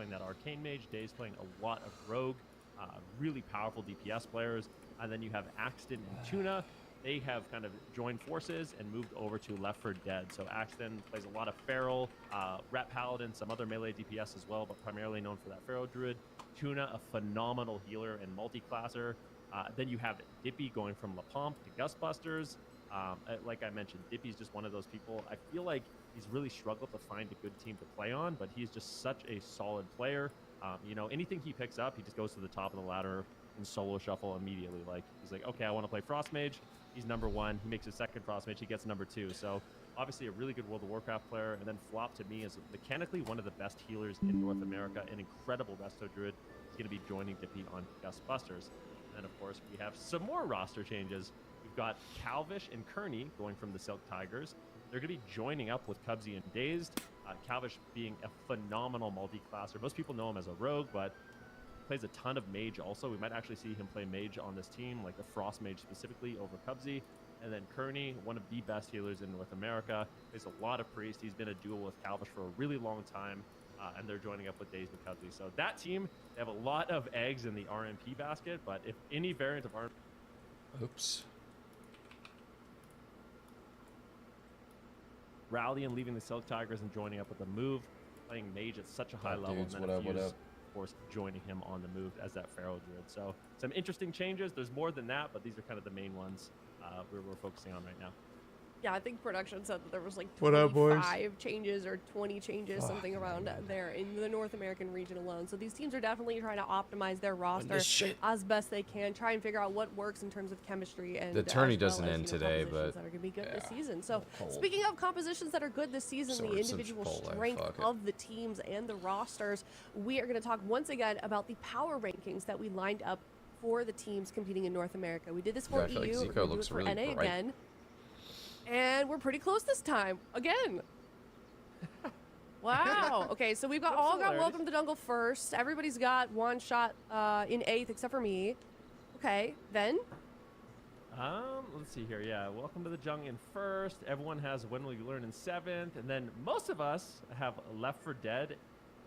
playing that Arcane Mage. Dave's playing a lot of Rogue, really powerful DPS players. And then you have Axton and Tuna. They have kind of joined forces and moved over to Left 4 Dead. So Axton plays a lot of Feral, Rat Paladin, some other melee DPS as well, but primarily known for that Feral Druid. Tuna, a phenomenal healer and multi-classer. Then you have Dippy going from La Pompe to Gustbusters. Like I mentioned, Dippy's just one of those people. I feel like he's really struggled to find a good team to play on, but he's just such a solid player. You know, anything he picks up, he just goes to the top of the ladder and solo shuffle immediately. Like, he's like, okay, I want to play Frost Mage. He's number 1. He makes his second Frost Mage. He gets number 2. So obviously a really good World of Warcraft player. And then Flop to me is mechanically one of the best healers in North America. An incredible Resto Druid. He's going to be joining Dippy on Gustbusters. And of course, we have some more roster changes. We've got Calvish and Kearney going from the Silk Tigers. They're going to be joining up with Cubsy and Dazed. Calvish being a phenomenal multi-classer. Most people know him as a rogue, but plays a ton of mage also. We might actually see him play mage on this team, like the Frost Mage specifically over Cubsy. And then Kearney, one of the best healers in North America, plays a lot of priest. He's been a duel with Calvish for a really long time, and they're joining up with Dazed and Cubsy. So that team, they have a lot of eggs in the RMP basket, but if any variant of RMP... Oops. Rally and leaving the Silk Tigers and joining up with the move, playing mage at such a high level, Dudes, and then what up? of course joining him on the move as that Feral Druid. So some interesting changes. There's more than that, but these are kind of the main ones we're focusing on right now. Yeah, I think production said that there was like What up, boys? 25 changes or 20 changes, something around there in the North American region alone. So these teams are definitely trying to optimize their roster as best they can, try and figure out what works in terms of chemistry. And The tourney as well doesn't as, end today, but that are going to be good this season. So Cold. speaking of compositions that are good this season, Sword the some individual Chipotle, strength fuck it. of the teams and the rosters, we are going to talk once again about the power rankings that we lined up for the teams competing in North America. We did this for Yeah, I feel like EU, Zico we're gonna do looks it for really NA bright. again. And we're pretty close this time. Again. Wow. Okay, so we've got all got Welcome to the Jungle first. Everybody's got one shot in 8th except for me. Okay, then. Let's see here. Yeah, Welcome to the Jungle in 1st. Everyone has When Will You Learn in 7th. And then most of us have Left 4 Dead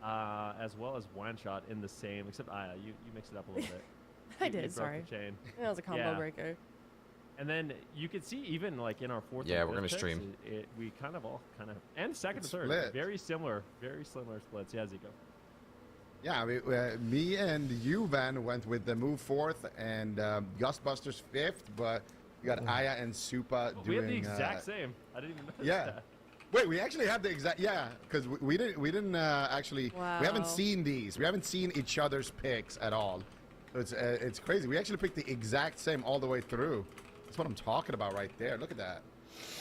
as well as One Shot in the same, except you mixed it up a little bit. I You did, broke sorry. the chain. That was a combo Yeah. breaker. And then you could see even like in our 4th Yeah, and we're 5th gonna picks, stream. we kind of all and 2nd and 3rd. Split. Very similar splits. Yeah, Zico. Yeah, me and you, Van, went with the move 4th and Gustbusters 5th, but we got Aya and Supa doing. We have the exact same. I didn't even notice Yeah. that. Wait, we actually have the exact. Yeah, because we didn't actually. Wow. We haven't seen these. We haven't seen each other's picks at all. So it's crazy. We actually picked the exact same all the way through. That's what I'm talking about right there. Look at that.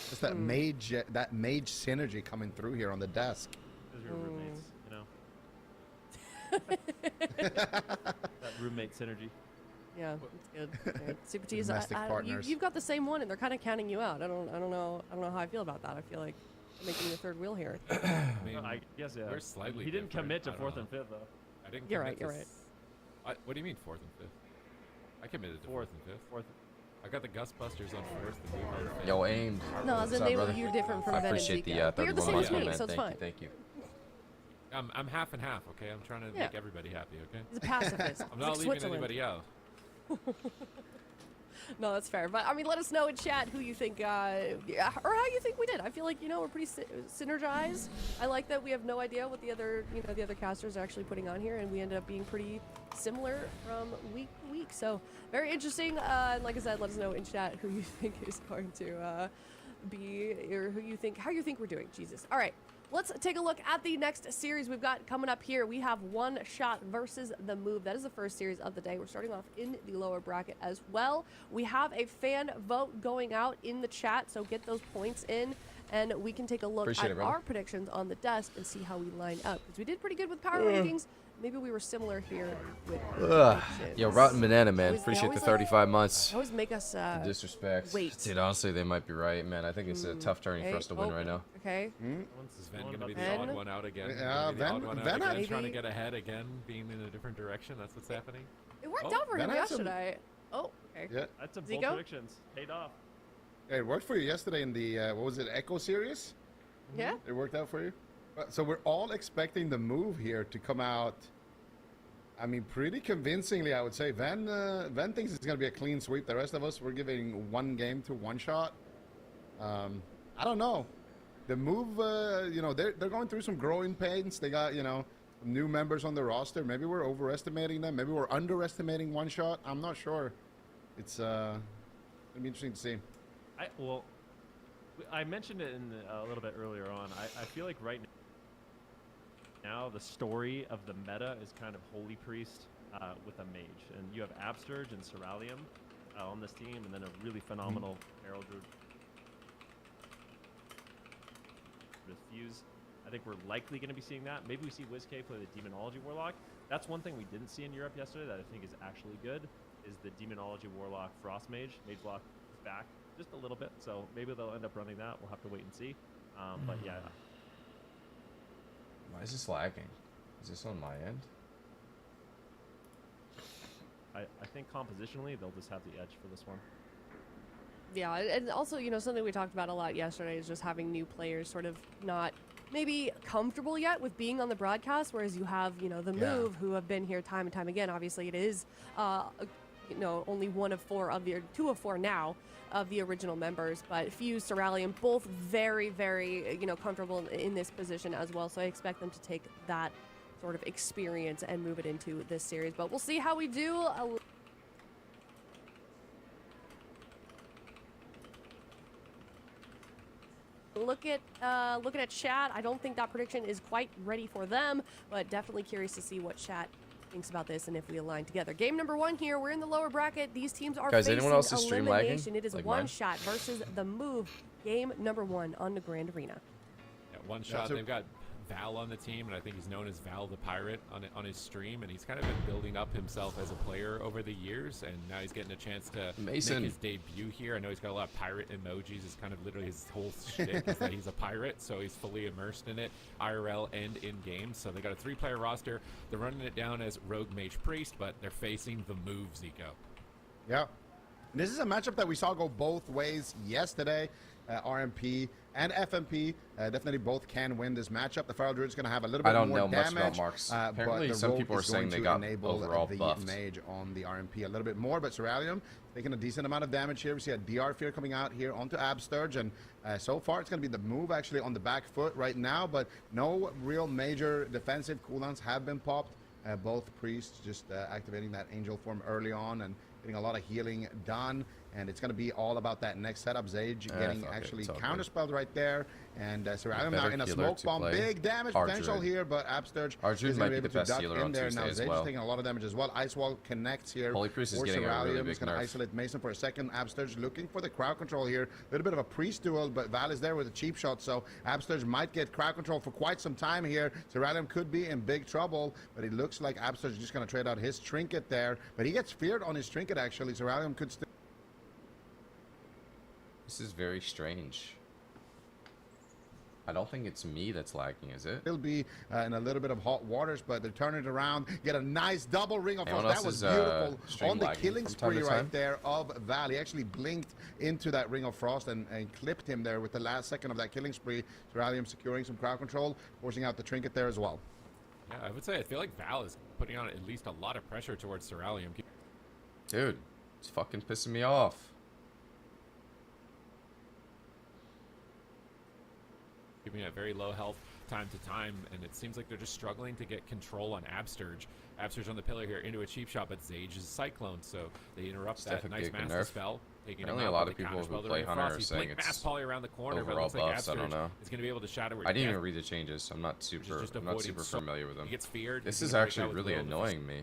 Just that mage synergy coming through here on the desk. Because you're roommates, you know. That roommate synergy. Yeah, it's good. Yeah, Super T's, Domestic partners. you've got the same one, and they're kind of counting you out. I don't know how I feel about that. I feel like I'm making the third wheel here. I mean, I guess yeah. we're slightly He didn't different. commit to I don't 4th know. and 5th though. I didn't. You're commit right, you're to right. What do you mean 4th and 5th? I committed to 4th and 5th. 4th. I got the Gustbusters on 4th and you on 5th. Yo, aimed. No, as in What's up, they were, brother? you're different from I Ben and appreciate the Zika. But you're the 31 same months, as my me, man. so it's Thank fine. you, thank you. I'm half and half. Okay, I'm trying to Yeah. make everybody happy. Okay. He's a pacifist. I'm He's not like leaving Switzerland. anybody out. No, that's fair. But I mean, let us know in chat who you think, or how you think we did. I feel like we're pretty synergized. I like that we have no idea what the other casters are actually putting on here, and we ended up being pretty similar from week to week. So very interesting. And like I said, let us know in chat who you think is going to be, or how you think we're doing. Jesus. All right. Let's take a look at the next series we've got coming up here. We have One Shot versus The Move. That is the first series of the day. We're starting off in the lower bracket as well. We have a fan vote going out in the chat, so get those points in, and we can take a look Appreciate at it, brother. our predictions on the desk and see how we line up. Because we did pretty good with power rankings. Maybe we were similar here with Ugh. predictions. Yo, Rotten Banana, man. Always- they Appreciate the always, 35 months. Always make us Disrespect. wait. Dude, honestly, they might be right, man. I think it's a tough tourney for okay. us to win Oh, right now. Okay. Is Van going to be Van? the odd one out again? Yeah, Gonna be the Van- odd one out Van again, had- trying to Maybe. get ahead again, being in a different direction. That's what's happening. It worked Oh, out for him Van had some- yesterday. Oh, okay. Yeah, That's some bold Zico? predictions. Paid off. it worked for you yesterday in the what was it, Echo series? Yeah. It worked out for you. So we're all expecting the move here to come out. I mean, pretty convincingly, I would say. Van thinks it's going to be a clean sweep. The rest of us, we're giving one game to one shot. I don't know. The move, you know, they're going through some growing pains. They got, you know, new members on the roster. Maybe we're overestimating them. Maybe we're underestimating one shot. I'm not sure. It's going to be interesting to see. I mentioned it a little bit earlier on. I feel like right now the story of the meta is kind of Holy Priest with a mage. And you have Absterge and Ceralium on this team, and then a really phenomenal Herald Druid with Fuse. I think we're likely going to be seeing that. Maybe we see WizK play the Demonology Warlock. That's one thing we didn't see in Europe yesterday that I think is actually good, is the Demonology Warlock Frost Mage. Mage Block is back just a little bit, so maybe they'll end up running that. We'll have to wait and see. But yeah. Why is this lagging? Is this on my end? I think compositionally, they'll just have the edge for this one. Yeah, and also, you know, something we talked about a lot yesterday is just having new players sort of not maybe comfortable yet with being on the broadcast, whereas you have, you know, the Move, who have been here time and time again. Obviously, it is, you know, only two of four now of the original members, but Fuse, Ceralium, both very, very, you know, comfortable in this position as well. So I expect them to take that sort of experience and move it into this series. But we'll see how we do. Looking at chat, I don't think that prediction is quite ready for them, but definitely curious to see what chat thinks about this and if we align together. Game number one here. We're in the lower bracket. These teams are Guys, facing anyone else's stream lagging? elimination. It is Like one mine? shot versus the Move. Game number one on the Grand Arena. Yeah, one shot. They've got Val on the team, and I think he's known as Val the Pirate on his stream, and he's kind of been building up himself as a player over the years, and now he's getting a chance to make his debut here. I know he's got a lot of pirate emojis. It's kind of literally his whole shtick is that he's a pirate, so he's fully immersed in it, IRL and in-game. So they got a 3-player roster. They're running it down as Rogue Mage Priest, but they're facing the Move, Zico. Yeah. This is a matchup that we saw go both ways yesterday. RMP and FMP definitely both can win this matchup. The Feral Druid is going to have a little bit more damage. I don't know much about Marks. Apparently, some people are saying they got overall buffed. The Mage on the RMP a little bit more, but Ceralium taking a decent amount of damage here. We see a DR Fear coming out here onto Absterge, and so far it's going to be the Move actually on the back foot right now, but no real major defensive cooldowns have been popped. Both priests just activating that angel form early on and getting a lot of healing done, and it's going to be all about that next setup. Zage getting actually counterspelled right there, and Ceralium now in a smoke bomb. Big damage potential here, but Absterge is going to be able to duck in there. Now Zage is taking a lot of damage as well. Ice Wall connects here. Holy Priest is getting a really big He's going to isolate Mason for a second. Absterge looking for the crowd control here. A little bit of a priest duel, but Val is there with a cheap shot, so Absterge might get crowd control for quite some time here. Ceralium could be in big trouble, but it looks like Absterge is just going to trade out his trinket there, but he gets feared on his trinket actually. Ceralium could still. This is very strange. I don't think it's me that's lagging, is it? He'll be in a little bit of hot waters, but they're turning it around. Get a nice double ring of frost. That was beautiful on the killing spree right there of Val. He actually blinked into that ring of frost and clipped him there with the last second of that killing spree. Ceralium securing some crowd control, forcing out the trinket there as well. Yeah, I would say I feel like Val is putting on at least a lot of pressure towards Ceralium. Dude, it's fucking pissing me off. Keeping at very low health time to time, and it seems like they're just struggling to get control on Absterge. Absterge on the pillar here into a cheap shot, but Zage is Cyclone, so they interrupt that nice master spell. Apparently a lot of people who play Hunter are saying it's poly around the corner, overall buffs. I don't know. Is going to be able to shatter. I didn't even read the changes. I'm not super familiar with them. He gets feared. This is actually really annoying me.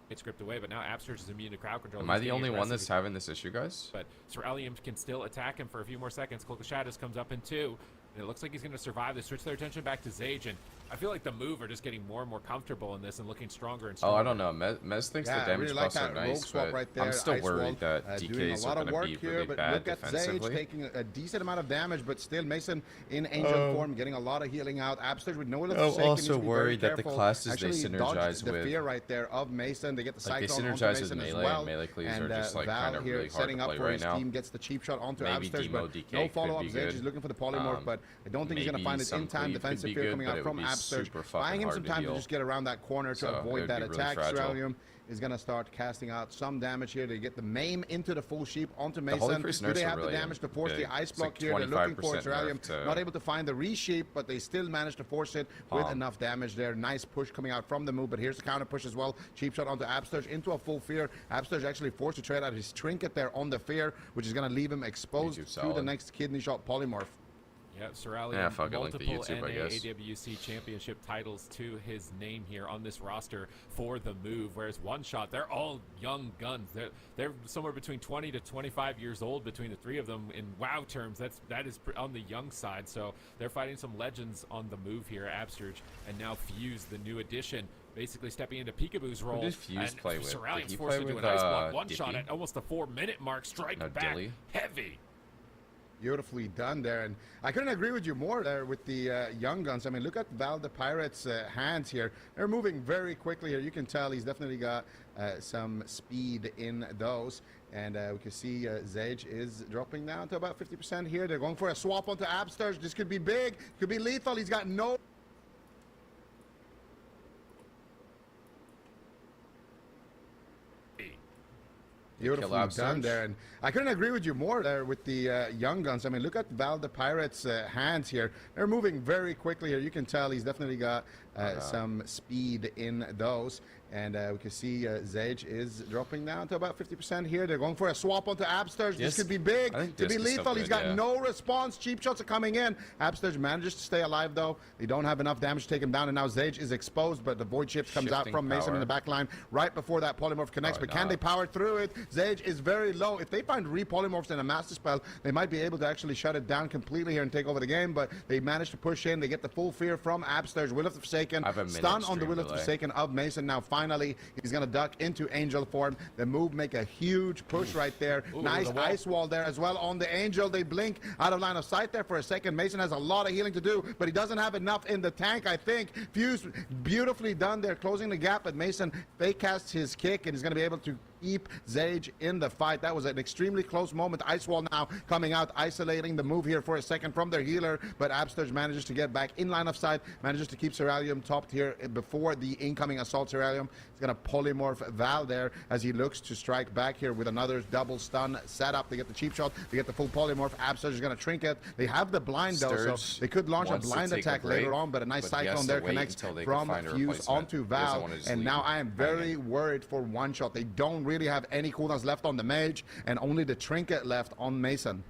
Get script away, but now Absterge is immune to crowd control. Am I the only one that's having this issue, guys? But Ceralium can still attack him for a few more seconds. Cloak of Shadows comes up in 2. And it looks like he's going to survive. They switch their attention back to Zage, and I feel like the move are just getting more and more comfortable in this and looking stronger and Oh, stronger. I don't know. Mez thinks the Yeah, I damage really like buffs are that rogue nice, swap but right there. I'm still Ice worried Wall, that doing a DKs lot are of going work to be here, really but bad look at Zage defensively. taking a decent amount of damage, but still Mason in Angel form, getting a lot of healing out. Absurge with no Will of I'm Forsaken, also needs to be worried very that the careful. classes they Actually, synergize dodged the with, fear right there of Mason. They get the like they Cyclone onto synergize Mason with as melee, well. and melee cleaves And are just like Val kind of here really hard setting to up play for right his now. team, gets the cheap shot onto Maybe Absurge, Demo but DK no follow-up. could be Zage good. is looking for the polymorph, but I don't think he's going to Maybe find it some in time. cleave could Defensive be fear good, coming but out it from would be Absurge, super fucking buying him hard some to time to deal. just get around that corner to So it avoid would that be really attack. fragile. Cerealium is going to start casting out some damage here to get the maim into the full sheep onto Holy Mason. Priest Do nerfs they are have the really damage to force big. the ice It's like block here? They're looking for 25% Cerealium. nerf to Not able to find the resheep, but they still managed to force it with Palm. enough damage there. Nice push coming out from the move, but here's the counter push as well. Cheap shot onto Absturge into a full fear. Absturge actually forced to trade out his trinket there on the fear, which is going to leave him exposed to the solid. next kidney shot polymorph. Yeah, Cerealium, Yeah, fuck it, link the multiple YouTube, I NA guess. AWC championship titles to his name here on this roster for the move. Whereas One Shot, they're all young guns. They're somewhere between 20 to 25 years old between the three of them. In WoW terms, that is on the young side. So they're fighting some legends on the move here. Absurge and now Fuse, the new addition, basically stepping into Peekaboo's role. did Fuse and play with? Did Cerealium's he forced play to do with, an ice block One Dippy? Shot at almost the 4-minute mark. Strike No, back Dilly? heavy. Beautifully done there, and I couldn't agree with you more there with the young guns. I mean, look at Val the Pirate's hands here. They're moving very quickly here. You can tell he's definitely got some speed in those. And we can see Zage is dropping down to about 50% here. They're going for a swap onto Absturge. This could be big, could be lethal. He's got no... Beautifully done there, and I couldn't agree with you more there with the young guns. I mean, look at Val the Pirate's hands here. They're moving very quickly here. You can tell he's definitely got some speed in those. And we can see Zage is dropping down to about 50% here. They're going for a swap onto Absturge. This could be big, could be lethal. He's got no response. Cheap shots are coming in. Absturge manages to stay alive, though. They don't have enough damage to take him down, and now Zage is exposed, but the Void Shift comes out from Mason in the back line right before that polymorph connects. But can they power through it? Zage is very low. If they find re-polymorphs in a master spell, they might be able to actually shut it down completely here and take over the game, but they manage to push in. They get the full fear from Absturge. Will of the Forsaken, stun on the Will of the Forsaken of Mason. Now finally he's going to duck into Angel form. The move make a huge push right there. Nice ice wall there as well on the Angel. They blink out of line of sight there for a second. Mason has a lot of healing to do, but he doesn't have enough in the tank, I think. Fuse beautifully done there, closing the gap, but Mason fake casts his kick and is going to be able to keep Zage in the fight. That was an extremely close moment. Ice wall now coming out, isolating the move here for a second from their healer, but Absturge manages to get back in line of sight, manages to keep Cerealium topped here before the incoming assault. Cerealium is going to polymorph Val there as he looks to strike back here with another double stun setup. They get the cheap shot, they get the full polymorph. Absturge is going to trinket. They have the blind though, so they could launch a blind attack later on, but a nice cyclone there connects from Fuse onto Val, and now I am very worried for One Shot. They don't really have any cooldowns left on the mage and only the trinket left on Mason.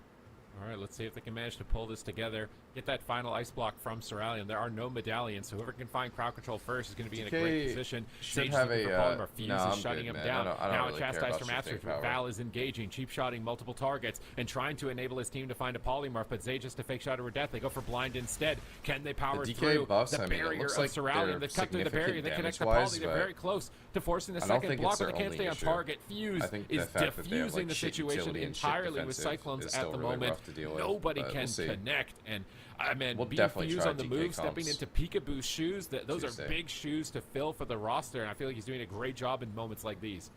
All right, let's see if they can manage to pull this together. Get that final ice block from Cerealium. There are no medallions, so whoever can find crowd control first is going to be in a great position. Should Sage have is a Fuse is shutting him down. Now a chastise from Absturge, but Val is engaging, cheap shotting multiple targets and trying to enable his team to find a polymorph, but Sage has to fake shot or death. They go for blind instead. Can they power through the barrier of Cerealium? They cut through the barrier, they connect the poly. They're very close to forcing the second block, but they can't stay on target. Fuse is diffusing the situation entirely with Cyclones at the moment. Nobody can connect, and I mean, being Fuse on the move, stepping into Peekaboo's shoes, those are big shoes to fill for the roster, and I feel like he's doing a great job in moments like these.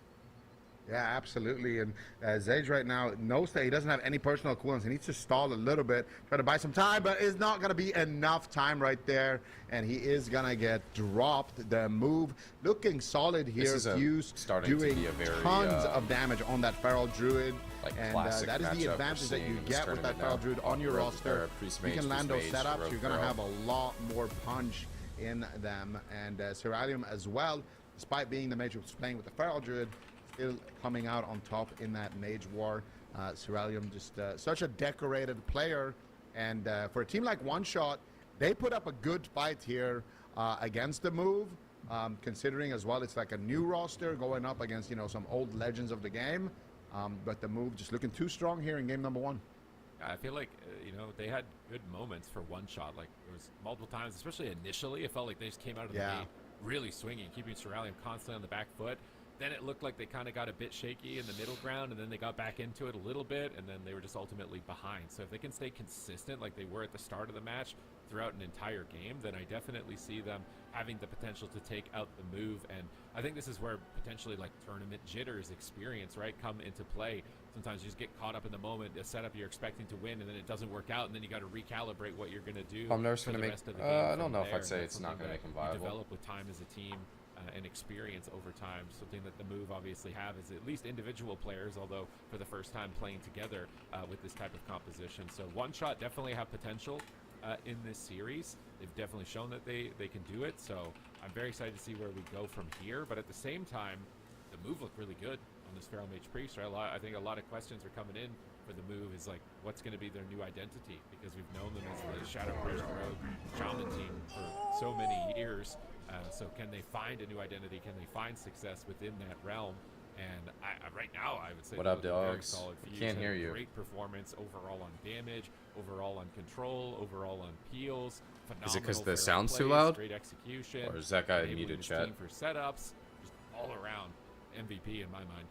Yeah, absolutely. And Zage right now knows that he doesn't have any personal cooldowns. He needs to stall a little bit, try to buy some time, but it's not going to be enough time right there. And he is going to get dropped. The move looking solid here. Fuse doing tons of damage on that Feral Druid. And that is the advantage that you get with that Feral Druid on your roster. You can land those setups. You're going to have a lot more punch in them. And Cerealium as well, despite being the mage who's playing with the Feral Druid, still coming out on top in that mage war. Cerealium just such a decorated player, and for a team like One Shot, they put up a good fight here against the move, considering as well it's like a new roster going up against some old legends of the game, but the move just looking too strong here in game number 1. I feel like, they had good moments for one shot. Like, there was multiple times, especially initially, it felt like they just came out of the gate really swinging, keeping Cerealium constantly on the back foot. Then it looked like they kind of got a bit shaky in the middle ground, and then they got back into it a little bit, and then they were just ultimately behind. So if they can stay consistent like they were at the start of the match throughout an entire game, then I definitely see them having the potential to take out the move. And I think this is where potentially like tournament jitters experience, right, come into play. Sometimes you just get caught up in the moment, a setup you're expecting to win, and then it doesn't work out, and then you got to recalibrate what you're going to do. I'm never going to make. I don't know if I'd say it's not going to make them viable. Develop with time as a team. And experience over time. Something that the move obviously have is at least individual players, although for the first time playing together with this type of composition. So one shot definitely have potential in this series. They've definitely shown that they can do it. So I'm very excited to see where we go from here. But at the same time, the move looked really good on this Feral Mage Priest. Right? I think a lot of questions are coming in for the move is like, what's going to be their new identity? Because we've known them as the Shadow Priest Rogue Shaman team for so many years. So can they find a new identity? Can they find success within that realm? And right now, I would say what up, very dogs? solid. Can't hear you. Great performance overall on damage, overall on control, overall on peels. Phenomenal. Is it because the fair sound's plays, too loud? Great execution. Or is that guy enabling muted his chat? team for setups, just all around MVP in my mind.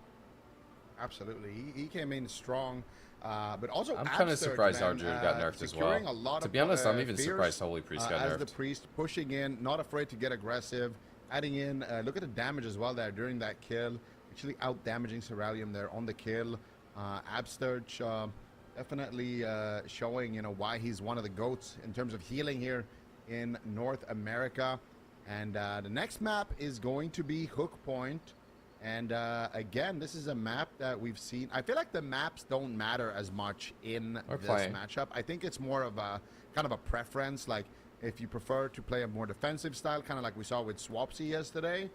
Absolutely, he came in strong, but also I'm kind of surprised Archer got nerfed as well. To be honest, I'm even surprised Holy Priest got nerfed. As the Priest pushing in, not afraid to get aggressive, adding in. Look at the damage as well there during that kill. Actually out damaging Cerealium there on the kill. Absturge definitely showing why he's one of the GOATs in terms of healing here in North America. And the next map is going to be Hook Point. And again, this is a map that we've seen. I feel like the maps don't matter as much in this matchup. I think it's more of a kind of a preference. Like if you prefer to play a more defensive style, kind of like we saw with Swapsy yesterday,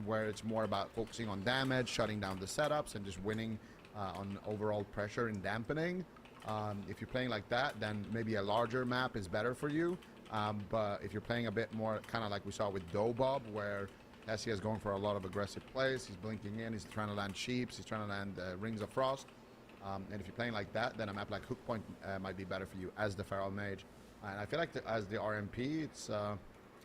where it's more about focusing on damage, shutting down the setups, and just winning on overall pressure and dampening. If you're playing like that, then maybe a larger map is better for you. But if you're playing a bit more kind of like we saw with Dobob, where Essia is going for a lot of aggressive plays. He's blinking in. He's trying to land Sheeps. He's trying to land Rings of Frost. And if you're playing like that, then a map like Hook Point might be better for you as the Feral Mage. And I feel like as the RMP, it's I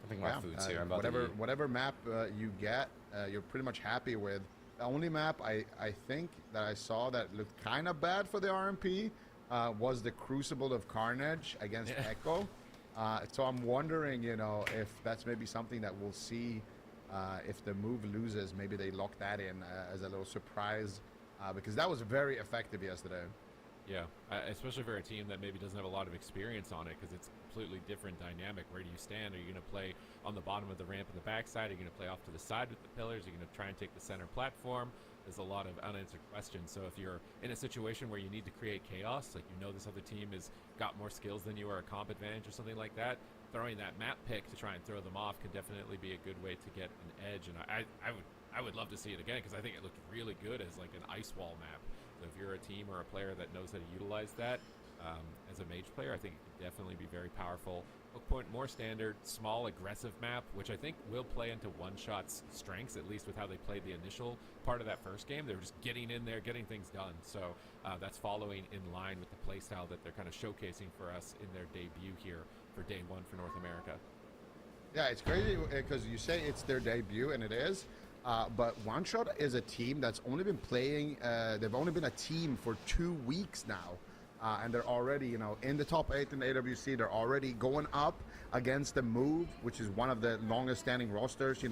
think my food's here. I'm about whatever map you get, you're pretty much happy with. The only map I think that I saw that looked kind of bad for the RMP was the Crucible of Carnage against Echo. So I'm wondering, if that's maybe something that we'll see. If the move loses, maybe they lock that in as a little surprise, because that was very effective yesterday. Yeah, especially for a team that maybe doesn't have a lot of experience on it, because it's a completely different dynamic. Where do you stand? Are you going to play on the bottom of the ramp and the backside? Are you going to play off to the side with the pillars? Are you going to try and take the center platform? There's a lot of unanswered questions. So if you're in a situation where you need to create chaos, like this other team has got more skills than you or a comp advantage or something like that, throwing that map pick to try and throw them off can definitely be a good way to get an edge. And I would love to see it again, because I think it looked really good as like an ice wall map. So if you're a team or a player that knows how to utilize that as a mage player, I think it could definitely be very powerful. Hook Point, more standard, small, aggressive map, which I think will play into one-shot's strengths, at least with how they played the initial part of that first game. They were just getting in there, getting things done. So that's following in line with the playstyle that they're kind of showcasing for us in their debut here for day one for North America. Yeah, it's crazy because you say it's their debut, and it is. But One Shot is a team that's only been playing, they've only been a team for 2 weeks now. And they're already, in the top 8 in the AWC. They're already going up against the Move, which is one of the longest standing rosters,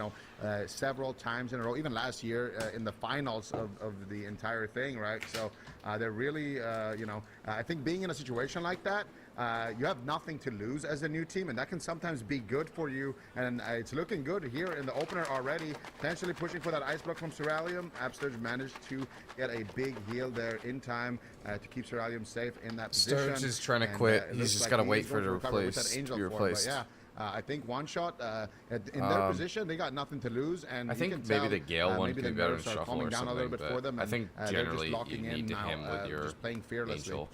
several times in a row, even last year in the finals of the entire thing, right? So they're really, I think being in a situation like that, you have nothing to lose as a new team, and that can sometimes be good for you. And it's looking good here in the opener already, potentially pushing for that ice block from Cerealium. Absturge managed to get a big heal there in time to keep Cerealium safe in that position. Sturge is trying to quit. He's just got to wait for it to be replaced. But yeah, I think One Shot in their position, they got nothing to lose, and I think maybe the Gale one could be better to shuffle or down a little bit for them. I think generally you need to him with your just playing fearlessly. Angel.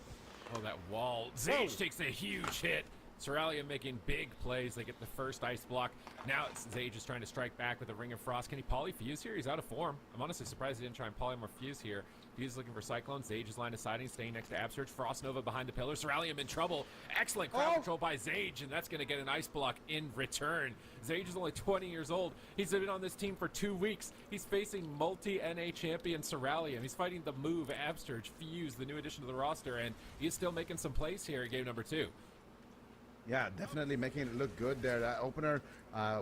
Oh, that wall. Zage takes a huge hit. Cerealia making big plays. They get the first ice block. Now it's Zage is trying to strike back with a Ring of Frost. Can he poly-fuse here? He's out of form. I'm honestly surprised he didn't try and polymorph fuse here. Fuse is looking for Cyclone. Zage is line of sighting, staying next to Absurge. Frost Nova behind the pillar. Cerealium in trouble. Excellent crowd control by Zage, and that's going to get an ice block in return. Zage is only 20 years old. He's been on this team for 2 weeks. He's facing multi-NA champion Cerealium. He's fighting the move, Absurge, Fuse, the new addition to the roster, and he's still making some plays here in game number 2. Yeah, definitely making it look good there. That opener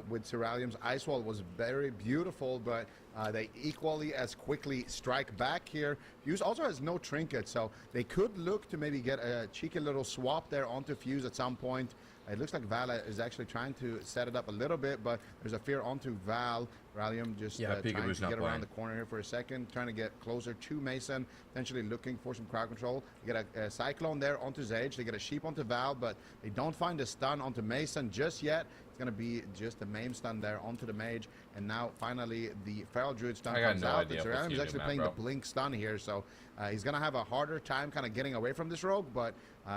with Cerealium's Ice Wall was very beautiful, but they equally as quickly strike back here. Fuse also has no trinket, so they could look to maybe get a cheeky little swap there onto Fuse at some point. It looks like Val is actually trying to set it up a little bit, but there's a fear onto Val. Cerealium just trying to get around the corner here for a second, trying to get closer to Mason, potentially looking for some crowd control. You get a Cyclone there onto Zage. They get a Sheep onto Val, but they don't find a stun onto Mason just yet. It's going to be just a Maim stun there onto the Mage, and now finally the Feral Druid stun comes out. But Cerealium is actually playing the Blink stun here, so he's going to have a harder time kind of getting away from this rogue, but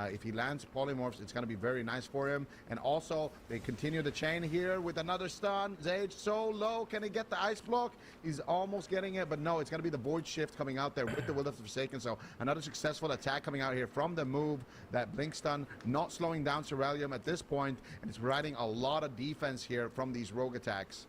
if he lands polymorphs, it's going to be very nice for him. And also, they continue the chain here with another stun. Zage so low. Can he get the ice block? He's almost getting it, but no, it's going to be the Void Shift coming out there with the Will of the Forsaken. So another successful attack coming out here from the move. That Blink stun not slowing down Cerealium at this point, and it's providing a lot of defense here from these rogue attacks.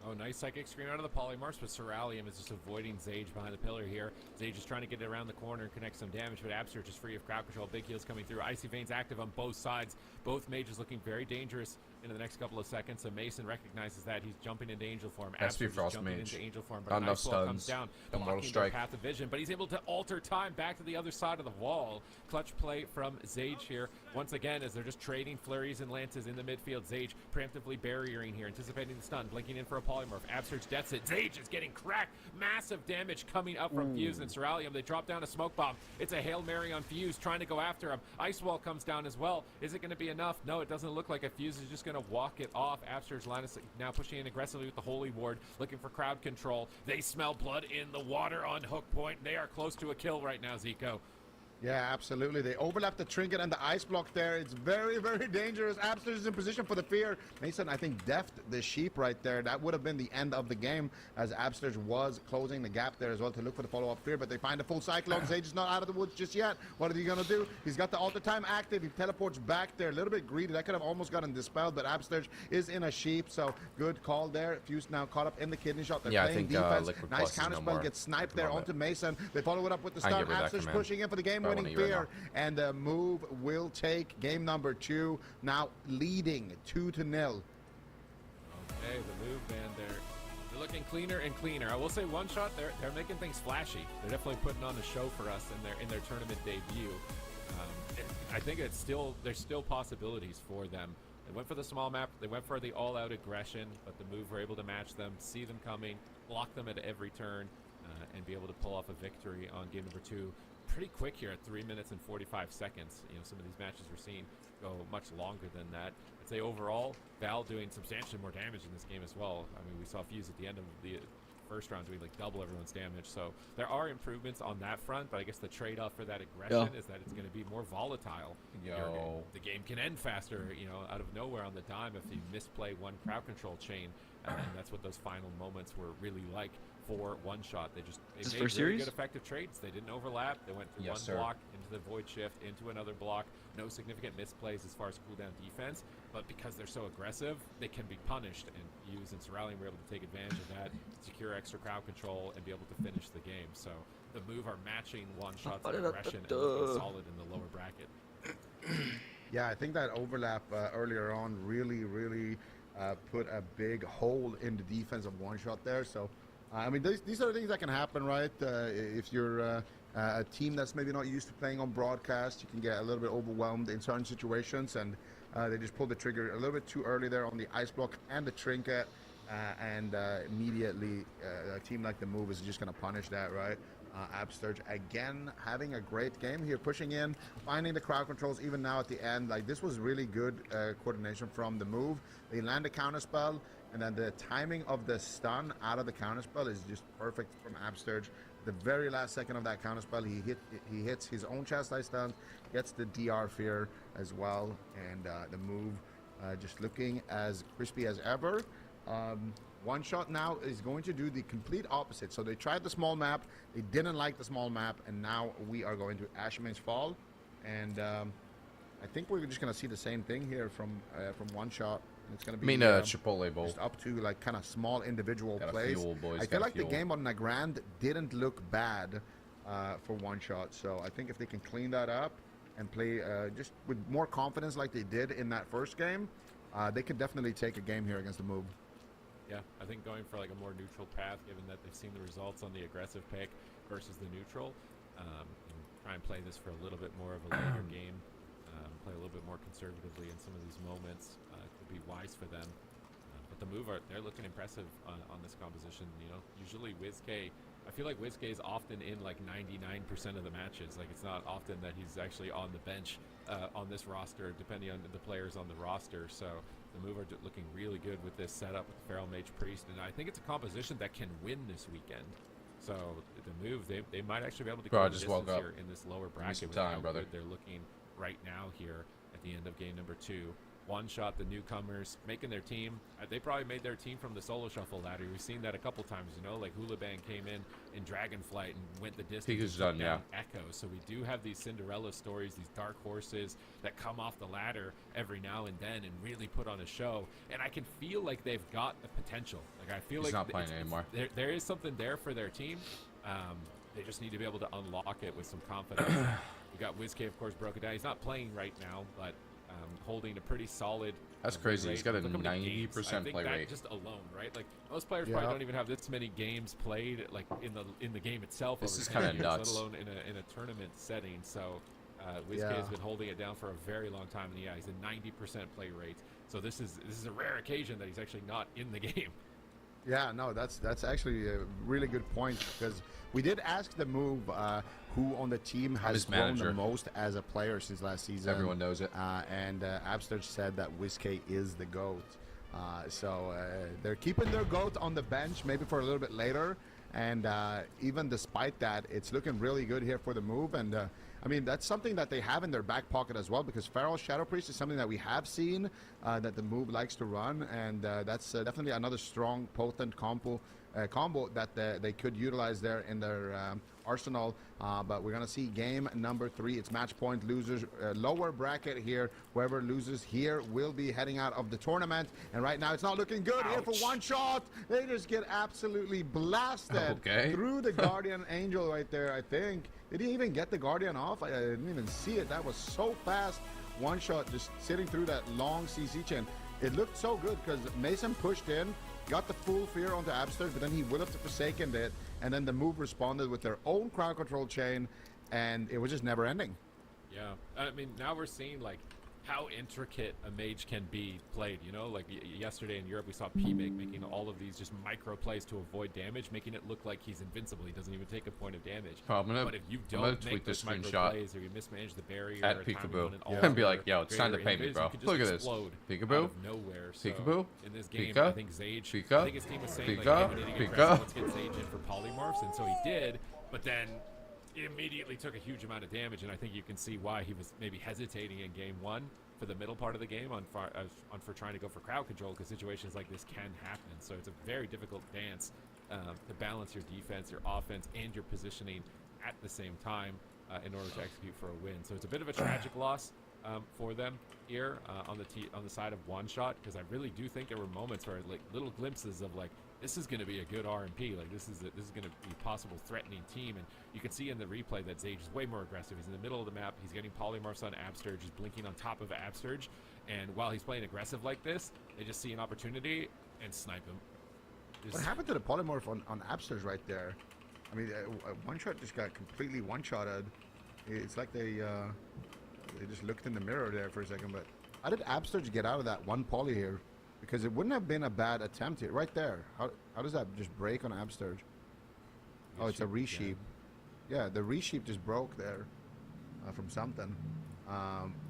Oh, nice Psychic Scream out of the polymorphs, but Cerealium is just avoiding Zage behind the pillar here. Zage is trying to get it around the corner and connect some damage, but Absurge is free of crowd control. Big heals coming through. Icy Veins active on both sides. Both mages looking very dangerous in the next couple of seconds, so Mason recognizes that. He's jumping into angel form. Absurge is jumping into angel form, but an ice wall comes down, blocking their path of vision, but he's able to alter time back to the other side of the wall. Clutch play from Zage here. Once again, as they're just trading flurries and lances in the midfield, Zage preemptively barriering here, anticipating the stun, blinking in for a polymorph. Absurge deaths it. Zage is getting cracked. Massive damage coming up from Fuse and Cerealium. They drop down a smoke bomb. It's a Hail Mary on Fuse, trying to go after him. Ice Wall comes down as well. Is it going to be enough? No, it doesn't look like it. Fuse is just going to walk it off. Absurge Linus now pushing in aggressively with the Holy Ward, looking for crowd control. They smell blood in the water on hook point. They are close to a kill right now, Zico. Yeah, absolutely. They overlap the trinket and the ice block there. It's very, very dangerous. Absurge is in position for the fear. Mason, I think, deft the sheep right there. That would have been the end of the game, as Absurge was closing the gap there as well to look for the follow-up fear, but they find a full Cyclone. Zage is not out of the woods just yet. What are they going to do? He's got the alter time active. He teleports back there. A little bit greedy. That could have almost gotten dispelled, but Absurge is in a sheep, so good call there. Fuse now caught up in the kidney shot. They're playing defense. Nice counterspell gets sniped there onto Mason. They follow it up with the stun. Absurge pushing in for the game. Winning fear, and the move will take game number 2, now leading 2-0. Okay, the move, man, they're looking cleaner and cleaner. I will say, one shot, they're making things flashy. They're definitely putting on a show for us in their tournament debut. I think there's still possibilities for them. They went for the small map, they went for the all-out aggression, but the move were able to match them, see them coming, block them at every turn, and be able to pull off a victory on game number 2. Pretty quick here at 3 minutes and 45 seconds. You know, some of these matches we're seeing go much longer than that. I'd say overall, Val doing substantially more damage in this game as well. I mean, we saw Fuse at the end of the first round doing like double everyone's damage. So there are improvements on that front, but I guess the trade-off for that aggression is that it's going to be more volatile. The game can end faster, you know, out of nowhere on the dime if you misplay one crowd control chain, and that's what those final moments were really like. For one shot, they made really good effective trades. They didn't overlap. They went through one block into the Void Shift, into another block. No significant misplays as far as cooldown defense, but because they're so aggressive, they can be punished, and Fuse and Cerealium were able to take advantage of that, secure extra crowd control, and be able to finish the game. So the move are matching one shots of aggression and looking solid in the lower bracket. Yeah, I think that overlap earlier on really put a big hole in the defense of one shot there. So I mean, these are the things that can happen, right? If you're a team that's maybe not used to playing on broadcast, you can get a little bit overwhelmed in certain situations, and they just pulled the trigger a little bit too early there on the ice block and the trinket, and immediately a team like the Move is just going to punish that, right? Absurge again having a great game here, pushing in, finding the crowd controls even now at the end. Like, this was really good coordination from the Move. They land a counter spell, And then the timing of the stun out of the counterspell is just perfect from Absterge. The very last second of that counterspell, he hits his own chastise stun, gets the DR fear as well, and the move just looking as crispy as ever. One Shot now is going to do the complete opposite. So they tried the small map, they didn't like the small map, and now we are going to Ashman's Fall, and I think we're just gonna see the same thing here from One Shot. It's gonna be Chipotle Bowl. just up to like kind of small individual Gotta plays. fuel, boys, I feel gotta like fuel. the game on Nagrand didn't look bad for One Shot, so I think if they can clean that up and play just with more confidence like they did in that first game, they could definitely take a game here against the Move. Yeah, I think going for like a more neutral path, given that they've seen the results on the aggressive pick versus the neutral, and try and play this for a little bit more of a later game, play a little bit more conservatively in some of these moments, could be wise for them. But the Move, they're looking impressive on this composition. You know, usually WizK, I feel like WizK is often in like 99% of the matches. Like it's not often that he's actually on the bench on this roster, depending on the players on the roster. So the Move are looking really good with this setup with the Feral Mage Priest, and I think it's a composition that can win this weekend. So the Move, they might actually be able to go the distance here in this lower bracket with how good they're looking right now here at the end of game number 2. One Shot, the newcomers, making their team. They probably made their team from the solo shuffle ladder. We've seen that a couple times, you know, like Hula Bang came in Dragonflight and went the distance. He's done, yeah. Echo. So we do have these Cinderella stories, these dark horses that come off the ladder every now and then and really put on a show. And I can feel like they've got the potential. Like I feel He's like not playing anymore. There is something there for their team. They just need to be able to unlock it with some confidence. We got WizK, of course, broken down. He's not playing right now, but holding a pretthe solid. That's crazy. Rate. He's got a Look how many 90% games. I think play that rate. just alone, right? Like most players probably don't even have this many games played, like in the game itself. This over is 10 kinda years, nuts. Let alone in a tournament setting. So WizK has been holding it down for a very long time, and yeah, he's a 90% play rate. So this is a rare occasion that he's actually not in the game. Yeah, no, that's actually a really good point, because we did ask the Move who on the team has grown the most as a player since last season. Everyone knows it. And Absterge said that WizK is the GOAT. So they're keeping their GOAT on the bench, maybe for a little bit later. And even despite that, it's looking really good here for the Move. And I mean, that's something that they have in their back pocket as well, because Feral Shadow Priest is something that we have seen that the Move likes to run. And that's definitely another strong, potent combo that they could utilize there in their arsenal. But we're going to see game number 3. It's match point losers, lower bracket here. Whoever loses here will be heading out of the tournament. And right now it's not looking good here for One Shot. They just get absolutely blasted through the Guardian Angel right there, I think. Did he even get the Guardian off? I didn't even see it. That was so fast. One Shot just sitting through that long CC chain. It looked so good because Mason pushed in, got the full fear onto Absterge, but then he would have Forsaken it, and then the Move responded with their own crowd control chain, and it was just never ending. Yeah, I mean, now we're seeing like how intricate a mage can be played, you know, like yesterday in Europe we saw P-Make making all of these just micro plays to avoid damage, making it look like he's invincible. He doesn't even take a point of damage. But if you don't make those micro plays, or you mismanage the barrier at Peekaboo and be like, yo, it's time to pay me, bro. Look at this. Peekaboo? Out of nowhere. So Peekaboo? in this game, Pika? I think Zage, Pika? I think his team was saying, Pika? like, hey, we need to get Pika? aggressive. Let's get Zage in for polymorphs, and so he did, but then he immediately took a huge amount of damage, and I think you can see why he was maybe hesitating in game 1 for the middle part of the game for trying to go for crowd control, because situations like this can happen. So it's a very difficult dance to balance your defense, your offense, and your positioning at the same time in order to execute for a win. So it's a bit of a tragic loss for them here on the side of One Shot, because I really do think there were moments where like little glimpses of like, this is going to be a good RMP. Like this is going to be a possible threatening team, and you can see in the replay that Zage is way more aggressive. He's in the middle of the map. He's getting polymorphs on Absterge. He's blinking on top of Absterge, and while he's playing aggressive like this, they just see an opportunity and snipe him. What happened to the polymorph on Absterge right there? I mean, One Shot just got completely one-shotted. It's like they just looked in the mirror there for a second. But how did Absterge get out of that one poly here? Because it wouldn't have been a bad attempt here. Right there. How does that just break on Absterge? Oh, it's a resheep. Yeah, the resheep just broke there from something.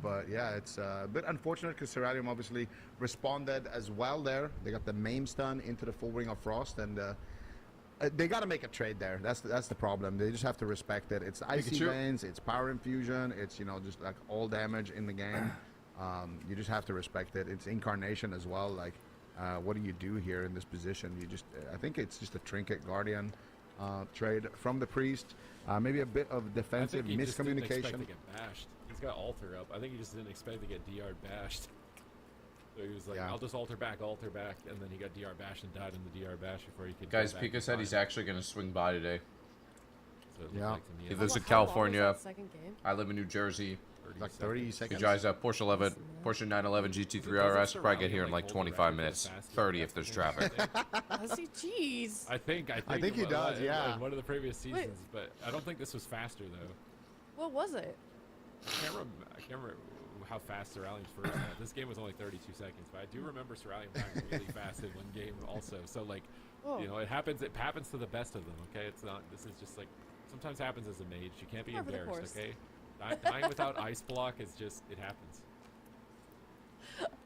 But yeah, it's a bit unfortunate because Seralium obviously responded as well there. They got the Maim stun into the full Ring of Frost, and they got to make a trade there. That's the problem. They just have to respect it. It's Icy Veins, it's Power Infusion, it's, you know, just like all damage in the game. You just have to respect it. It's Incarnation as well. Like, what do you do here in this position? You just, I think it's just a Trinket Guardian trade from the Priest. Maybe a bit of defensive miscommunication. Just didn't expect to get bashed. He's got altar up. I think he just didn't expect to get DR bashed. So he was like, I'll just altar back, and then he got DR bashed and died in the DR bash before he could. Guys, Pika said he's actually going to swing by today. So Yeah. He lives in California. Second game? I live in New Jersey. Like 30 seconds. He drives a Porsche 11, Porsche 911 GT3 RS. Probably get here in like 25 minutes, 30 if there's traffic. Does he? Jeez. I think he does. Yeah. In one of the previous seasons, but I don't think this was faster though. What was it? I can't remember how fast Cerulean's first had. This game was only 32 seconds, but I do remember Cerulean playing really fast in one game also. So like, you know, it happens to the best of them. Okay, it's not. This is just like sometimes happens as a mage. You can't be embarrassed. Okay. Dying without ice block is just, it happens.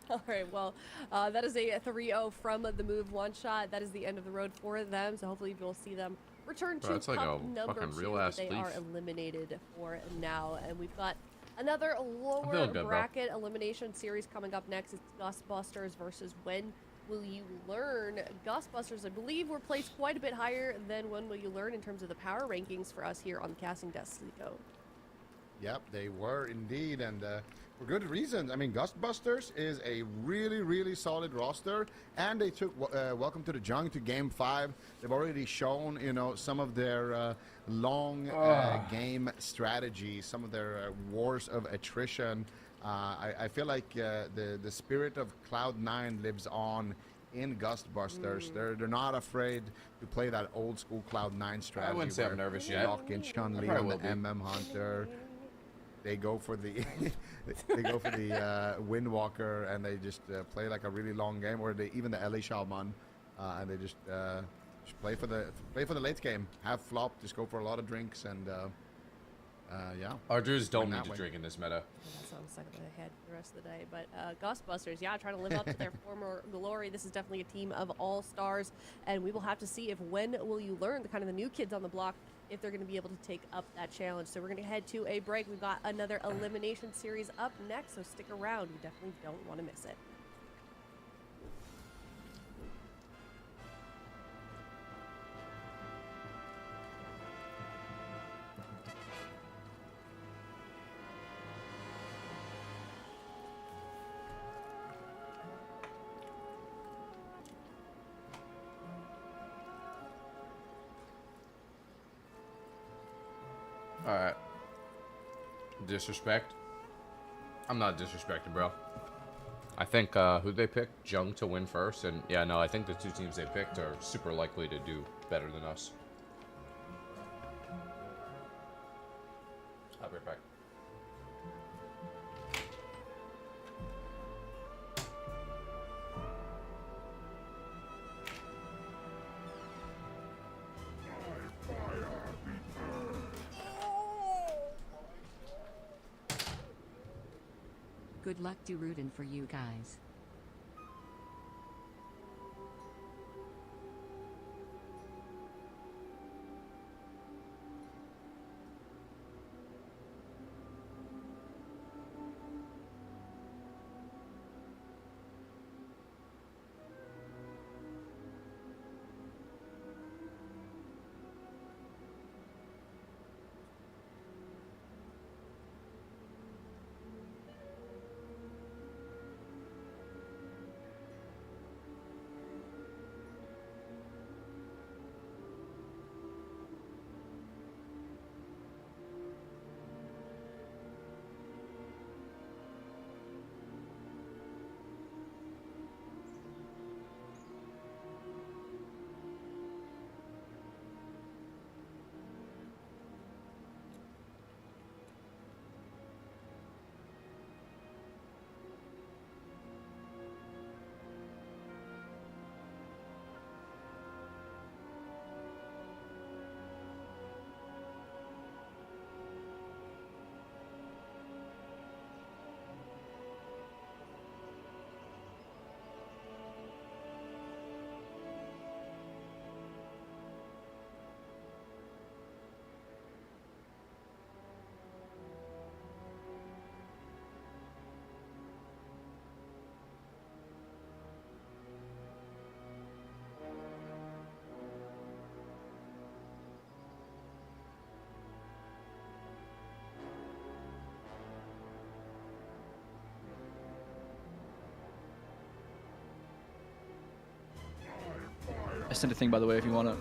All right, well, that is a 3-0 from the move one shot. That is the end of the road for them, so hopefully we'll see them return to that's like cup a number fucking 2. real-ass They leaf. are eliminated for now, and we've got another lower bracket elimination series coming up next. It's Ghostbusters versus When Will You Learn. Ghostbusters, I believe, were placed quite a bit higher than When Will You Learn in terms of the power rankings for us here on the casting desk. Yep, they were indeed, and for good reasons. I mean, Ghostbusters is a really, really solid roster, and they took Welcome to the Jungle to Game 5. They've already shown, you know, some of their long game strategies, some of their wars of attrition. I feel like the spirit of Cloud9 lives on in Ghostbusters. They're not afraid to play that old school Cloud9 strategy. I wouldn't say I'm nervous yet. Lock in Chun-Li on the MM Hunter. They go for the Windwalker, and they just play like a really long game, or even the Ellie Shaman, and they just play for the late game. Have flop, just go for a lot of drinks, and yeah. Our Druids don't need to drink in this meta. That's on the side of my head for the rest of the day. But Ghostbusters, yeah, trying to live up to their former glory. This is definitely a team of all-stars, and we will have to see if When Will You Learn, the kind of the new kids on the block, if they're going to be able to take up that challenge. So we're going to head to a break. We've got another elimination series up next, so stick around. You definitely don't want to miss it. Alright. Disrespect. I'm not disrespecting, bro. I think, who'd they pick? Jung to win first, and yeah, no, I think the two teams they picked are super likely to do better than us. I'll be right back. Good luck to rooting for you guys. sent a thing, by the way, if you want to.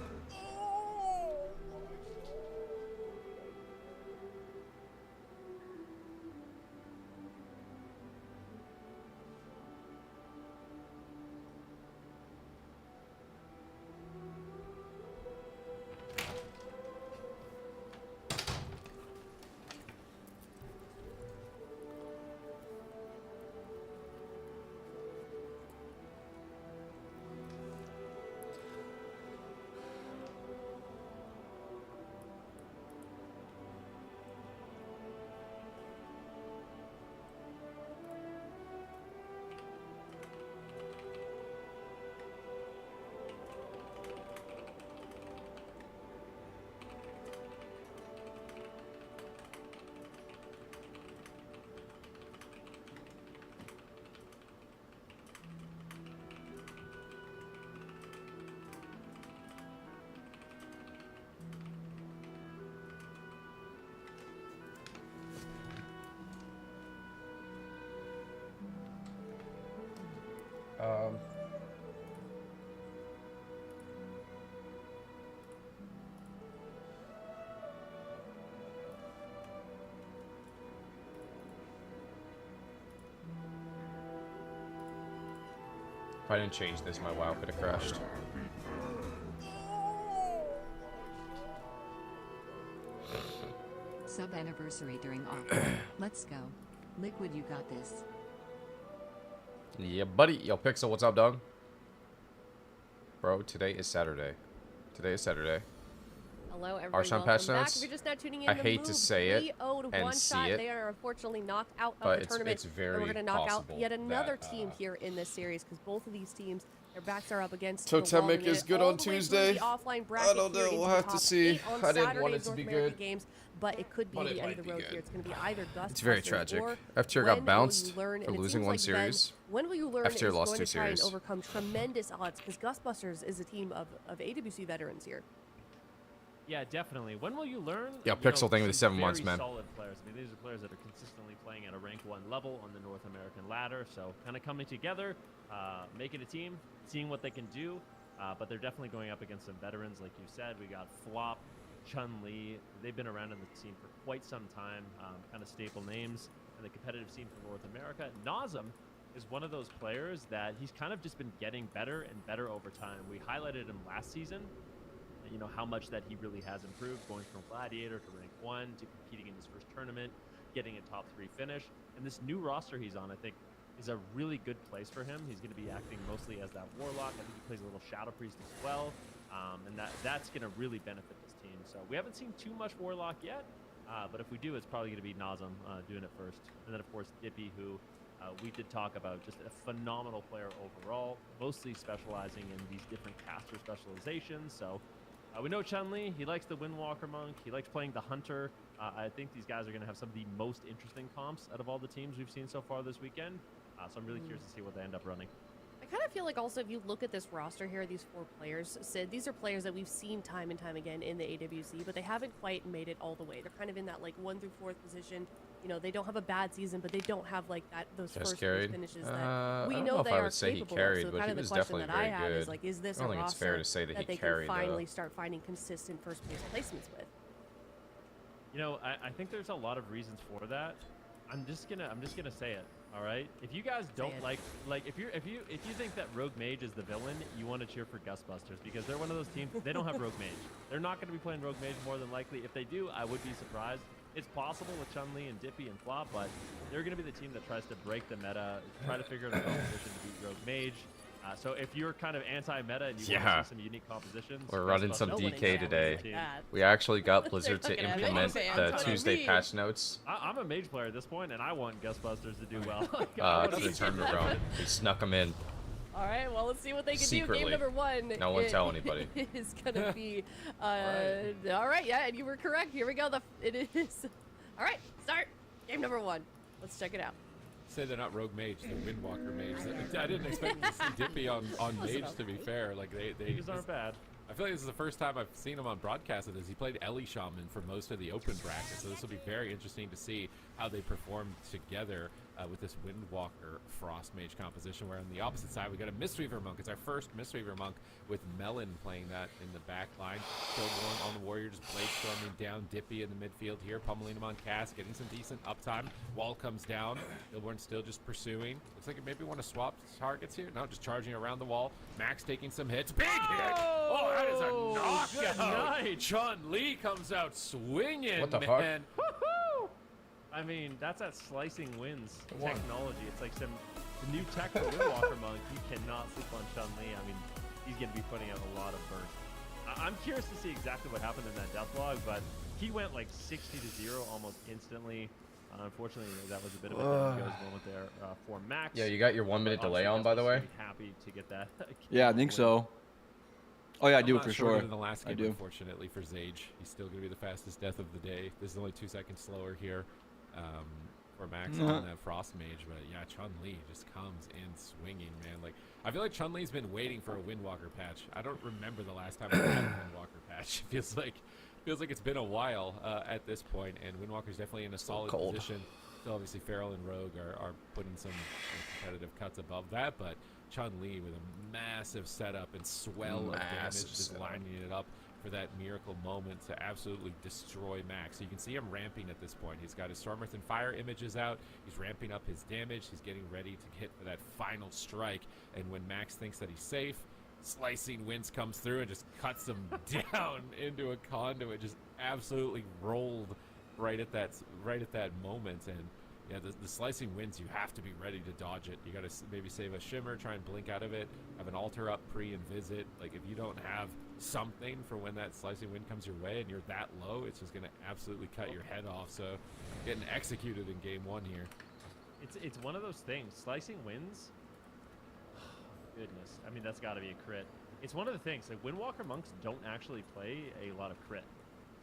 If I didn't change this, my WoW could have crashed. Sub anniversary during August. Let's go. Liquid, you got this. Yeah, buddy. Yo, Pixel, what's up, dog? Bro, today is Saturday. Today is Saturday. Hello, everybody. Arshan Welcome patch back. notes. If you're just now tuning in, I the hate to Move say it 3-0 and one see shot. it, They are unfortunately knocked out of but the tournament. it's very and we're going to knock out possible yet another that, team here in this series because both of these teams, their backs are up against Totemic the wall. is good all on the way through Tuesday. the offline I bracket don't here know. into We'll the have to top see. 8 on I didn't want Saturday's it to North be America good. Games, but it could be But it the end might of be the road good. here. It's going to be either Gus It's very Busters tragic. or F-tier when got will bounced you learn? for And it losing seems one like series. when will you learn F-tier is lost going 2 to try and series. overcome tremendous odds because Gus Busters is a team of AWC veterans here. Yeah, definitely. When will you learn? Yeah, You Pixel, know, thank you for the some 7 months, very man. Solid players. I mean, these are players that are consistently playing at a rank 1 level on the North American ladder. So kind of coming together, making a team, seeing what they can do. But they're definitely going up against some veterans, like you said. We got Flop, Chun-Li. They've been around in the scene for quite some time. Kind of staple names in the competitive scene for North America. Nazem is one of those players that he's kind of just been getting better and better over time. We highlighted him last season. You know how much that he really has improved, going from Gladiator to rank 1 to competing in his first tournament, getting a top 3 finish. And this new roster he's on, I think, is a really good place for him. He's going to be acting mostly as that Warlock. I think he plays a little Shadow Priest as well, and that's going to really benefit this team. So we haven't seen too much Warlock yet, but if we do, it's probably going to be Nazem doing it first. And then, of course, Dippy, who we did talk about, just a phenomenal player overall, mostly specializing in these different caster specializations. So we know Chun-Li, he likes the Windwalker Monk, he likes playing the Hunter. I think these guys are going to have some of the most interesting comps out of all the teams we've seen so far this weekend. So I'm really curious to see what they end up running. I kind of feel like also if you look at this roster here, these 4 players, Sid, these are players that we've seen time and time again in the AWC, but they haven't quite made it all the way. They're kind of in that like 1 through 4th position. You know, they don't have a bad season, but they don't have like those first finishes that we know they are capable of. So kind of the question that I have is like, is this a roster that they can finally start finding consistent first place placements with? You know, I think there's a lot of reasons for that. I'm just gonna say it. All right. If you guys don't like if you think that Rogue Mage is the villain, you want to cheer for Gustbusters because they're one of those teams. They don't have Rogue Mage. They're not going to be playing Rogue Mage more than likely. If they do, I would be surprised. It's possible with Chun-Li and Dippy and Flop, but they're going to be the team that tries to break the meta, try to figure out a composition to beat Rogue Mage. So if you're kind of anti-meta and you want to see some unique compositions, we're running some DK today. We actually got Blizzard to implement the Tuesday patch notes. I'm a mage player at this point, and I want Gustbusters to do well. To the tournament round. We snuck them in. All right, well, let's see what they can Secretly. do. Game number 1. No one tell anybody. It's going to be... all right, yeah, and you were correct. Here we go. It is... All right, start. Game number 1. Let's check it out. Say they're not Rogue Mage, they're Windwalker Mage. I didn't expect to see Dippy on Mage, to be fair. Like they just aren't bad. I feel like this is the first time I've seen him on broadcast of this. He played Ellie Shaman for most of the open bracket, so this will be very interesting to see how they perform together. with this Windwalker Frost Mage composition, where on the opposite side we got a Mistweaver Monk. It's our first Mistweaver Monk with Melon playing that in the back line. Killborn on the Warrior, just blade storming down Dippy in the midfield here, pummeling him on cast, getting some decent uptime. Wall comes down. Killborn still just pursuing. Looks like it maybe want to swap targets here. No, just charging around the wall. Max taking some hits. Big hit! Oh, that is a knockout! Good night. Chun-Li comes out swinging, What the man. fuck? I mean, that's that slicing wins technology. It's like the new tech for Windwalker Monk. You cannot sleep on Chun-Li. I mean, he's going to be putting out a lot of burn. I'm curious to see exactly what happened in that death log, but he went like 60-0 almost instantly. Unfortunately, that was a bit of a goes moment there for Max. Yeah, you got your 1 minute delay on, by the way. Happy to get that. Yeah, I think so. Oh yeah, I do not for shorter sure. Than the last game, I do. Unfortunately for Zage, he's still going to be the fastest death of the day. This is only 2 seconds slower here for Max on that Frost Mage, but yeah, Chun-Li just comes in swinging, man. Like, I feel like Chun-Li's been waiting for a Windwalker patch. I don't remember the last time I had a Windwalker patch. Feels like it's been a while at this point, and Windwalker's definitely in a solid position. Still, obviously, Feral and Rogue are putting some competitive cuts above that, but Chun-Li with a massive setup and swell of damage, just lining it up for that miracle moment to absolutely destroy Max. So you can see him ramping at this point. He's got his Storm Earth and Fire images out. He's ramping up his damage. He's getting ready to hit for that final strike. And when Max thinks that he's safe, Slicing Winds comes through and just cuts him down into a conduit. Just absolutely rolled right at that moment. And yeah, the Slicing Winds, you have to be ready to dodge it. You got to maybe save a Shimmer, try and blink out of it, have an altar up pre and visit. Like, if you don't have something for when that Slicing Wind comes your way and you're that low, it's just going to absolutely cut your head off. So getting executed in game one here. It's one of those things. Slicing Winds, goodness. I mean, that's got to be a crit. It's one of the things. Like, Windwalker Monks don't actually play a lot of crit.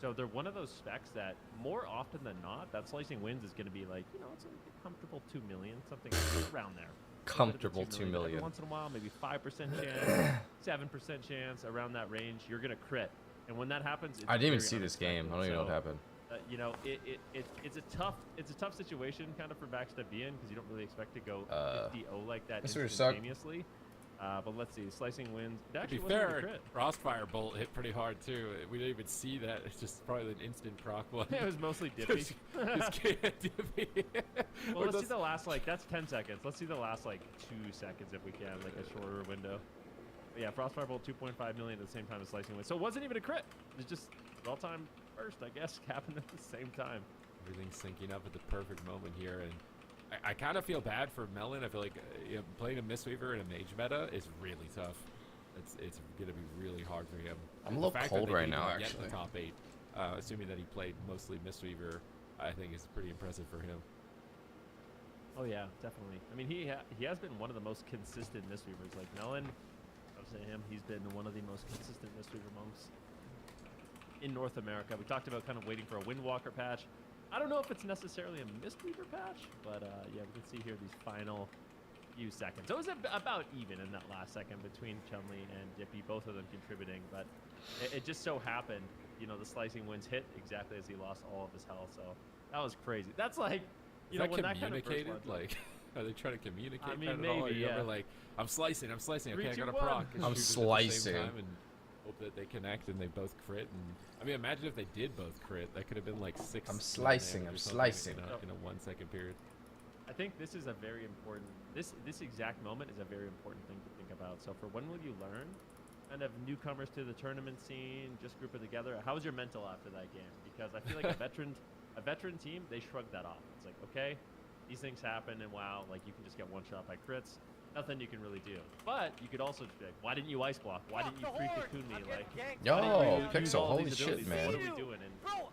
So they're one of those specs that more often than not, that Slicing Winds is going to be like, it's a comfortable 2 million, something around there. Comfortable 2 million. Every once in a while, maybe 5% chance, 7% chance, around that range, you're going to crit. And when that happens, it's I didn't even very see this game. I don't even know what happened. It's a tough situation kind of for Max to be in, because you don't really expect to go 50-0 like that Mr. instantaneously. But let's see, Slicing Winds. It actually To be wasn't fair, a crit. Crossfire Bolt hit pretty hard too. We didn't even see that. It's just probably an instant proc one. It was mostly Dippy. Just Dippy. Well, let's see the last, that's 10 seconds. Let's see the last, 2 seconds if we can, like a shorter window. But yeah, Frostfire Bolt 2.5 million at the same time as Slicing Winds. So it wasn't even a crit. It was just all-time first, I guess, happened at the same time. Everything's syncing up at the perfect moment here, and I kind of feel bad for Melon. I feel like playing a Mistweaver in a Mage meta is really tough. It's going to be really hard for him. I'm a little cold right now, Get actually. the top 8, assuming that he played mostly Mistweaver, I think is pretty impressive for him. Oh yeah, definitely. I mean, he has been one of the most consistent Mistweavers. Like Melon, I would say him. He's been one of the most consistent Mistweaver monks in North America. We talked about kind of waiting for a Windwalker patch. I don't know if it's necessarily a Mistweaver patch, but yeah, we can see here these final few seconds. So it was about even in that last second between Chun-Li and Dippy, both of them contributing, but it just so happened, the Slicing Winds hit exactly as he lost all of his health, so that was crazy. That's like, Is that when communicated? that kind of first Are they trying to communicate I mean, that at all? Or maybe, you ever yeah. like, I'm slicing, okay, 3, I got 2, a proc. 1. I'm Shoot it at the same slicing. time and hope that they connect and they both crit. And I mean, imagine if they did both crit. That could have been like 6. I'm slicing, I'm slicing. In a 1 second period. I think this is a very important, this exact moment is a very important thing to think about. So for when will you learn? Kind of newcomers to the tournament scene, just group it together. How was your mental after that game? Because I feel like a veteran team, they shrug that off. It's like, okay, these things happen, and wow, like you can just get one shot by crits. Nothing you can really do. But you could also just be like, why didn't you ice block? Why didn't you free cocoon me? Like, Yo, use Pixel, all holy these shit, abilities? man. What are we doing? And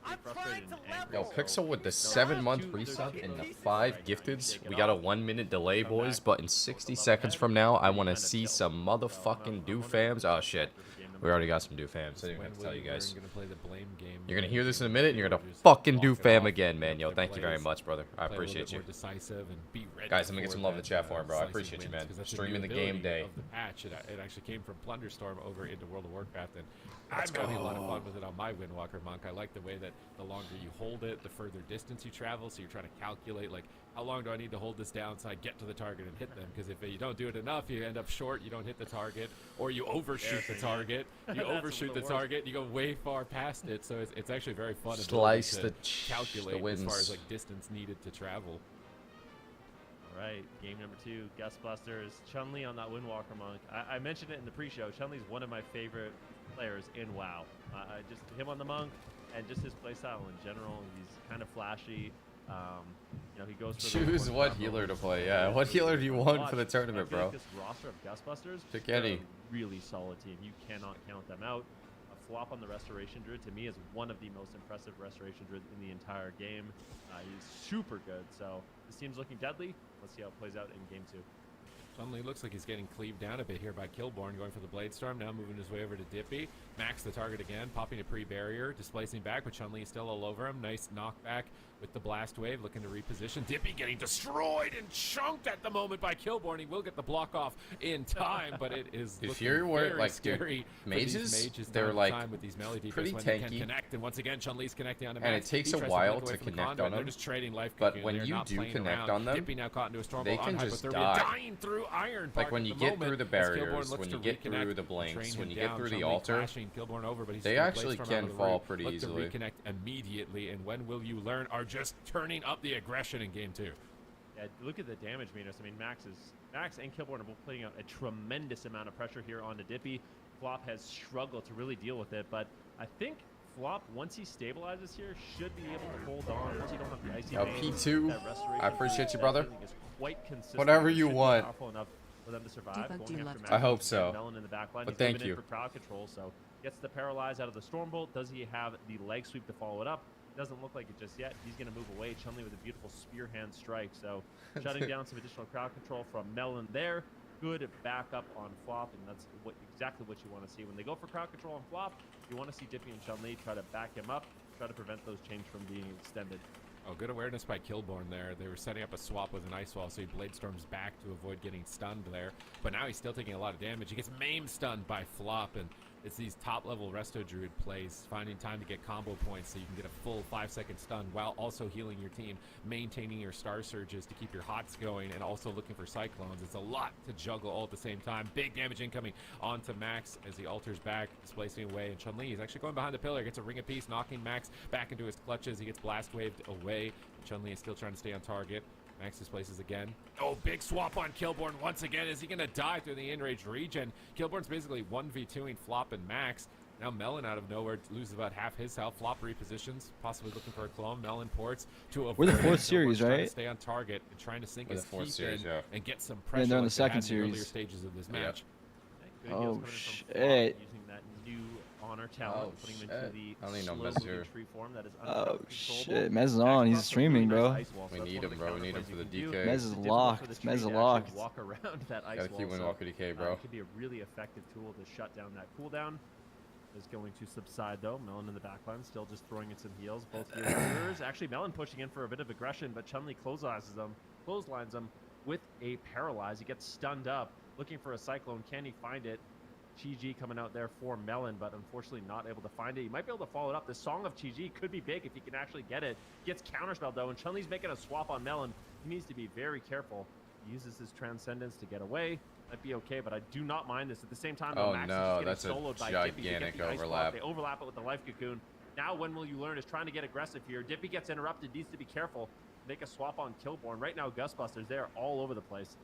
you're frustrated and angry. Yo, So, Pixel with the there's 7-month two- resub there's and the two 5 right here. gifteds. Shake it We got a off. 1 minute delay, Come boys, back, but in go 60 level seconds ahead, from now, I and want to kind of see tilt. some So, motherfucking I'm do wondering fams. if Oh this is shit, for game number we already two. got some do fams. I didn't When have to tell you guys. Gonna play the blame game. You're gonna hear this in a minute, and you're gonna Just fucking do walk it fam off, again, man. make Yo, their thank you very plays, much, brother. I play a little appreciate bit you. more decisive and be ready. Guys, let me get for some love in the that, chat for him, bro. I slicing appreciate you, wins, man. 'cause that's a Streaming new the game ability day. of the patch. It actually came from Plunderstorm over into World of Warcraft, and Let's I'm having a lot of go. fun with it on my Windwalker Monk. I like the way that the longer you hold it, the further distance you travel. So you're trying to calculate like how long do I need to hold this down so I get to the target and hit them? Because if you don't do it enough, you end up short, you don't hit the target, or you overshoot the target. You overshoot the target, you go way far past it. So it's actually very fun. Slice to the calculate wins. as far as like distance needed to travel. All right, game number 2, Gustbusters. Chun-Li on that Windwalker Monk. I mentioned it in the pre-show. Chun-Li's one of my favorite players in WoW. Just him on the Monk and just his playstyle in general. He's kind of flashy. You know, he goes for choose what healer to play. Yeah, what healer do you want for the tournament, bro? This roster of Gustbusters, pick any. Really solid team. You cannot count them out. A flop on the Restoration Druid to me is one of the most impressive Restoration Druids in the entire game. He's super good. So this team's looking deadly. Let's see how it plays out in game 2. Chun-Li looks like he's getting cleaved down a bit here by Killborn, going for the Blade Storm, now moving his way over to Dippy. Max the target again, popping a pre-barrier, displacing back, but Chun-Li is still all over him. Nice knockback with the Blast Wave, looking to reposition. Dippy getting destroyed and chunked at the moment by Killborn. He will get the block off in time, but it is looking very scary. Mages, they're like with these melee pretty when tanky. they can connect, and once again, Chun-Li's connecting on Max. And it takes a while to connect on them. They're just trading life. But when you do connect on them, Dippy now caught into a storm they can just die. Dying through Iron like when you get through the barriers, when you get through the blinks, when you get through the altar, they actually can fall pretty easily. Reconnect immediately, and when will you learn are just turning up the aggression in game 2. Yeah, look at the damage meters. I mean, Max and Killborn are both putting out a tremendous amount of pressure here onto Dippy. Flop has struggled to really deal with it, but I think Flop, once he stabilizes here, should be able to hold on. Once you don't have the icy P2, I appreciate you, brother. Quite consistent. Whatever you want. Enough for them to survive. I hope so. Melon in the back line. But thank you. For crowd control, so gets the paralyze out of the Stormbolt. Does he have the leg sweep to follow it up? Doesn't look like it just yet. He's going to move away. Chun-Li with a beautiful spear hand strike. So shutting down some additional crowd control from Melon there. Good backup on Flop, and that's exactly what you want to see. When they go for crowd control on Flop, you want to see Dippy and Chun-Li try to back him up, try to prevent those chains from being extended. Oh, good awareness by Killborn there. They were setting up a swap with an Ice Wall, so he Blade Storms back to avoid getting stunned there. But now he's still taking a lot of damage. He gets maim stunned by Flop, and it's these top-level Resto Druid plays, finding time to get combo points so you can get a full 5-second stun while also healing your team, maintaining your Star Surges to keep your Hots going, and also looking for Cyclones. It's a lot to juggle all at the same time. Big damage incoming onto Max as he alters back, displacing away, and Chun-Li is actually going behind the pillar, gets a Ring of Peace, knocking Max back into his clutches. He gets Blast Waved away. Chun-Li is still trying to stay on target. Max displaces again. Oh, big swap on Killborn once again. Is he going to die through the enraged regen? Killborn's basically 1v2ing Flop and Max. Now Melon out of nowhere loses about half his health. Flop repositions, possibly looking for a clone. Melon ports to avoid. We're the 4th series, right? To stay on target and trying to sink his teeth in and get some Yeah, pressure. they're in like the 2nd in series. Earlier stages of this match. Oh shit! Using that new honor talent, putting him into the I don't need no slow mess moving here. tree form that is Oh uncontrollable. shit! Mez is on. He's streaming, bro. We need him, bro. We need him for the DK. Mez is locked. Mez is locked. Walk around that ice Gotta wall. keep Windwalker DK, bro. It could be a really effective tool to shut down that cooldown. Is going to subside though. Melon in the backline, still just throwing in some heals. Both healers. Actually, Melon pushing in for a bit of aggression, but Chun-Li clotheslines him with a paralyze. He gets stunned up, looking for a Cyclone. Can he find it? Chi-Ji coming out there for Melon, but unfortunately not able to find it. He might be able to follow it up. The Song of Chi-Ji could be big if he can actually get it. Gets counterspelled though, and Chun-Li's making a swap on Melon. He needs to be very careful. He uses his Transcendence to get away. That'd be okay, but I do not mind this. At the same time, though, Max is just getting soloed by Dippy. Gigantic overlap. They overlap it with the Life Cocoon. Now, when will you learn is trying to get aggressive here. Dippy gets interrupted, needs to be careful. Make a swap on Killborn. Right now, Gustbusters, they're all over the place.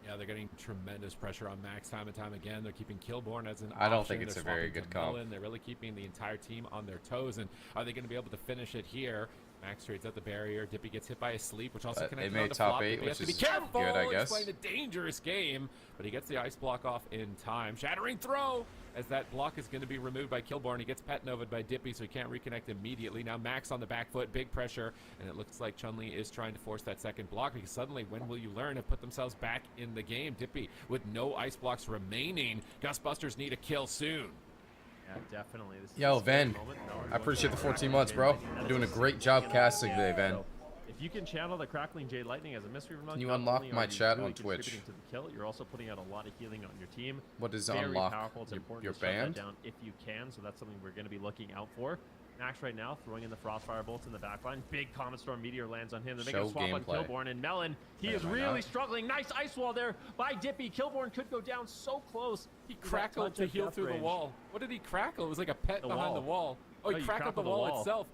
Yeah, they're getting tremendous pressure on Max time and time again. They're keeping Killborn as an option. I don't think it's They're a very swapping good to comp. Melon. They're really keeping the entire team on their toes. And are they going to be able to finish it here? Max trades at the barrier. Dippy gets hit by a sleep, which also connects they made on top Flop. 8, Dippy has which to is be careful. good, I guess. He's playing a dangerous game, but he gets the ice block off in time. Shattering throw, as that block is going to be removed by Killborn. He gets pet novaed by Dippy, so he can't reconnect immediately. Now Max on the back foot, big pressure, and it looks like Chun-Li is trying to force that second block, because suddenly, when will you learn, have put themselves back in the game. Dippy with no ice blocks remaining. Gustbusters need a kill soon. Yeah, definitely. This is Yo, a scary Ven, moment. I appreciate the 14 months, bro. You're doing a great job casting today, Ven. So if If you can channel the Crackling Jade Lightning as a Mistweaver Monk, Can you not unlock only are my you chat really on Twitch? contributing to the kill, you're also putting out a lot of healing on your team. What is Very unlock? powerful. It's important Your to shut that band? down if you can, so that's something we're going to be looking out for. Max right now throwing in the Frostfire bolts in the backline. Big Comet Storm Meteor lands on him. They're making a swap on Killborn, and Melon, he is really struggling. Nice ice wall there by Dippy. Killborn could go down so close. He crackled to heal through the wall. What did he crackle? It was like a pet behind the wall. Oh, he crackled the wall itself.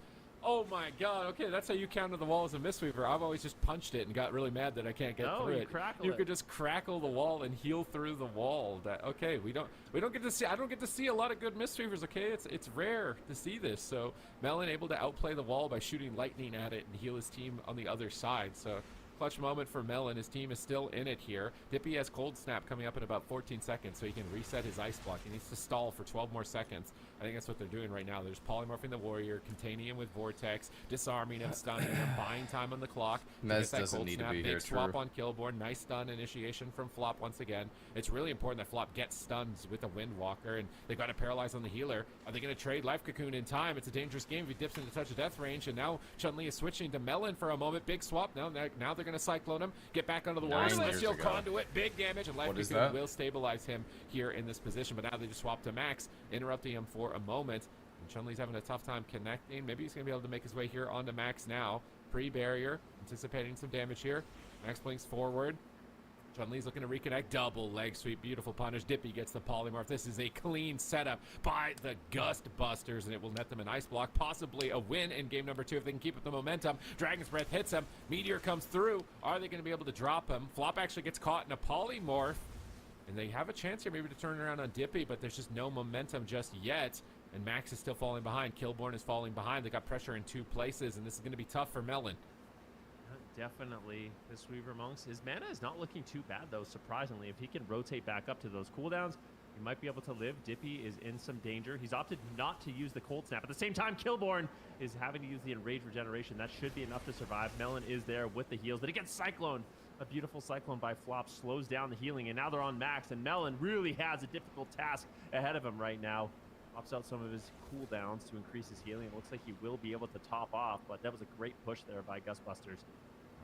Oh my god, okay, that's how you counter the wall as a Mistweaver. I've always just punched it and got really mad that I can't get through it. You could just crackle the wall and heal through the wall. Okay, we don't get to see, I don't get to see a lot of good Mistweavers, okay? It's rare to see this. So Melon able to outplay the wall by shooting lightning at it and heal his team on the other side. So clutch moment for Melon. His team is still in it here. Dippy has Cold Snap coming up in about 14 seconds, so he can reset his Ice Block. He needs to stall for 12 more seconds. I think that's what they're doing right now. They're just polymorphing the Warrior, containing him with Vortex, disarming him, stunning him, buying time on the clock. Mez doesn't need to be here, true. Swap on Killborn. Nice stun initiation from Flop once again. It's really important that Flop gets stuns with a Windwalker, and they've got to paralyze on the healer. Are they going to trade Life Cocoon in time? It's a dangerous game if he dips into touch of death range, and now Chun-Li is switching to Melon for a moment. Big swap. Now they're going to Cyclone him. Get back onto the Warrior. Celestial Conduit. Big damage, and Life Cocoon will stabilize him here in this position, but now they just swap to Max, interrupting him for a moment. And Chun-Li's having a tough time connecting. Maybe he's going to be able to make his way here onto Max now. Pre-barrier, anticipating some damage here. Max blinks forward. Chun-Li's looking to reconnect. Double leg sweep. Beautiful punish. Dippy gets the polymorph. This is a clean setup by the Gust Busters, and it will net them an Ice Block. Possibly a win in game number 2 if they can keep up the momentum. Dragon's Breath hits him. Meteor comes through. Are they going to be able to drop him? Flop actually gets caught in a polymorph. And they have a chance here maybe to turn around on Dippy, but there's just no momentum just yet. And Max is still falling behind. Killborn is falling behind. They got pressure in 2 places, and this is going to be tough for Melon. Definitely Mistweaver Monks. His mana is not looking too bad, though, surprisingly. If he can rotate back up to those cooldowns, he might be able to live. Dippy is in some danger. He's opted not to use the Cold Snap. At the same time, Killborn is having to use the Enrage Regeneration. That should be enough to survive. Melon is there with the heals, but he gets Cyclone. A beautiful Cyclone by Flop slows down the healing, and now they're on Max, and Melon really has a difficult task ahead of him right now. Pops out some of his cooldowns to increase his healing. It looks like he will be able to top off, but that was a great push there by Gustbusters.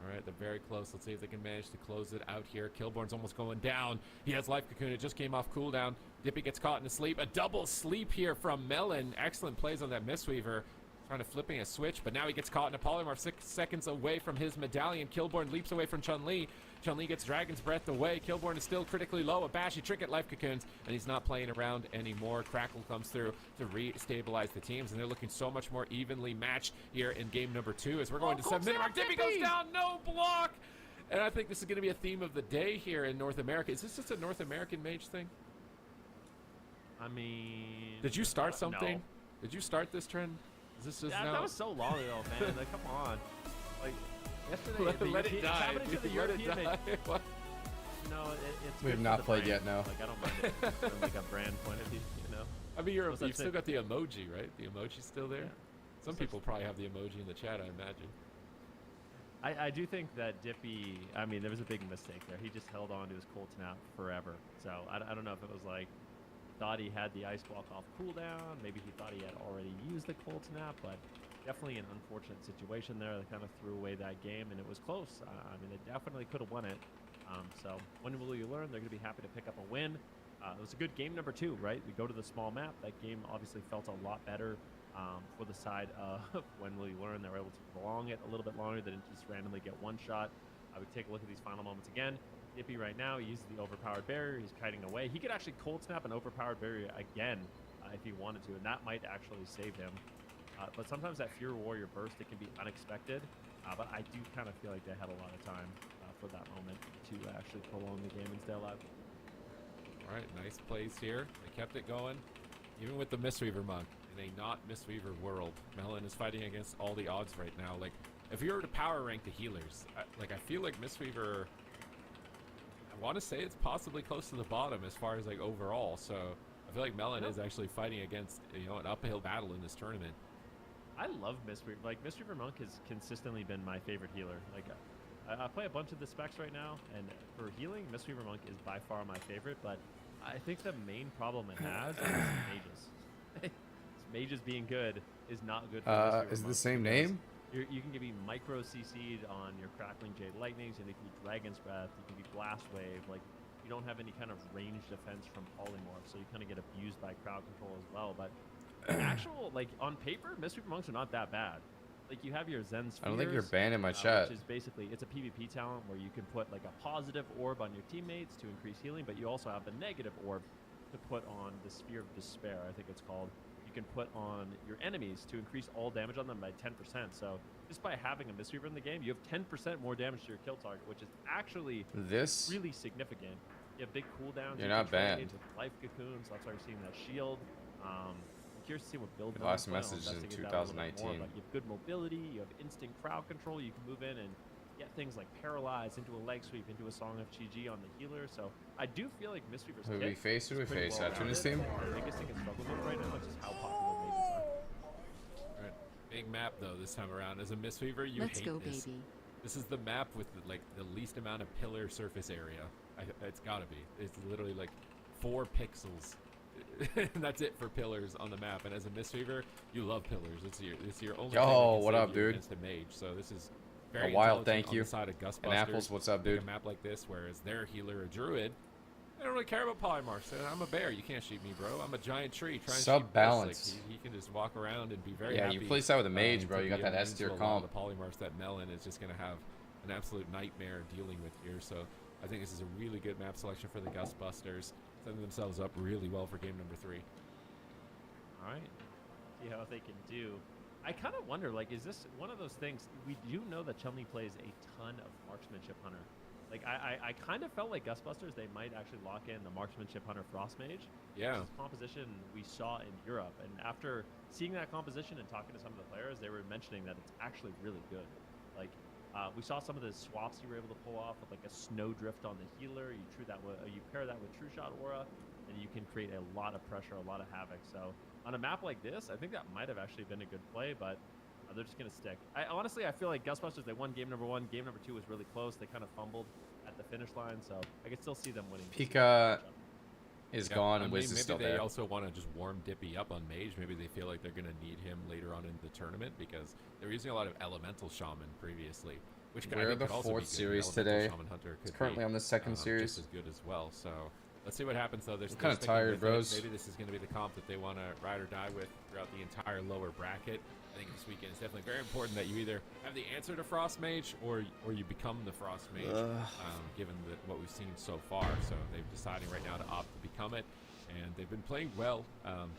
All right, they're very close. Let's see if they can manage to close it out here. Killborn's almost going down. He has Life Cocoon. It just came off cooldown. Dippy gets caught in a sleep. A double sleep here from Melon. Excellent plays on that Mistweaver. Trying to flipping a switch, but now he gets caught in a polymorph 6 seconds away from his medallion. Killborn leaps away from Chun-Li. Chun-Li gets Dragon's Breath away. Killborn is still critically low. A bashy Trinket Life Cocoons, and he's not playing around anymore. Crackle comes through to re-stabilize the teams, and they're looking so much more evenly matched here in game number 2 as we're going to 7-minute mark. Dippy goes down, no block! And I think this is going to be a theme of the day here in North America. Is this just a North American mage thing? I mean... Did you start something? No. Did you start this trend? Is this just that was so long ago, man. Like, come on. Like, yesterday, let it die. Let it die. No, it's we have not played yet, no. Like, I don't mind it from like a brand point of view, you know? I mean, you've still got the emoji, right? The emoji's still there? Yeah. Some people probably have the emoji in the chat, I imagine. I do think that Dippy, I mean, there was a big mistake there. He just held on to his Cold Snap forever. So, I don't know if it was like, thought he had the Ice Block off cooldown. Maybe he thought he had already used the Cold Snap, but definitely an unfortunate situation there. They kind of threw away that game, and it was close. I mean, they definitely could have won it. So when will you learn? They're going to be happy to pick up a win. It was a good game number 2, right? We go to the small map. That game obviously felt a lot better for the side of when will you learn. They were able to prolong it a little bit longer. They didn't just randomly get one shot. We take a look at these final moments again. Dippy right now uses the overpowered barrier. He's kiting away. He could actually Cold Snap an overpowered barrier again if he wanted to, and that might actually save him. But sometimes that Fury Warrior burst, it can be unexpected. But I do kind of feel like they had a lot of time for that moment to actually prolong the game and stay alive. All right, nice plays here. They kept it going, even with the Mistweaver Monk in a not Mistweaver world. Melon is fighting against all the odds right now. Like, if you were to power rank the healers, I feel like Mistweaver, I want to say it's possibly close to the bottom as far as like overall. So I feel like Melon is actually fighting against, you know, an uphill battle in this tournament. I love Mistweaver. Like, Mistweaver Monk has consistently been my favorite healer. Like, I play a bunch of the specs right now, and for healing, Mistweaver Monk is by far my favorite, but I think the main problem it has is mages. Mages being good is not good for Mistweaver is Monk the same because name? You can be micro CC'd on your Crackling Jade Lightnings, and you can be Dragon's Breath, you can be Blast Wave. Like, you don't have any kind of range defense from Polymorph, so you kind of get abused by crowd control as well. But actual, like, on paper, Mistweaver Monks are not that bad. Like, you have your Zen Spheres, I don't think you're banning my chat. Which is basically, it's a PvP talent where you can put, like, a positive orb on your teammates to increase healing, but you also have the negative orb to put on the Sphere of Despair, I think it's called. You can put on your enemies to increase all damage on them by 10%. So just by having a Mistweaver in the game, you have 10% more damage to your kill target, which is actually really significant. You have big cooldowns. You're not banned. With life cocoons, that's why you're seeing that shield. I'm curious to see what build. Last message is in 2019. More, but you have good mobility. You have instant crowd control. You can move in and get things like Paralyze into a leg sweep, into a Song of GG on the healer. So I do feel like Mistweaver's Who we face? Who we face? Tuna's team? The biggest thing it's struggled with right now is just how popular mages are. Right. Big map though this time around. As a Mistweaver, you Let's hate go, this. baby. This is the map with the least amount of pillar surface area. It's gotta be. It's literally like 4 pixels. And that's it for pillars on the map. And as a Mistweaver, you love pillars. It's your only. Yo, what up, dude? Against a mage. So this is very a wild thank you. On the side of Gustbusters. And Apples, what's up, dude? Like a map like this, whereas their healer, a druid, they don't really care about polymorphs. I'm a bear. You can't shoot me, bro. I'm a giant tree. Trying Sub balance. Like, he can just walk around and be very happy. Yeah, you place that with a mage, bro. You got that S tier comp. The polymorphs that Melon is just gonna have an absolute nightmare dealing with here. So I think this is a really good map selection for the Gustbusters, setting themselves up really well for game number 3. All right, see how they can do. I kind of wonder, like, is this one of those things? We do know that Chun-Li plays a ton of Marksmanship Hunter. Like, I kind of felt like Gustbusters, they might actually lock in the Marksmanship Hunter Frost Mage. Yeah. Which is composition we saw in Europe. And after seeing that composition and talking to some of the players, they were mentioning that it's actually really good. Like, we saw some of the swaps you were able to pull off with, like, a Snowdrift on the healer. You pair that with True Shot Aura, and you can create a lot of pressure, a lot of havoc. So on a map like this, I think that might have actually been a good play, but they're just going to stick. Honestly, I feel like Gustbusters, they won game number 1. Game number 2 was really close. They kind of fumbled at the finish line, so I could still see them winning. Pika is gone and Wiz is still there. Maybe they also want to just warm Dippy up on Mage. Maybe they feel like they're going to need him later on in the tournament because they're using a lot of Elemental Shaman previously. Which we're the 4th series today. It's currently on the 2nd series. Just as good as well, so let's see what happens though. There's kind of tired, bros. Maybe this is going to be the comp that they want to ride or die with throughout the entire lower bracket. I think this weekend is definitely very important that you either have the answer to Frost Mage or you become the Frost Mage, given what we've seen so far. So they're deciding right now to opt to become it, and they've been playing well.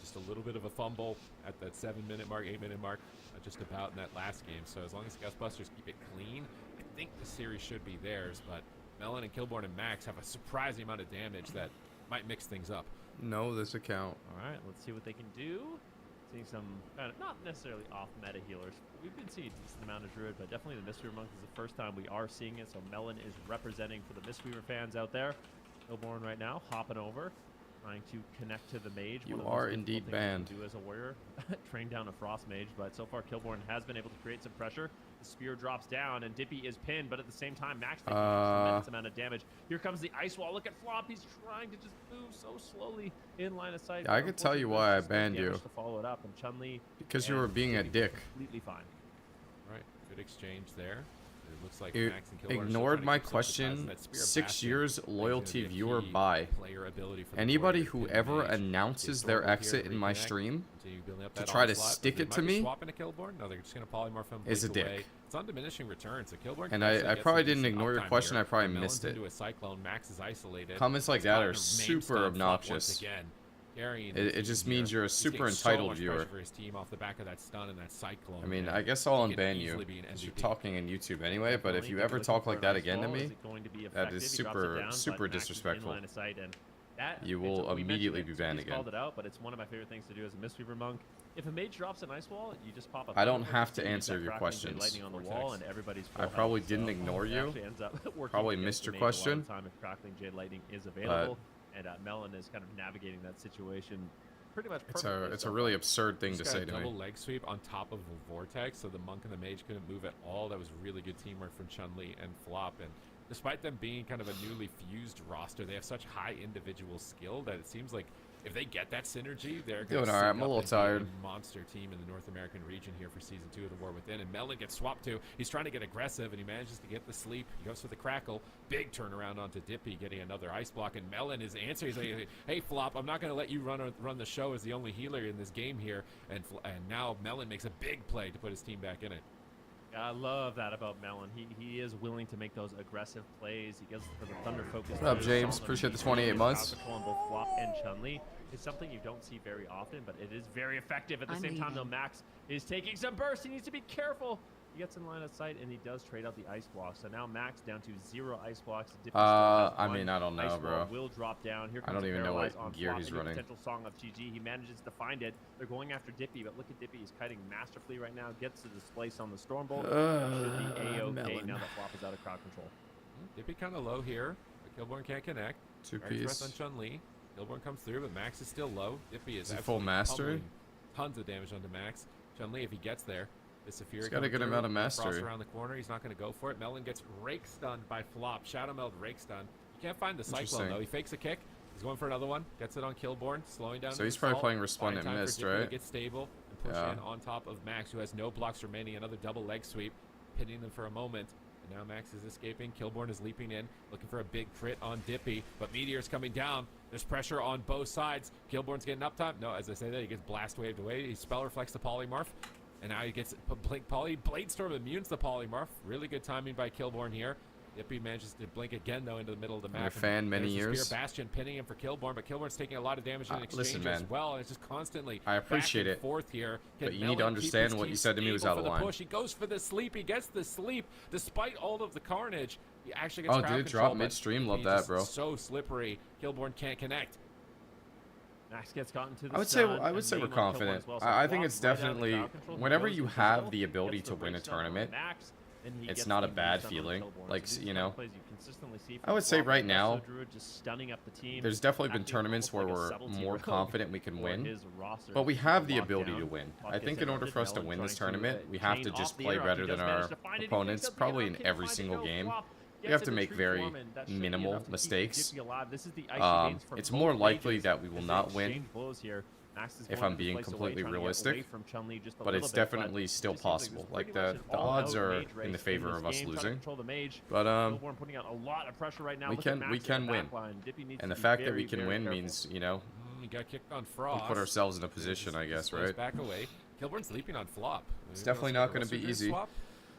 Just a little bit of a fumble at that 7-minute mark, 8-minute mark, just about in that last game. So as long as Gustbusters keep it clean, I think the series should be theirs. But Melon and Killborn and Max have a surprising amount of damage that might mix things up. No, this account. All right, let's see what they can do. Seeing some kind of not necessarily off-meta healers. We've been seeing a decent amount of Druid, but definitely the Mistweaver Monk is the first time we are seeing it. So Melon is representing for the Mistweaver fans out there. Killborn right now hopping over, trying to connect to the mage. You are indeed banned. Do as a warrior, train down a Frost Mage, but so far Killborn has been able to create some pressure. The spear drops down, and Dippy is pinned, but at the same time, Max taking a tremendous amount of damage. Here comes the Ice Wall. Look at Flop. He's trying to just move so slowly in line of sight. Yeah, I could tell you why I banned you. To follow it up, and Chun-Li because you were being a dick. Completely fine. All right, good exchange there. It looks like you Max and Killborn ignored my question. 6 years loyalty viewer buy. Anybody who ever announces their exit in my stream to try to stick it to me is a dick. It's on diminishing returns. So Killborn and I probably didn't ignore your question. I probably missed it. Max is isolated. Comments like that are super obnoxious. It just means you're a super entitled viewer. For his team off the back of that stun and that cyclone. I mean, I guess I'll unban you because you're talking in YouTube anyway, but if you ever talk like that again to me, that is super disrespectful. You will immediately be banned again. Called it out, but it's one of my favorite things to do as a Mistweaver Monk. If a mage drops an Ice Wall, you just pop up. I don't have to answer your questions. On the wall and everybody's I probably didn't ignore you. Probably missed your question. Time if Crackling Jade Lightning is available. And Melon is kind of navigating that situation pretty much perfectly. It's a really absurd thing to say to me. Double leg sweep on top of a vortex, so the monk and the mage couldn't move at all. That was really good teamwork from Chun-Li and Flop. And despite them being kind of a newly fused roster, they have such high individual skill that it seems like if they get that synergy, they're doing going all right. I'm a little tired. Monster team in the North American region here for Season 2 of the War Within. And Melon gets swapped to. He's trying to get aggressive, and he manages to get the sleep. He goes for the crackle. Big turnaround onto Dippy, getting another ice block. And Melon is answering. He's like, hey, Flop, I'm not going to let you run the show as the only healer in this game here. And now Melon makes a big play to put his team back in it. I love that about Melon. He is willing to make those aggressive plays. He goes for the thunder focus. What up, James? Appreciate the 28 months. On both Flop and Chun-Li. It's something you don't see very often, but it is very effective. At the same time, though, Max is taking some bursts. He needs to be careful. He gets in line of sight, and he does trade out the ice block. So now Max down to 0 ice blocks. I mean, I don't know, bro. Will drop down. Here I don't even know what gear he's running. Potential song of GG. He manages to find it. They're going after Dippy, but look at Dippy. He's kiting masterfully right now. Gets to displace on the Stormbolt. Should be A-OK now that Flop is out of crowd control. Dippy kind of low here. But Killborn can't connect. 2-piece. On Chun-Li. Killborn comes through, but Max is still low. Dippy is full mastery. Tons of damage onto Max. Chun-Li, if he gets there. He's got a good amount of mastery. Around the corner, he's not going to go for it. Melon gets rake stunned by Flop. Shadow Meld rake stun. You can't find the Cyclone though. He fakes a kick. He's going for another one. Gets it on Killborn, slowing down. So he's probably playing Resplendent Mist, right? Get stable and push in on top of Max, who has no blocks remaining. Another double leg sweep, pinning them for a moment. And now Max is escaping. Killborn is leaping in, looking for a big crit on Dippy, but Meteor's coming down. There's pressure on both sides. Killborn's getting uptime. No, as I say that, he gets blast waved away. He spell reflects the polymorph. And now he gets Blink Poly. Bladestorm immunes the polymorph. Really good timing by Killborn here. Dippy manages to blink again, though, into the middle of the map. Your fan many years. Spear Bastion pinning him for Killborn, but Killborn's taking a lot of damage in exchange as well. And it's just constantly I appreciate back and it. Forth here. But you need to understand what you said to me was out of line. He goes for the sleep. He gets the sleep. Despite all of the carnage, he actually gets crowd control, drop midstream. Love that, bro. So slippery. Killborn can't connect. Max gets gotten to the I would say we're confident. Well. I think it's definitely whenever you have the ability to win a tournament, it's not a bad feeling. Like, you know, I would say right now, there's definitely been tournaments where we're more confident we can win, but we have the ability to win. I think in order for us to win this tournament, we have to just play better than our opponents, probably in every single game. We have to make very minimal mistakes. It's more likely that we will not win, if I'm being completely realistic, but it's definitely still possible. Like, the odds are in the favor of us losing, but we can win, and the fact that we can win means, you know, we got kicked on Frost. We put ourselves in a position, I guess, right? Back away. Killborn's leaping on Flop. It's definitely not going to be easy.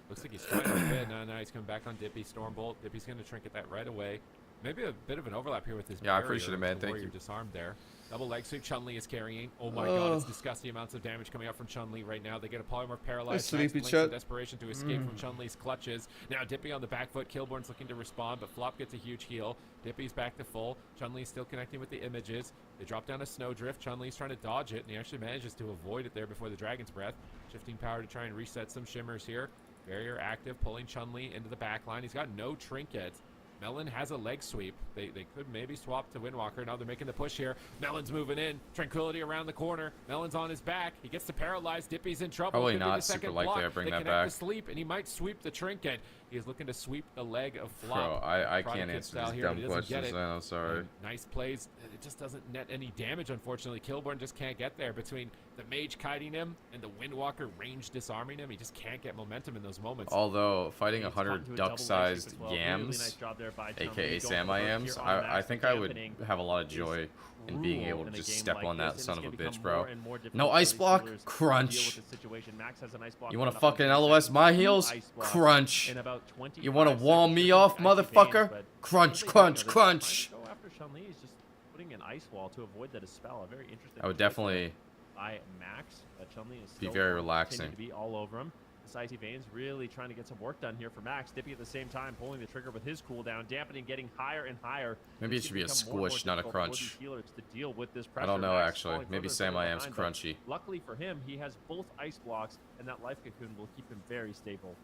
Looks like he's trying to fit. Now he's coming back on Dippy. Stormbolt. Dippy's going to trinket that right away. Maybe a bit of an overlap here with his I appreciate it, man. Thank you. Disarmed there. Double leg sweep. Chun-Li is carrying. Oh my god, it's disgusting amounts of damage coming out from Chun-Li right now. They get a polymorph paralyzed. Sleepy Chun. Desperation to escape from Chun-Li's clutches. Now Dippy on the back foot. Killborn's looking to respond, but Flop gets a huge heal. Dippy's back to full. Chun-Li's still connecting with the images. They drop down a snowdrift. Chun-Li's trying to dodge it, and he actually manages to avoid it there before the Dragon's Breath. Shifting power to try and reset some shimmers here. Barrier active, pulling Chun-Li into the back line. He's got no trinket. Melon has a leg sweep. They could maybe swap to Windwalker. Now they're making the push here. Melon's moving in. Tranquility around the corner. Melon's on his back. He gets to paralyze. Dippy's in trouble. Probably not super likely I bring that back. The sleep, and he might sweep the trinket. He is looking to sweep the leg of Flop. Bro, I can't answer these dumb questions. I'm sorry. Nice plays. It just doesn't net any damage, unfortunately. Killborn just can't get there. Between the mage kiting him and the Windwalker range disarming him, he just can't get momentum in those moments. Although, fighting 100 duck-sized yams, aka Samai yams, I think I would have a lot of joy in being able to just step on that son of a bitch, bro. No ice block? Crunch. You want to fucking LOS my heals? Crunch. You want to wall me off, motherfucker? Crunch, crunch, crunch. I would definitely be very relaxing. All over him. Icy Veins really trying to get some work done here for Max. Dippy at the same time pulling the trigger with his cooldown, dampening, getting higher and higher. Maybe it should be a squish, not a crunch. I don't know, actually. Maybe Sam I Am's crunchy. Luckily for him, he has both ice blocks, and that life cocoon will keep him very stable.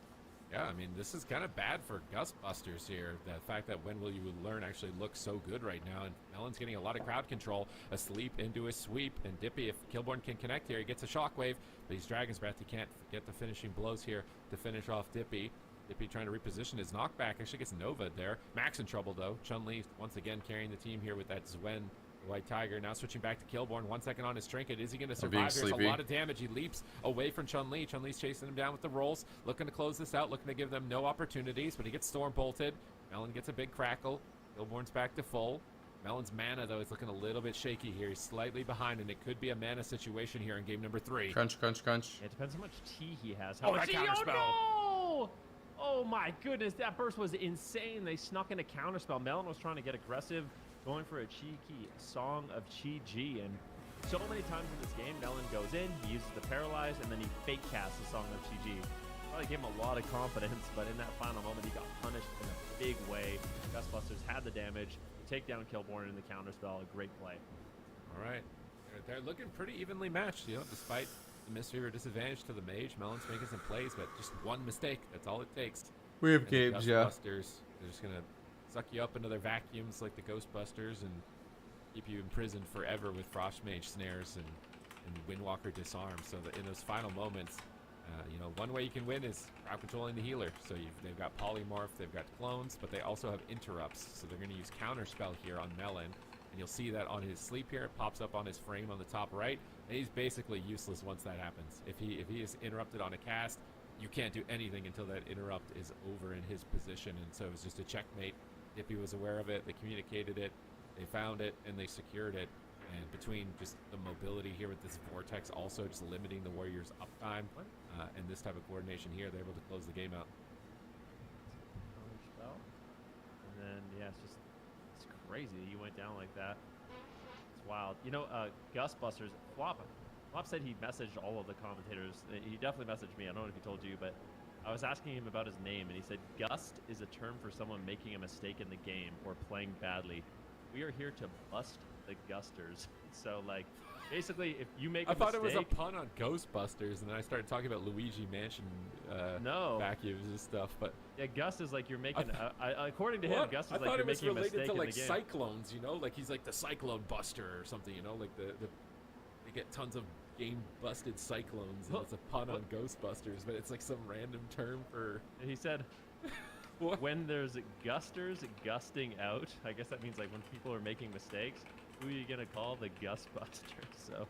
Yeah, I mean, this is kind of bad for Gustbusters here. The fact that When Will You Learn actually looks so good right now, and Melon's getting a lot of crowd control. A sleep into a sweep, and Dippy, if Killborn can connect here, he gets a shockwave, but he's Dragon's Breath. He can't get the finishing blows here to finish off Dippy. Dippy trying to reposition his knockback, actually gets Nova there. Max in trouble, though. Chun-Li once again carrying the team here with that Zwen White Tiger now switching back to Killborn. 1 second on his trinket. Is he going to They're being survive? There's a sleepy. lot of damage. He leaps away from Chun-Li. Chun-Li's chasing him down with the rolls. Looking to close this out. Looking to give them no opportunities. But he gets Storm bolted. Melon gets a big crackle. Killborn's back to full. Melon's mana, though, is looking a little bit shaky here. He's slightly behind, and it could be a mana situation here in game number 3. Crunch, crunch, crunch. It depends how much T he has. Oh, that counterspell. Oh, no! Oh, my goodness. That burst was insane. They snuck in a counterspell. Melon was trying to get aggressive, going for a cheeky Song of Chi-Ji. And so many times in this game, Melon goes in, he uses the Paralyze, and then he fake casts the Song of Chi-Ji. Probably gave him a lot of confidence, but in that final moment, he got punished in a big way. Gustbusters had the damage. Take down Killborn in the counterspell. A great play. All right. They're looking pretty evenly matched, despite the Mystery or disadvantage to the Mage. Melon's making some plays, but just one mistake. That's all it takes. We have And games, the yeah. Ghostbusters, they're just going to suck you up into their vacuums like the Ghostbusters and keep you imprisoned forever with Frost Mage snares and Windwalker disarm. So that in those final moments, one way you can win is crowd controlling the healer. So they've got Polymorph, they've got clones, but they also have interrupts. So they're going to use Counterspell here on Melon. And you'll see that on his sleep here, it pops up on his frame on the top right. And he's basically useless once that happens. If he is interrupted on a cast, you can't do anything until that interrupt is over in his position. And so it was just a checkmate. Dippy was aware of it, they communicated it, they found it, and they secured it. And between just the mobility here with this Vortex also just limiting the Warriors' uptime and this type of coordination here, they're able to close the game out. Spell. And then, yeah, it's crazy that you went down like that. It's wild. Gustbusters, Flop said he messaged all of the commentators. He definitely messaged me. I don't know if he told you, but I was asking him about his name, and he said, Gust is a term for someone making a mistake in the game or playing badly. We are here to bust the Gusters. So, basically, if you make a mistake... I thought it was a pun on Ghostbusters, and then I started talking about Luigi Mansion vacuums and stuff, but... Yeah, Gust is like you're making... according to him, Gust is like you're making a mistake in the game. I thought it was related to, cyclones, like he's like the Cyclone Buster or something, like they get tons of game-busted cyclones, and it's a pun on Ghostbusters, but it's like some random term for... He said... When there's gusters gusting out, I guess that means when people are making mistakes, who are you gonna call the Gustbusters? So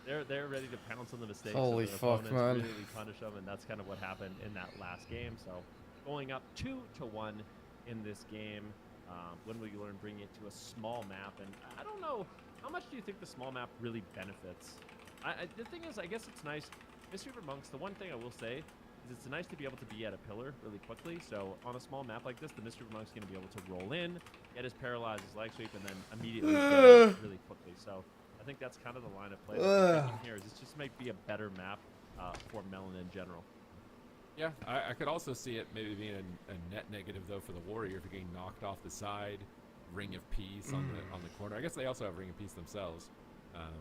they're ready to pounce on the mistakes. Holy of their fuck, opponents, man! Really punish them, and that's kind of what happened in that last game. So going up 2-1 in this game. When will you learn bringing it to a small map? And I don't know, how much do you think the small map really benefits? The thing is, I guess it's nice. Mystery for Monks. The one thing I will say. It's nice to be able to be at a pillar really quickly. So on a small map like this, the Mystery Monk's going to be able to roll in, get his paralyze, his leg sweep, and then immediately get out really quickly. So I think that's kind of the line of play that here. Is this just might be a better map for Melon in general. Yeah, I could also see it maybe being a net negative though for the Warrior if you're getting knocked off the side, Ring of Peace on the corner. I guess they also have Ring of Peace themselves.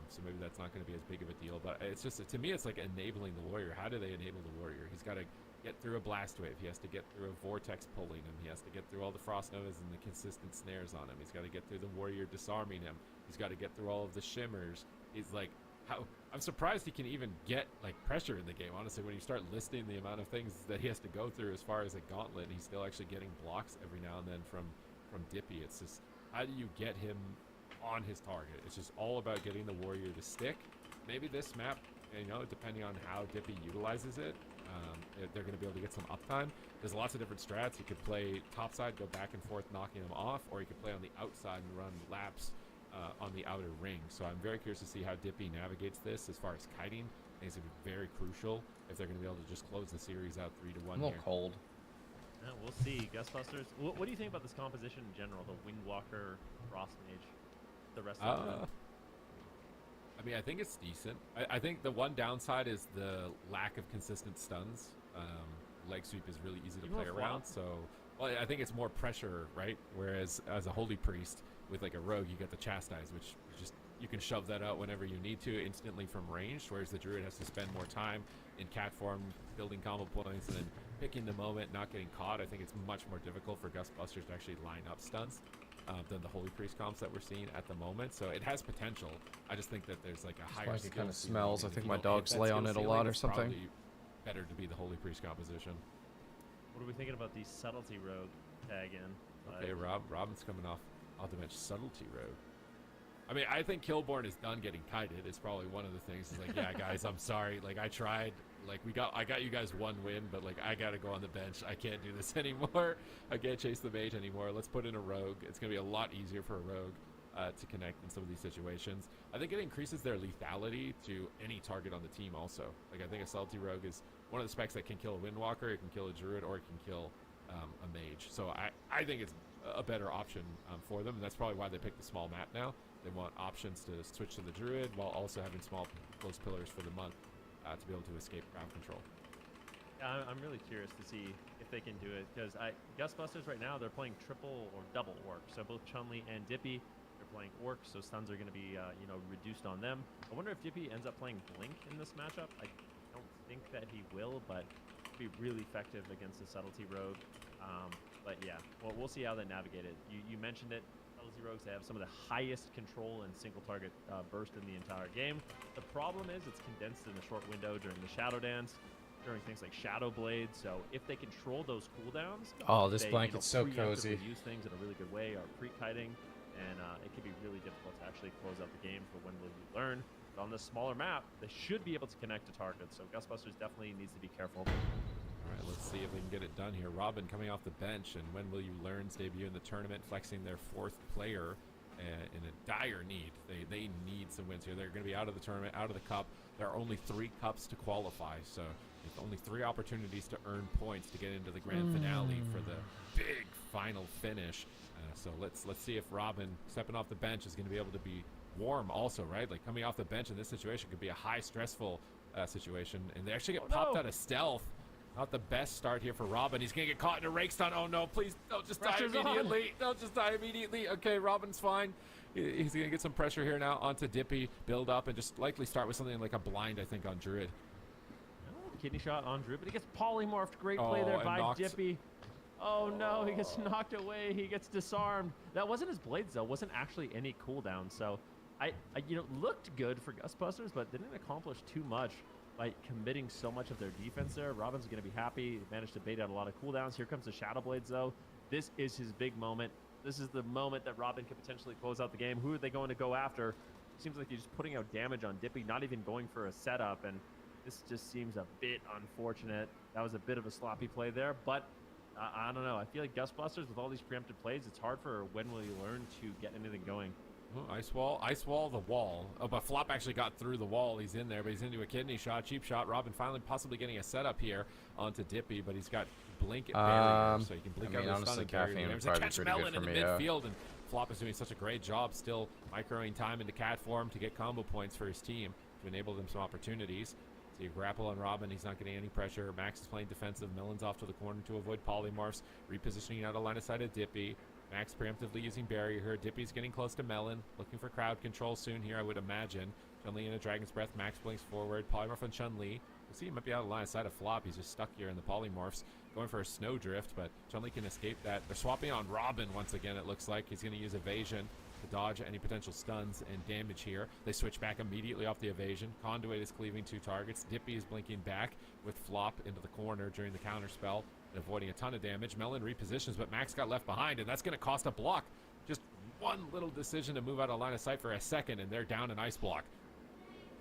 So maybe that's not going to be as big of a deal, but it's just, to me, it's like enabling the Warrior. How do they enable the Warrior? He's got to get through a Blast Wave. He has to get through a Vortex pulling him. He has to get through all the Frost Novas and the consistent snares on him. He's got to get through the Warrior disarming him. He's got to get through all of the shimmers. He's like, I'm surprised he can even get pressure in the game. Honestly, when you start listing the amount of things that he has to go through as far as a gauntlet, he's still actually getting blocks every now and then from Dippy. It's just, how do you get him on his target? It's just all about getting the Warrior to stick. Maybe this map, depending on how Dippy utilizes it, they're going to be able to get some uptime. There's lots of different strats. You could play topside, go back and forth, knocking them off, or you could play on the outside and run laps on the outer ring. So I'm very curious to see how Dippy navigates this as far as kiting. I think it's going to be very crucial if they're going to be able to just close the series out 3-1 a little cold. Yeah, we'll see. Gustbusters. What do you think about this composition in general? The Windwalker, Frost Mage, the rest of it? I mean, I think it's decent. I think the one downside is the lack of consistent stuns. Leg sweep is really easy to play around, so I think it's more pressure, right? Whereas as a Holy Priest with a rogue, you get the Chastise, which just you can shove that out whenever you need to instantly from range, whereas the Druid has to spend more time in cat form, building combo points, and then picking the moment, not getting caught. I think it's much more difficult for Gustbusters to actually line up stunts than the Holy Priest comps that we're seeing at the moment. So it has potential. I just think that there's a higher skill. It kind of smells. I think my dogs lay on it a lot or something. Better to be the Holy Priest composition. What are we thinking about the Subtlety Rogue tag in? Okay, Robin's coming off Ultimate Subtlety Rogue. I mean, I think Killborn is done getting kited. It's probably one of the things. He's like, yeah, guys, I'm sorry. Like, I tried. Like, I got you guys one win, but like, I gotta go on the bench. I can't do this anymore. I can't chase the mage anymore. Let's put in a rogue. It's gonna be a lot easier for a rogue to connect in some of these situations. I think it increases their lethality to any target on the team also. Like, I think a subtlety rogue is one of the specs that can kill a windwalker, it can kill a druid, or it can kill a mage. So I think it's a better option for them, and that's probably why they picked the small map now. They want options to switch to the druid while also having small close pillars for the month to be able to escape crowd control. Yeah, I'm really curious to see if they can do it, because Gustbusters right now, they're playing triple or double orc. So both Chun-Li and Dippy, they're playing orc, so stuns are going to be reduced on them. I wonder if Dippy ends up playing Blink in this matchup. I don't think that he will, but it'd be really effective against the subtlety rogue. But yeah, well, we'll see how they navigate it. You mentioned it. Subtlety rogues, they have some of the highest control and single target burst in the entire game. The problem is it's condensed in a short window during the Shadow Dance, during things like Shadow Blade. So if they control those cooldowns, this blanket's so cozy. Use things in a really good way, or pre-kiting, and it can be really difficult to actually close out the game for When Will You Learn. But on this smaller map, they should be able to connect to targets. So Gustbusters definitely needs to be careful. All right, let's see if they can get it done here. Robin coming off the bench, and When Will You Learn's debut in the tournament, flexing their 4th player in a dire need. They need some wins here. They're going to be out of the tournament, out of the cup. There are only 3 cups to qualify, so it's only 3 opportunities to earn points to get into the grand finale for the big final finish. So let's see if Robin, stepping off the bench, is going to be able to be warm also, right? Like, coming off the bench in this situation could be a high stressful situation, and they actually get popped out of stealth. Not the best start here for Robin. He's going to get caught in a rake stun. Oh, no, please don't just die immediately. Don't just die immediately. Okay, Robin's fine. He's going to get some pressure here now onto Dippy, build up, and just likely start with something like a blind, I think, on Druid. Kidney shot on Druid, but he gets polymorphed. Great play there by Dippy. Oh, no, he gets knocked away. He gets disarmed. That wasn't his blades, though. Wasn't actually any cooldown. So, I looked good for Gustbusters, but they didn't accomplish too much by committing so much of their defense there. Robin's going to be happy. He managed to bait out a lot of cooldowns. Here comes the Shadow Blades, though. This is his big moment. This is the moment that Robin could potentially close out the game. Who are they going to go after? Seems like he's just putting out damage on Dippy, not even going for a setup, and this just seems a bit unfortunate. That was a bit of a sloppy play there, but I don't know. I feel like Gustbusters, with all these preempted plays, it's hard for When Will You Learn to get anything going. Oh, ice wall the wall. Oh, but Flop actually got through the wall. He's in there, but he's into a kidney shot, cheap shot. Robin finally possibly getting a setup here onto Dippy, but he's got blink at barrier, so he can blink out the stun and barrier. There's a catch Melon in the midfield, and Flop is doing such a great job still microing time into cat form to get combo points for his team to enable them some opportunities. So you grapple on Robin, he's not getting any pressure. Max is playing defensive. Melon's off to the corner to avoid polymorphs, repositioning out of line of sight of Dippy. Max preemptively using barrier here. Dippy's getting close to Melon, looking for crowd control soon here, I would imagine. Chun-Li in a Dragon's Breath. Max blinks forward. Polymorph on Chun-Li. We'll see, he might be out of line of sight of Flop. He's just stuck here in the polymorphs, going for a snowdrift, but Chun-Li can escape that. They're swapping on Robin once again, it looks like. He's going to use evasion to dodge any potential stuns and damage here. They switch back immediately off the evasion. Conduit is cleaving 2 targets. Dippy is blinking back with Flop into the corner during the counter spell, avoiding a ton of damage. Melon repositions, but Max got left behind, and that's going to cost a block. Just one little decision to move out of line of sight for a second, and they're down an ice block.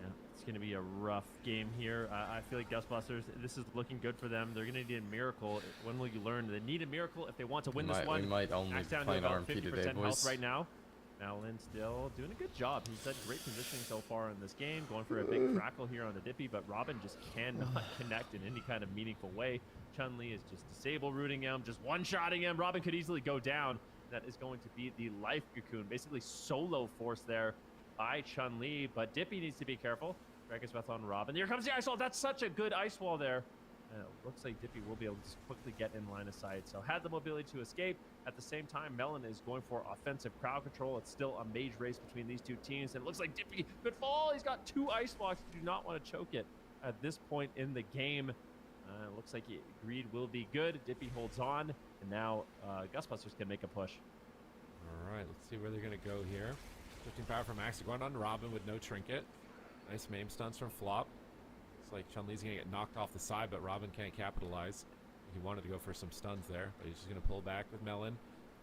Yeah, it's going to be a rough game here. I feel like Gustbusters, this is looking good for them. They're going to need a miracle. When Will You Learn? They need a miracle if they want to win this one. We might only Max down play to an about RMP 50% today, boys. health right now. Malin still doing a good job. He's had great positioning so far in this game, going for a big crackle here on the Dippy, but Robin just cannot connect in any kind of meaningful way. Chun-Li is just disable rooting him, just one-shotting him. Robin could easily go down. That is going to be the life cocoon, basically solo force there by Chun-Li, but Dippy needs to be careful. Dragon's Breath on Robin. Here comes the ice wall. That's such a good ice wall there. Looks like Dippy will be able to quickly get in line of sight. So had the mobility to escape. At the same time, Melon is going for offensive crowd control. It's still a mage race between these two teams. And it looks like Dippy could fall. He's got 2 ice blocks. Do not want to choke it at this point in the game. Looks like Greed will be good. Dippy holds on. And now Gustbusters can make a push. All right, let's see where they're going to go here. Shifting power from Max. Going on Robin with no trinket. Nice maim stunts from Flop. Like Chun-Li's going to get knocked off the side, but Robin can't capitalize. He wanted to go for some stuns there, but he's just going to pull back with Melon.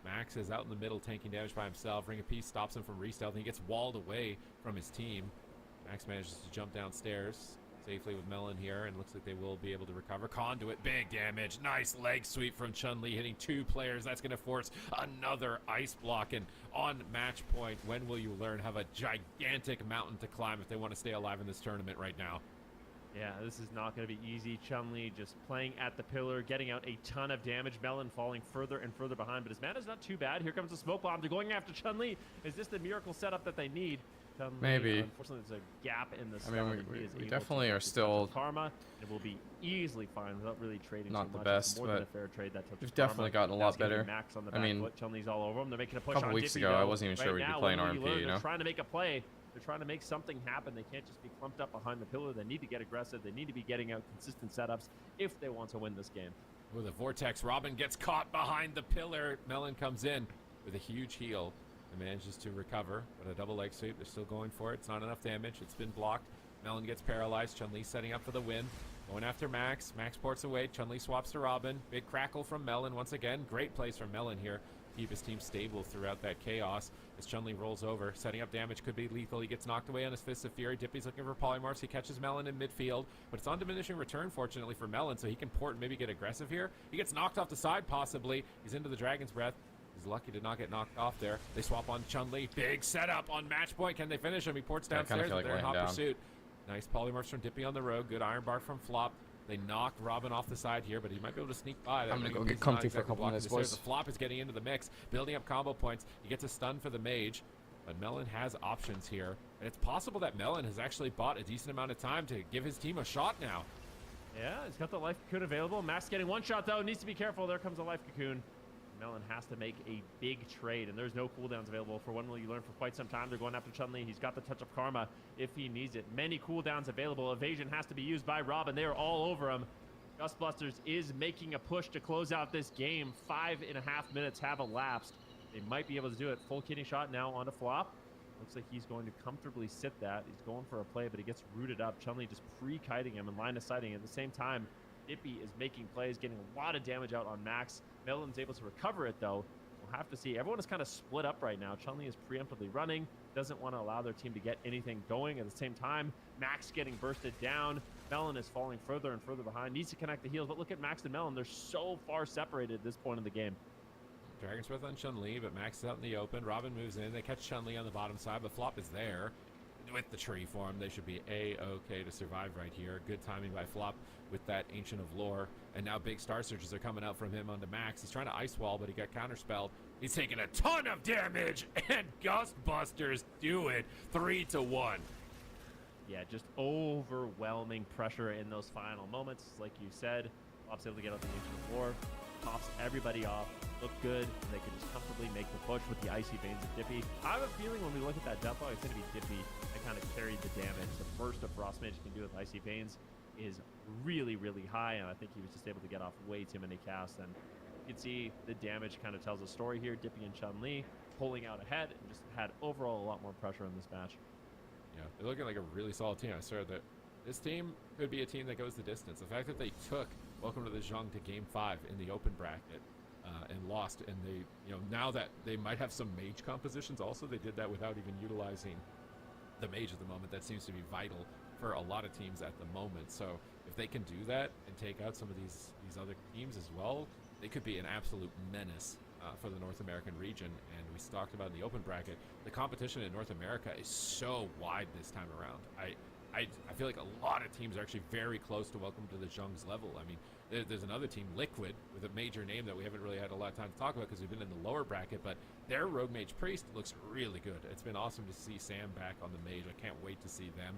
Max is out in the middle tanking damage by himself. Ring of Peace stops him from re-stealth, and he gets walled away from his team. Max manages to jump downstairs safely with Melon here, and looks like they will be able to recover. Conduit, big damage. Nice leg sweep from Chun-Li, hitting 2 players. That's going to force another ice block. And on match point, when will you learn have a gigantic mountain to climb if they want to stay alive in this tournament right now? Yeah, this is not going to be easy. Chun-Li just playing at the pillar, getting out a ton of damage. Melon falling further and further behind, but his mana's not too bad. Here comes the smoke bomb. They're going after Chun-Li. Is this the miracle setup that they need? Chun-Li, maybe. Unfortunately, there's a gap in the stun. I mean, we definitely are still karma. It will be easily fine without really trading not too the much. best, More but than a fair trade that we've definitely gotten a lot better. Max on the I mean, foot. Chun-Li's all over them. They're making a push a couple on weeks Dippy, ago, though. I wasn't even sure we'd be playing RMP, you know? They're trying to make a play. They're trying to make something happen. They can't just be clumped up behind the pillar. They need to get aggressive. They need to be getting out consistent setups if they want to win this game. With a vortex, Robin gets caught behind the pillar. Melon comes in with a huge heal and manages to recover, but a double leg sweep. They're still going for it. It's not enough damage. It's been blocked. Melon gets paralyzed. Chun-Li setting up for the win. Going after Max. Max ports away. Chun-Li swaps to Robin. Big crackle from Melon once again. Great plays from Melon here. Keep his team stable throughout that chaos as Chun-Li rolls over. Setting up damage could be lethal. He gets knocked away on his Fists of Fury. Dippy's looking for polymorphs. He catches Melon in midfield, but it's on diminishing return, fortunately, for Melon, so he can port and maybe get aggressive here. He gets knocked off the side, possibly. He's into the Dragon's Breath. He's lucky to not get knocked off there. They swap on Chun-Li. Big setup on match point. Can they finish him? He ports downstairs, but they're in hot pursuit. Nice polymorphs from Dippy on the road. Good Iron Bar from Flop. They knock Robin off the side here, but he might be able to sneak by. I'm going to go get comfy for a couple minutes, boys. The Flop is getting into the mix, building up combo points. He gets a stun for the mage, but Melon has options here. And it's possible that Melon has actually bought a decent amount of time to give his team a shot now. Yeah, he's got the life cocoon available. Max getting one shot, though. Needs to be careful. There comes a life cocoon. Melon has to make a big trade, and there's no cooldowns available for When Will You Learn for quite some time. They're going after Chun-Li. He's got the touch of karma if he needs it. Many cooldowns available. Evasion has to be used by Robin. They are all over him. Gustbusters is making a push to close out this game. 5.5 minutes have elapsed. They might be able to do it. Full kidney shot now onto Flop. Looks like he's going to comfortably sit that. He's going for a play, but he gets rooted up. Chun-Li just pre-kiting him and line of sighting. At the same time, Dippy is making plays, getting a lot of damage out on Max. Melon's able to recover it, though. We'll have to see. Everyone is kind of split up right now. Chun-Li is preemptively running, doesn't want to allow their team to get anything going. At the same time, Max getting bursted down. Melon is falling further and further behind. Needs to connect the heals, but look at Max and Melon. They're so far separated at this point in the game. Dragon's Breath on Chun-Li, but Max is out in the open. Robin moves in. They catch Chun-Li on the bottom side, but Flop is there. With the tree form, they should be A-okay to survive right here. Good timing by Flop with that Ancient of Lore. And now big Star Surges are coming out from him onto Max. He's trying to Ice Wall, but he got counterspelled. He's taking a ton of damage, and Gustbusters do it 3-1. Yeah, just overwhelming pressure in those final moments. Like you said, Flop's able to get out the Ancient of Lore, pops everybody off, look good, and they can just comfortably make the push with the Icy Veins of Dippy. I have a feeling when we look at that death block, it's going to be Dippy that kind of carried the damage. The burst of Frost Mage can do with Icy Veins is really, really high, and I think he was just able to get off way too many casts. And you can see the damage kind of tells a story here. Dippy and Chun-Li pulling out ahead and just had overall a lot more pressure in this match. Yeah, they're looking like a really solid team. I swear that this team could be a team that goes the distance. The fact that they took Welcome to the Zhang to Game 5 in the open bracket and lost, and they, now that they might have some mage compositions also, they did that without even utilizing the mage at the moment. That seems to be vital for a lot of teams at the moment. So if they can do that and take out some of these other teams as well, they could be an absolute menace for the North American region. And we talked about in the open bracket, the competition in North America is so wide this time around. I feel like a lot of teams are actually very close to Welcome to the Zhang's level. I mean, there's another team, Liquid, with a major name that we haven't really had a lot of time to talk about because we've been in the lower bracket, but their Rogue Mage Priest looks really good. It's been awesome to see Sam back on the Mage. I can't wait to see them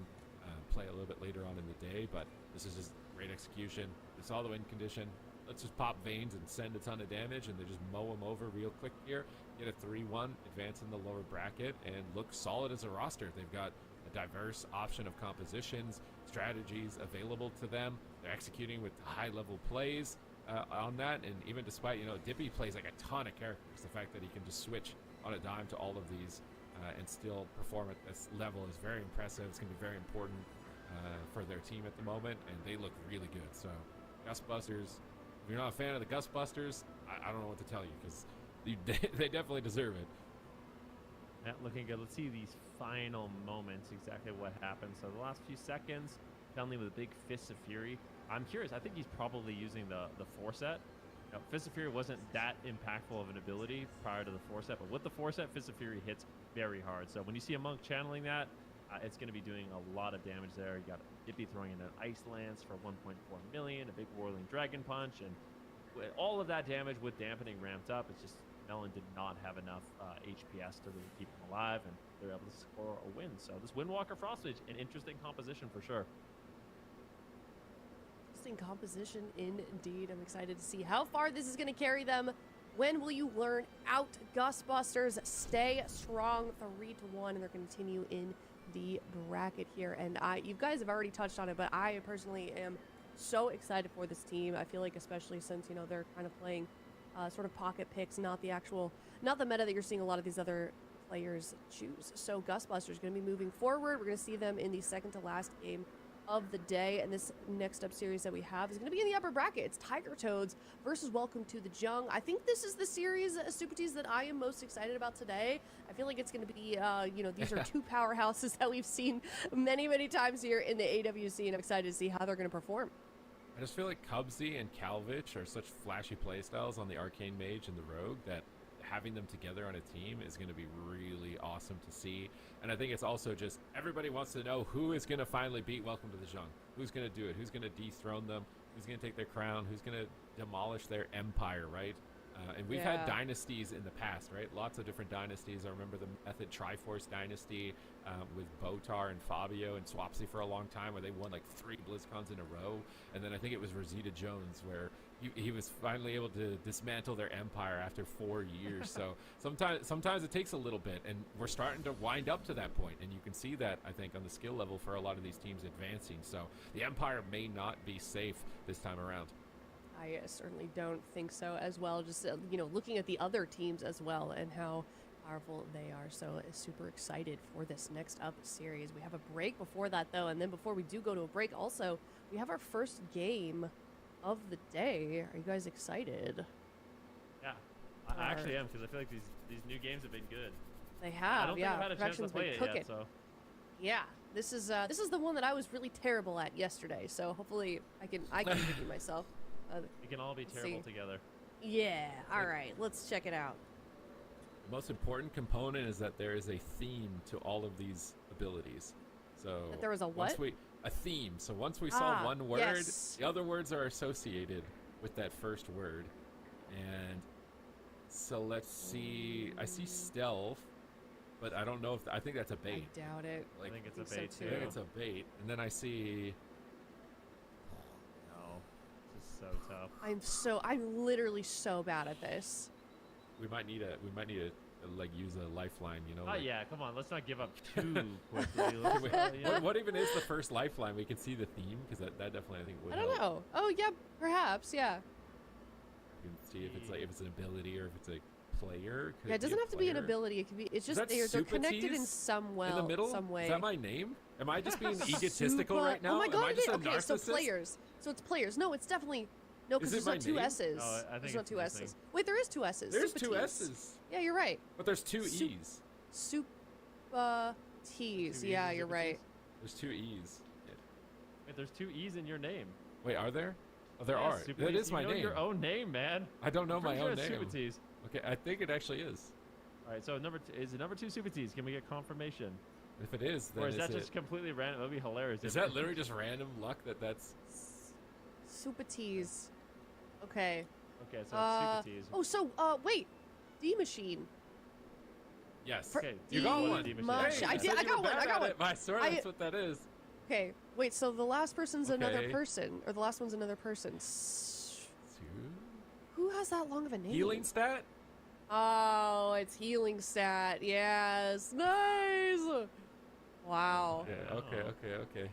play a little bit later on in the day, but this is just great execution. They saw the win condition. Let's just pop Veins and send a ton of damage, and they just mow them over real quick here. Get a 3-1, advance in the lower bracket, and look solid as a roster. They've got a diverse option of compositions, strategies available to them. They're executing with high-level plays on that, and even despite, Dippy plays like a ton of characters. The fact that he can just switch on a dime to all of these and still perform at this level is very impressive. It's going to be very important for their team at the moment, and they look really good. So, Gustbusters, if you're not a fan of the Gustbusters, I don't know what to tell you, because They definitely deserve it. Yeah, looking good. Let's see these final moments, exactly what happened. So the last few seconds, Felny with a big Fist of Fury. I'm curious. I think he's probably using the Forset. Now, Fist of Fury wasn't that impactful of an ability prior to the Forset, but with the Forset, Fist of Fury hits very hard. So when you see a Monk channeling that, it's going to be doing a lot of damage there. You got Dippy throwing in an Ice Lance for 1.4 million, a big Whirling Dragon Punch, and with all of that damage with dampening ramped up, it's just Melon did not have enough HPS to really keep him alive, and they were able to score a win. So this Windwalker Frostage, an interesting composition for sure. Interesting composition indeed. I'm excited to see how far this is going to carry them. When will you learn out? Gustbusters stay strong, 3-1, and they're going to continue in the bracket here. And you guys have already touched on it, but I personally am so excited for this team. I feel like, especially since, you know, they're kind of playing sort of pocket picks, not the meta that you're seeing a lot of these other players choose. So Gustbusters going to be moving forward. We're going to see them in the second to last game of the day, and this next up series that we have is going to be in the upper bracket. It's Tiger Toads versus Welcome to the Jung. I think this is the series, Super Tees, that I am most excited about today. I feel like it's going to be, you know, these are two powerhouses that we've seen many, many times here in the AWC, and I'm excited to see how they're going to perform. I just feel like Cubsy and Calvich are such flashy playstyles on the Arcane Mage and the Rogue that having them together on a team is going to be really awesome to see. And I think it's also just everybody wants to know who is going to finally beat Welcome to the Jung. Who's going to do it? Who's going to dethrone them? Who's going to take their crown? Who's going to demolish their empire, right? And we've had dynasties in the past, right? Lots of different dynasties. I remember the Method Triforce dynasty with Botar and Fabio and Swapsy for a long time, where they won like 3 BlizzCons in a row. And then I think it was Rosita Jones, where he was finally able to dismantle their empire after 4 years. So sometimes it takes a little bit, and we're starting to wind up to that point. And you can see that, I think, on the skill level for a lot of these teams advancing. So the empire may not be safe this time around. I certainly don't think so as well. Just, you know, looking at the other teams as well and how powerful they are. So super excited for this next up series. We have a break before that, though. And then before we do go to a break, also, we have our first game of the day. Are you guys excited? Yeah, I actually am, because I feel like these new games have been good. They have, I don't think I've had a chance to play it yet, so. Yeah, this is the one that I was really terrible at yesterday. So hopefully I can redeem myself. We can all be terrible together. Yeah. All right. Let's check it out. The most important component is that there is a theme to all of these abilities. So that there was a what? A theme. So once we solve one word, yes. The other words are associated with that first word. And so let's see. I see stealth, but I don't know if I think that's a bait. I doubt it. I think it's a bait so too. I think it's a bait. And then I see. So tough. I'm literally so bad at this. We might need to like use a lifeline, you know. Oh like, yeah, come on, let's not give up too quickly. What even is the first lifeline? We can see the theme, because that definitely I think would. I don't know. Oh yeah, perhaps yeah. You can see if it's an ability or if it's a player. Yeah, it doesn't have to be an ability. It can be. It's just they're connected in some way. In the middle, some way. Is that my name? Am I just being egotistical right now? Oh my god! Am I just a okay, narcissist? so players. So it's players. No, it's definitely no, because there's not 2 S's. No, I think there's not 2 S's. S's. Wait, there is 2 S's. There's Super 2 T's. S's. Yeah, you're right. But there's 2 E's. Super T's. Yeah, you're right. There's 2 E's. Wait, there's 2 E's in your name. Wait, are there? Oh, there are. That is my name. Your own name, man. I don't know my own name. Super T's. Okay, I think it actually is. All right, so is it number 2 Super T's? Can we get confirmation? If it is, then or is that just completely random? That would be hilarious. Is that literally just random luck that's Super T's? Okay. Okay, so it's Super T's. Oh, so wait, D Machine. Yes. Okay, you got one. Hey, I got one. I swear that's what that is. Okay, wait. So the last person's another person, or the last one's another person. Who has that long of a name? Healing stat. Oh, it's healing stat. Yes, nice. Wow. Yeah. Okay.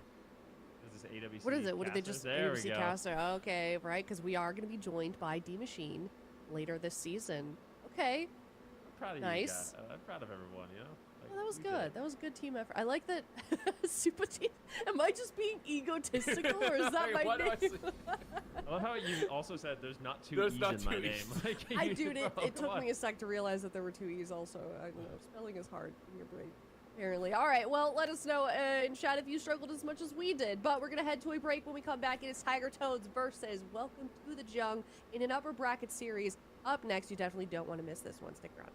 This is AWC. What is it? What did they just AWC caster? Okay, right, because we are going to be joined by D Machine later this season. Okay. I'm proud of nice. You guys. I'm proud of everyone. You know. Like, that was good. That was a good team effort. I like that. Super team. Am I just being egotistical, or is that my name? I love how about you also said there's not two There's E's not in my two name. E's. Like, It took me a sec to realize that there were 2 E's also. I don't know, spelling is hard in your brain, apparently. All right, well, let us know in chat if you struggled as much as we did. But we're going to head to a break. When we come back, it is Tiger Toads versus Welcome to the Jung in an upper bracket series. Up next, you definitely don't want to miss this one. Stick around.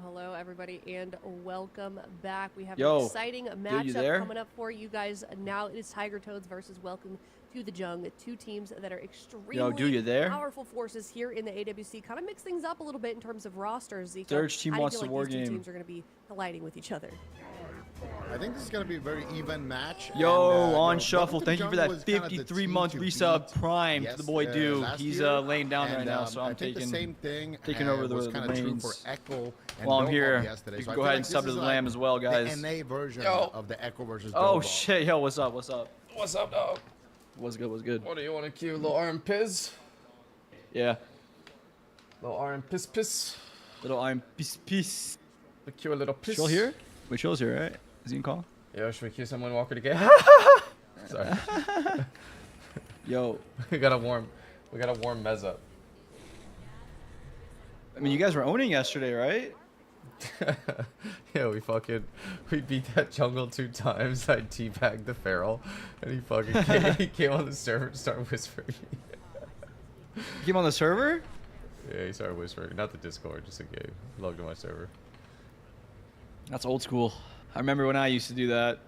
Hello, everybody, and welcome back. We have an exciting matchup coming up for you guys. Now it is Tiger Toads versus Welcome to the Jung, two teams that are extremely powerful forces here in the AWC. Kind of mix things up a little bit in terms of rosters. Zico, Surge team wants to war game. These two teams are going to be colliding with each other. I think this is going to be a very even match. Yo, and, on you know, shuffle. Buffington Thank you for Jungle that was kinda the 53-month team to resub beat, prime to the boy Dew. last He's year. laying down And, right now, so I'm I think the same thing taking over was the kind of true for reins. Echo and While I'm Dope here, yesterday. you So can I go feel ahead like and this sub to is the like lamb as well, guys. the NA version Yo. of the Echo versus Oh Dope. shit, yo, what's up? What's up? What's up, dog? What's good? What's good? What do you want to cue? Little arm piz? Yeah, Little arm piss. little I'm peace. We cue a little piss. Chill here. Wait, Chill's here, right? Is he in call? Yo, should we cue someone Walker to get? Sorry. Yo, we gotta warm Mez up. I mean, you guys were owning yesterday, right? Yeah, we beat that jungle 2 times. I teabagged the feral, and he came on the server and started whispering. You came on the server? Yeah, he started whispering. Not the Discord, just a game. Logged to my server. That's old school. I remember when I used to do that.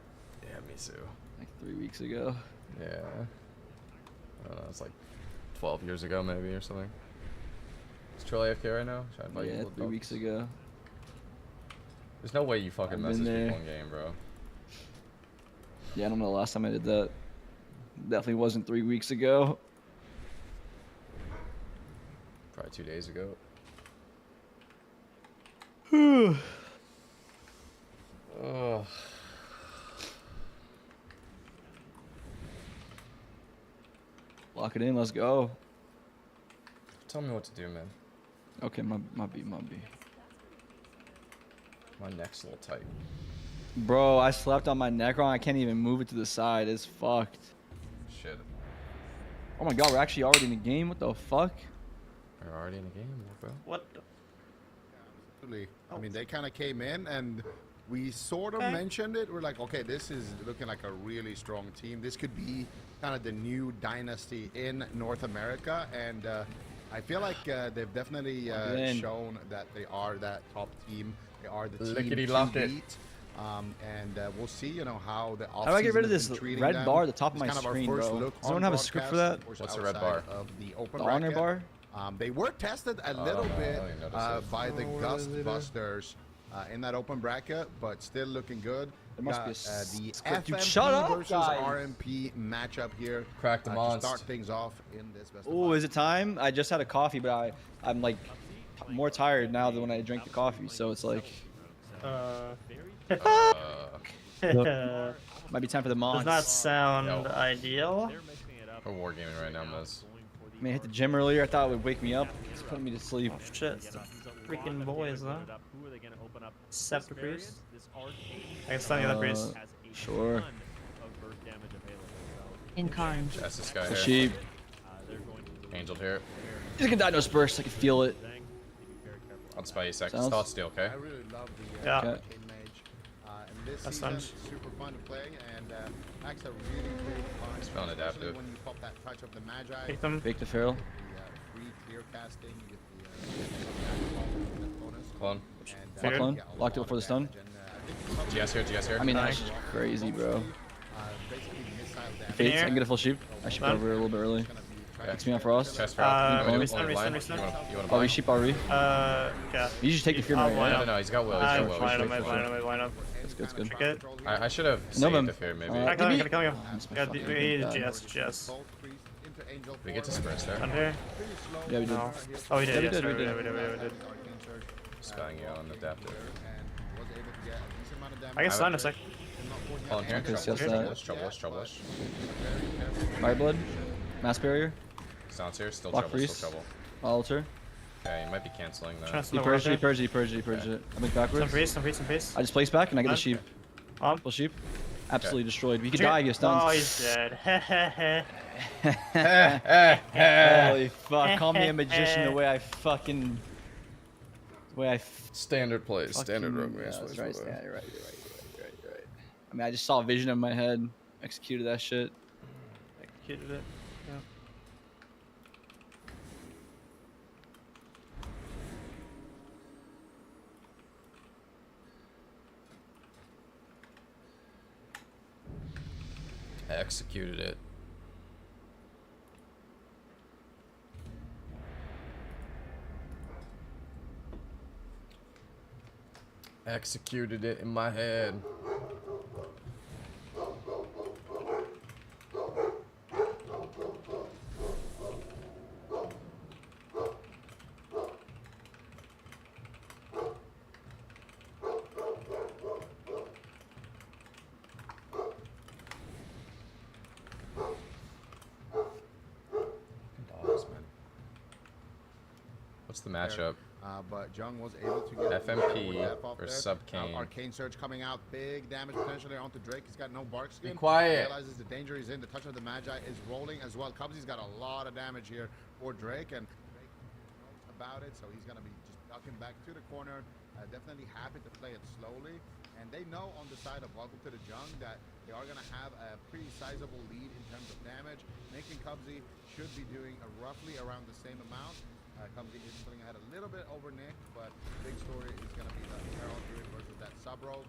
Yeah, me too. Like 3 weeks ago. Yeah. I don't know, it's like 12 years ago maybe or something. Is Trill AFK right now? Should I invite you Yeah, to 3 weeks ago. There's no way you fucking I've message been people there. in game, bro. Yeah, I don't know the last time I did that. Definitely wasn't 3 weeks ago. Probably 2 days ago. Ugh. Lock it in, let's go. Tell me what to do, man. Okay, my B. My neck's a little tight. Bro, I slept on my neck wrong. I can't even move it to the side. It's fucked. Shit. Oh my god, we're actually already in the game? What the fuck? We're already in the game, bro. What the? Absolutely. I mean, they kind of came in and we sort of mentioned it. We're like, okay, this is looking like a really strong team. This could be kind of the new dynasty in North America. And I feel like they've definitely shown that they are that top team. They are the team Lickety to lock it. beat. And we'll see, you know, how the offseason How do I get rid of has this been treating red them. bar at the top of It's my kind of our screen, first bro? look Does anyone on have a script for broadcast, that? of course, What's the red outside bar? Of the open The honor bracket. bar? They were tested a little no, I bit didn't notice it. by the Gust Busters in that open bracket, but still looking good. There must be a the script. Dude, FMP shut up, versus guys. RMP matchup here. Crack the to monster. start things off in this best of Oh, five. is it time? I just had a coffee, but I'm like more tired now than when I drank the coffee. So it's like might be time for the Does mons. not sound Yo. ideal. We're wargaming right now, Mez. I mean, I hit the gym earlier. I thought it would wake me up. It's putting me to sleep. Oh shit, it's the freaking boys, huh? Who are they going to open up? Except for Variant, Priest. this arcade I can stun the other priest. has a Sure. ton of burst damage available, so, In Karn. That's this guy The here. sheep. they're going to Angel here. He's gonna die no burst. I can feel it. thing. Be very careful. I'll spy you seconds. Sounds- Thought steal, okay? I really love the Yeah. arcade mage. And this That's season, nice. super fun to play, and Max a really big fun. He's feeling especially adaptive. when you pop that touch of the Magi. Take them. Fake the feral. The free clear casting, you get the bonus. Clone. And, Figured. Clone. yeah, a Locked it lot before of the stun. damage, and, I think GS here, GS here. I mean, Nice. that's crazy, bro. basically missile damage. Fates, I here. can get a full sheep. I should go Stun. over a little bit early. Gonna be Gets me on frost. Chest Uh, for restun, restun, restun. You want to I'll blind? re-sheep, I'll re. Yeah. You just take the fear I'll right, blind No, right? him. no, no, he's got will. He's I'm got will. blind him, He's I got blind will. him, I blind him. That's good, that's good. Good. I should have No, saved man. the fear, maybe. I kill him, Maybe- kill him. That's my Got fucking we need god. GS. We get to sprints there. Under? Yeah, we did. No. Oh, we Yeah, did, we yes, did, we we did, did. we did, we did. Spying you on adaptive. I can stun in a sec. Clone here. Okay, Trouble, so that's trouble, trouble. Fire blood. Mass barrier. Sounds here. Still Block trouble, freeze. still trouble. Altar. Okay, you might be canceling that. Trust He the purged it, he word. purged it, he purged it, he purged it. I went backwards. Some priest, some priest, some priest. I just place back and I get the Done. sheep. On. Full sheep. Absolutely destroyed. He could die, he gets Oh, stunned. he's dead. Holy fuck. Call me a magician the way I fucking... The way I Standard plays. Standard rogue yeah, race. that's right, yeah, you're right. I mean, I just saw a vision in my head. Executed that shit. Executed it. Yeah. Executed it. Executed it in my head. What's the matchup? But Jung was able to get FMP or Subcane. Arcane Surge coming out, big damage potentially onto Drake. He's got no bark skin. Be quiet. Realizes the danger is in. The touch of the Magi is rolling as well. Cubsy's got a lot of damage here for Drake, and Drake knows about it, so he's gonna be just ducking back to the corner. Definitely happy to play it slowly, and they know on the side of Welcome to the Jung that they are gonna have a pretty sizable lead in terms of damage. Nick and Cubsy should be doing roughly around the same amount. Cubsy is pulling ahead a little bit over Nick, but big story is going to be the Herald here versus that sub-roll.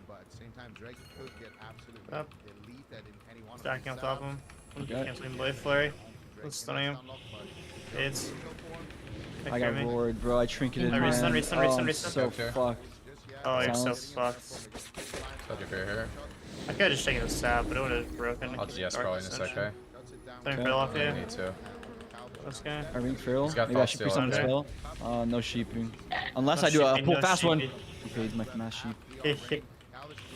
But at the same time, Drake could get absolutely deleted in any one Stacking of on top of him. Canceling Blade Flurry. Let's stunning him. Fades. I got roared, bro. I trinketed my Restun, restun, oh, restun, I'm restun. so fucked. Oh, you're so Silence. fucked. Got your fair here. I could have just taken a stab, but it would have broken. I'll GS probably in a sec, okay? Stunning Frill off I here. need to. This guy. I ring Frill. He's got Maybe I thought should steal pre-stun the under. spell. No sheeping. Unless No I do a sheeping, pull no fast one. sheeping. He fades my mass sheep. Hehe.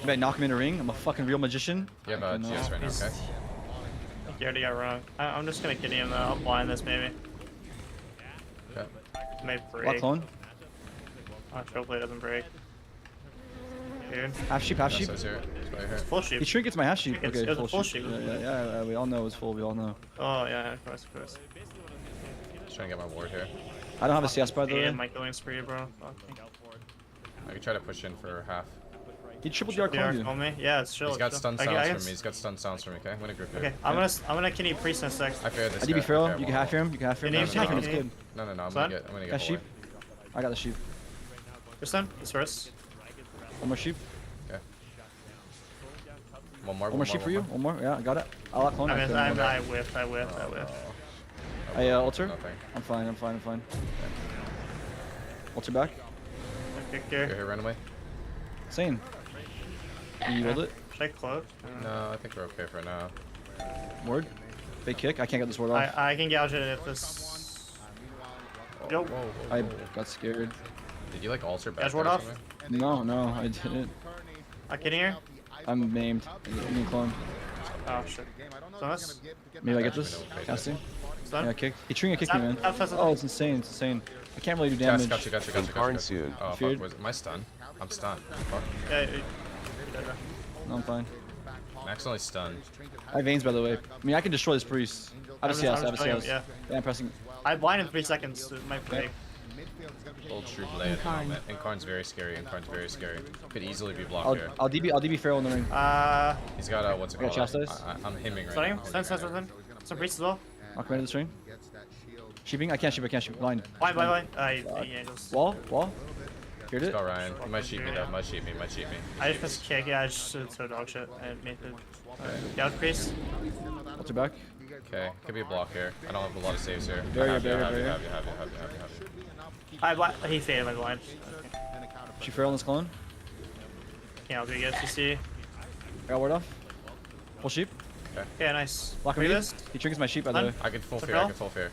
Maybe I knock him in a ring. I'm a fucking real magician. You have a No. GS right now, okay? You already got wrong. I'm just gonna kitty him though. I'll blind this maybe. Okay. May Block break. clone. Oh, Trollblade doesn't break. Dude. Half sheep, half sheep. Yes, here. It's right here. Full sheep. He trinkets my half sheep. It's- Okay, it was a full sheep. Yeah, we all know it's full. We all know. Oh yeah, of course, of course. Just trying to get my ward here. I don't have a CS by the Yeah, way. Mike going spree, bro. Fuck me. I could try to push in for half. He triple DR Yeah, clone call you. me. Yeah, it's chill. He's got it's stun chill. sounds I for me. He's got stun sounds for me, okay? I'm gonna group here. Okay, I'm gonna kitty priest in a sec. I fear this I DB guy. Feral. Okay, You can well, half him. You can half him. You need Half him to- is good. No, I'm Stun? gonna get Got sheep. I got the sheep. Your stun. This first. One more sheep. Okay. One more. One more sheep for you. One more. Yeah, I got it. I'll lock clone. I couldn't. I whiffed. I whiffed. I whiffed. I alter. Nothing. I'm fine. I'm fine. I'm fine. Alter back. Kick Here, here. here, run away. Same. You rolled it. Should I close? No, I think we're okay for now. Ward. Fake kick. I can't get this ward off. I can gouge it if this. Yo. I got scared. Did you like alter back? Guys, ward there or off? something? No, I didn't. I kidding here? I'm maimed. I'm being clone. Oh shit. Sonus? Maybe I get this. Casting. Stun? Yeah, kick. He tring a kick me, man. Oh, it's insane. It's insane. I can't really do Yes, damage. gotcha. Oh, Feared. fuck, am I stunned? I'm stunned. Fuck. Yeah. No, I'm fine. Max only stunned. I have veins, by the way. I mean, I can destroy this priest. I have a CS. I have a CS. Yeah. Yeah, I'm pressing. I blind in 3 seconds. It might break. Old true blade at the moment. Incarn's very scary. Incarn's very scary. Could easily be blocked here. I'll DB Feral in the ring. He's got a what's it called? Chastise? I'm hemming right Stunning? now. Stun. Some priest as well. I'll come into this ring. Sheeping? I can't sheep. Blind. Blind. Yeah, just. Wall. Heard Let's it. go, Ryan. He might cheat me though. Might cheat me. I just pressed kick. Yeah, I just so dog shit. I made the. Gouge priest. Alter back. Okay, could be a block here. I don't have a lot of saves here. Barrier, Have you. barrier. He faded my blind. Okay. She Feral in this clone. Can't do it. CC. I got ward off. Full sheep. Okay, nice. Lock him Look in. at this. He triggers my sheep, by the Stun. way. I could full What's fear. up, I could full fear.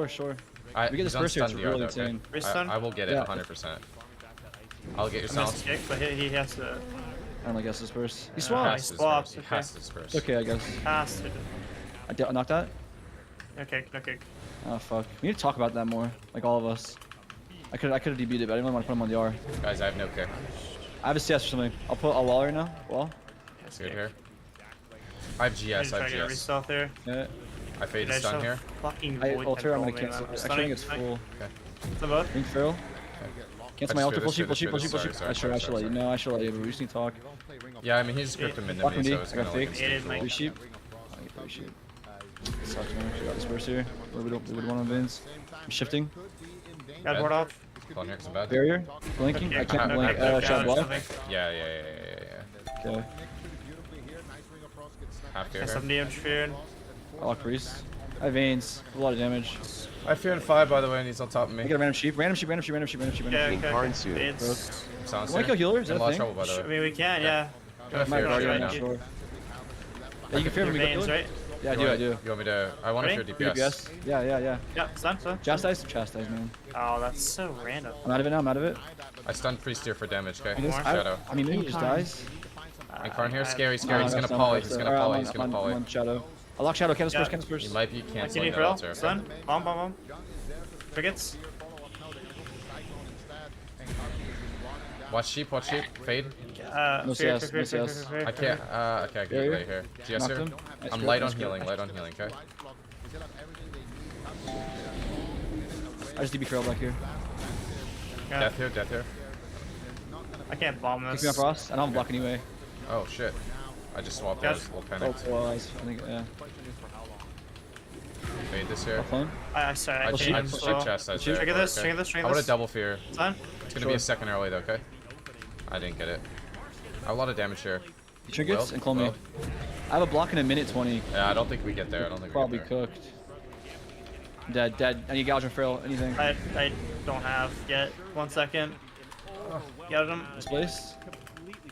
Sure. We get He's this on first here, stun it's DR really though, okay? insane. Wrist stun? I will get it Yeah. 100%. I'll get your I missed sounds. kick, but he has to. I don't guess this first. He He swapped. has to swaps, disperse. He okay. has to disperse. It's okay, I guess. Pass. I knocked that. No kick. Oh fuck. We need to talk about that more, like all of us. I could have DB'd it, but I didn't really want to put him on the R. Guys, I have no kick. I have a CS or something. I'll put a wall right now. Wall. Good here. I have GS. I Try to get a have GS. restart there. Yeah. I faded Dude, I stun just here. have Fucking I void alter. I'm gonna control, cancel. man. Actually, I think it's full. Some both. Ring Feral. Cancel my I alter. just Full fear sheep. this, Full sheep. sorry, I should let you know. I should let you. But we just need to talk. Yeah, I mean he's gripped him into Fuck me, me. so it's I kind got of like faked. instinctual. Three sheep. I get 3 sheep. Sucks, man. Should got this burst here. We would want on Vins. I'm shifting. Got board off. Clone here, 'cause I'm bad. Barrier. Blinking. I can't blink. Shot block. Yeah. Okay. Half here. Some damage feared. I lock priest. I have veins. A lot of damage. I feared 5 by the way, and he's on top of I me. get a random sheep. Yeah, Okay. It's. Sounds You wanna kill healer? Is in that a a lot of thing? trouble by the I way. mean, we can, yeah. Gonna My fear guardian right right now. now. Sure. Yeah, you can fear Your me. veins, right? Yeah, I do. You want me to? I want to Ready? fear DPS. DPS. Yeah. Yeah, stun. Chastise, man. Oh, that's so random. I'm out of it now. I'm out of it. I stunned priest here for damage. Okay. This- Shadow. I mean, maybe he just dies. Incarn here. Scary. He's No, gonna that's not poly. worth He's it. gonna Alright, poly. I'm He's gonna on poly. Shadow. I lock Shadow. Cannon Yeah. first. He might be Like, you canceling need that Frill? altar. Stun. Bomb. Frigates. Watch sheep, fade. No CS, no CS. I can't, okay, I can get right here. GS here. I'm light on healing, okay? I just DB trail back here. Yeah. Death here. I can't bomb Kick this. me on Frost. I don't block anyway. Oh shit. I just swapped Yes. those, a little Oh, panicked. well, I think, yeah. Fade this here. Phone? Sorry, I I shoot can't. chest. Trigger this, trigger this, I trigger want this. to double fear. It's fine. It's gonna be a second early though, okay? I didn't get it. I have a lot of damage here. Trinkets Will? and clone me. Will? I have a block in a minute 20. Yeah, I don't think we get there. Probably cooked. Dead. I need gouge and frail. Anything. I don't have yet. 1 second. Got him. Displaced.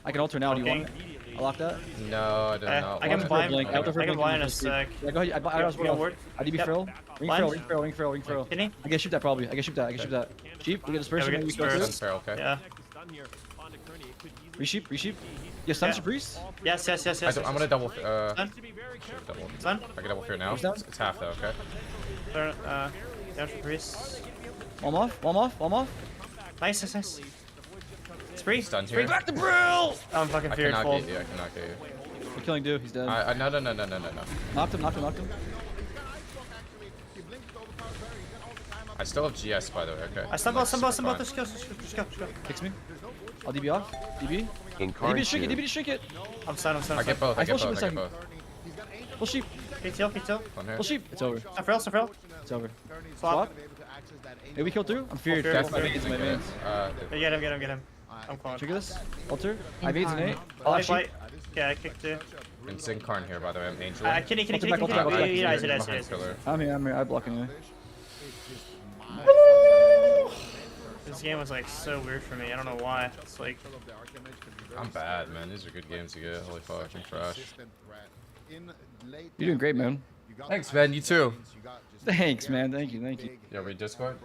I can alter now. Do you want it? I lock that. No, I did not. I can want it. blind. blink. I can blind in a sec. Yeah, go ahead. I was Forward. I DB Yep. frail. Ring frail. Kidding? I can shoot that probably. I can shoot that. Sheep. We get dispersion. Yeah, we maybe get we go dispersed. through. Fair, okay. Yeah. Resheep. Yeah, stun Yeah. to priest. Yes. I'm gonna double. Stun. Double. Stun. I can double fear now. Down? It's half though, okay? Turn. Down for priest. One off. Nice. Spree. Stunned here. Back to Brill! I'm fucking I feared cannot full. get you. I cannot get you. We're killing Cdew. He's dead. No. Knocked him. I still have GS by the way, okay? I stun Like, both. super fine. Just go. Kicks me. I'll DB off. DB to shrink it. I'm stunned. I get both. I get both. Full sheep. Kick tail. One here. Full sheep. It's over. Sunfrail. It's over. Swap. Hey, we killed through. I'm feared. Feared. That's my mains. Get him. I'm calling. Trigger this. Alter. I have AIDS and 8. I'll I have sheep. fight. Yeah, I kicked too. And Zincarn here, by the way. I'm Angel. Kitty. Alter back. Yes. I'm here. I block anyway. This game was like so weird for me. I don't know why. It's like I'm bad, man. These are good games to get. Holy fuck, I'm trash. You're doing great, man. Thanks, man. You too. Thanks, man. Thank you. Yeah, we Discord?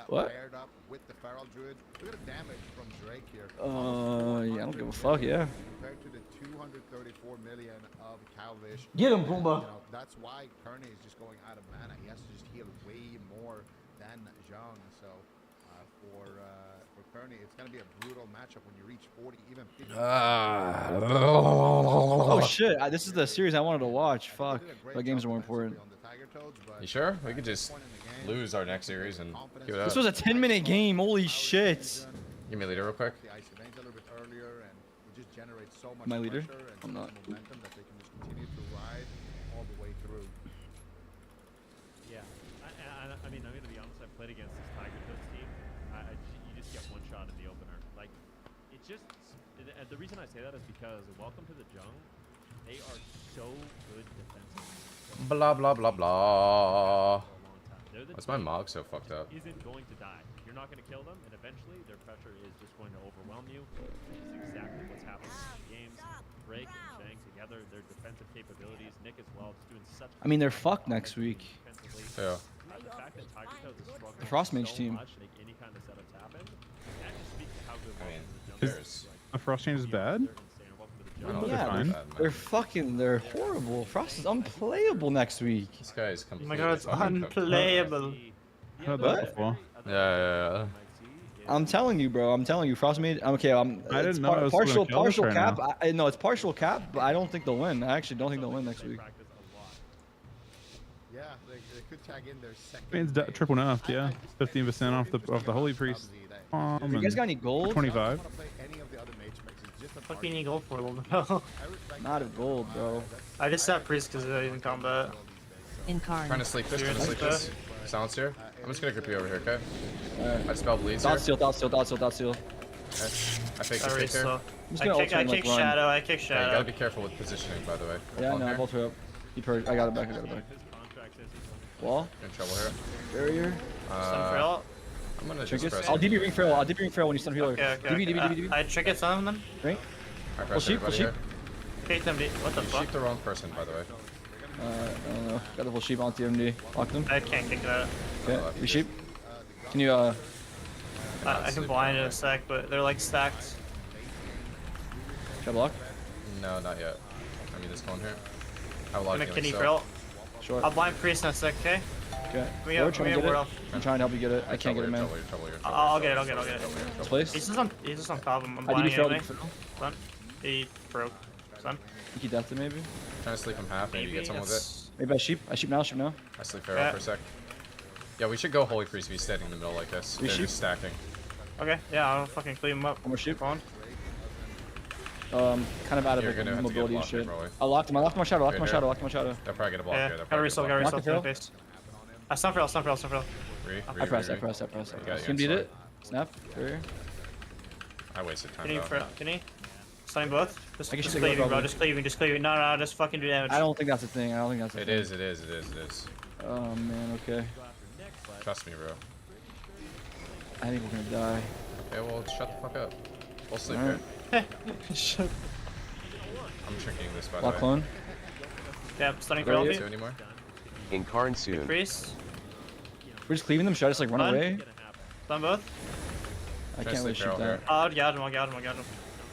What? Yeah, I don't give a fuck, yeah. Compared to the 234 million of Calvish. Get him, Pumbaa. That's why Kearney is just going out of mana. He has to just heal way more than Zhang. So for Kearney, it's going to be a brutal matchup when you reach 40, even 50. Oh shit! This is the series I wanted to watch. Fuck, my games are more important. You sure? We could just lose our next series and give it up. This was a 10-minute game. Holy shit! Give me a leader real quick. My leader? I'm not. Yeah, I mean, I'm gonna be honest. I played against this Tiger Toads team. You just get one shot in the opener. Like, it's just. The reason I say that is because welcome to the Jung. They are so good defensively. Blah blah blah blah. Why's my team mog so fucked up? Isn't going to die. You're not going to kill them, and eventually their pressure is just going to overwhelm you. Which is exactly what's happening in the games. Break and Shang together, their defensive capabilities. Nick as well, just doing such. I mean, they're fucked next week. Yeah. The fact that Tiger Toads is struggling The Frost Mage so team. much to make any kind of setups happen, that just speaks to how good I mean, there's A Frost Change is bad? I don't Yeah, think they're fucking. They're horrible. Frost is unplayable next week. This guy is oh completely my god, it's fucking cooked. unplayable. Heard What? that before. Yeah. I'm telling you, bro. I'm telling you, Frost made. Okay, I it's didn't know it was partial gonna kill us right cap. now. No, it's partial cap, but I don't think they'll win. I actually don't think they'll win next week. Yeah, they could tag in their second. Means triple nerfed, yeah. 15% off the Holy Priest. You guys got any gold? 25. Fuck you need gold for a little bit. Not a gold, bro. I just sat priest because he's in combat. Trying to sleep this. Silence here. I'm just gonna grip you over here, okay? I spell bleeds Dot here. seal. Okay. I fake the fake here. I'm just I gonna kick ultimate, like, run. shadow. I kick Yeah, you shadow. gotta be careful with positioning, by the way. Yeah, Hold no, here. both are up. Keep her. I got it back. Wall. In trouble here. Barrier. Sunfrail. I'm gonna just Trinkets. press. I'll DB ring frail. I'll DB ring frail when you stun healer. Okay. DB. I trinkets on them. Ring. I Full press sheep. Full everybody sheep. here. Kick them. What the You fuck? sheep the wrong person, by the way. I don't know. Got the full sheep on TMD. Locked them. I can't kick that. Okay. We sheep. Can you I can blind in a sec, but they're like stacked. Can I block? No, not yet. I mean, this one here. I have a lot I'm a of kitty healing, frill. Short. I'll blind priest in a sec, okay? Okay. We We're have trying to get it. World. I'm trying to help you get it. I can't get it, man. I'll get it. This place? He's just on top of him. I'm I blinding failed. anyway. Son. He broke. Son. Think he deathed it maybe? Trying to sleep him half. Maybe get someone with it. Maybe I sheep. I sheep now. I sleep Pharaoh for a sec. Yeah, we should go Holy Priest if he's standing in the middle like this. They're just stacking. Okay, yeah, I'll fucking clean him up. One more sheep. On. Kind of out of You're gonna have to get mobility and blocked here, shit. probably. I locked him. I locked my shadow. They'll probably get a block Yeah, here. gotta resolve in the face. I stun for. I press. You got it, Can beat it. Snap. Barrier. I wasted time. Can he? Stunning both? Just I guess cleaving, you bro. Just cleaving. No, just fucking do damage. I don't think that's a thing. It is. Oh man. Okay. Trust me, bro. I think we're gonna die. Okay, well, shut the fuck up. We'll sleep All here. Shut. I'm shrinking this, by the Block way. clone. Yeah, stunning for Where all are of you? you. Anymore? Incarn soon. Priest. We're just cleaving them. Should I just like run Stun. away? Stun both. I Try can't to really sleep shoot Pharaoh that. I'll gouge him.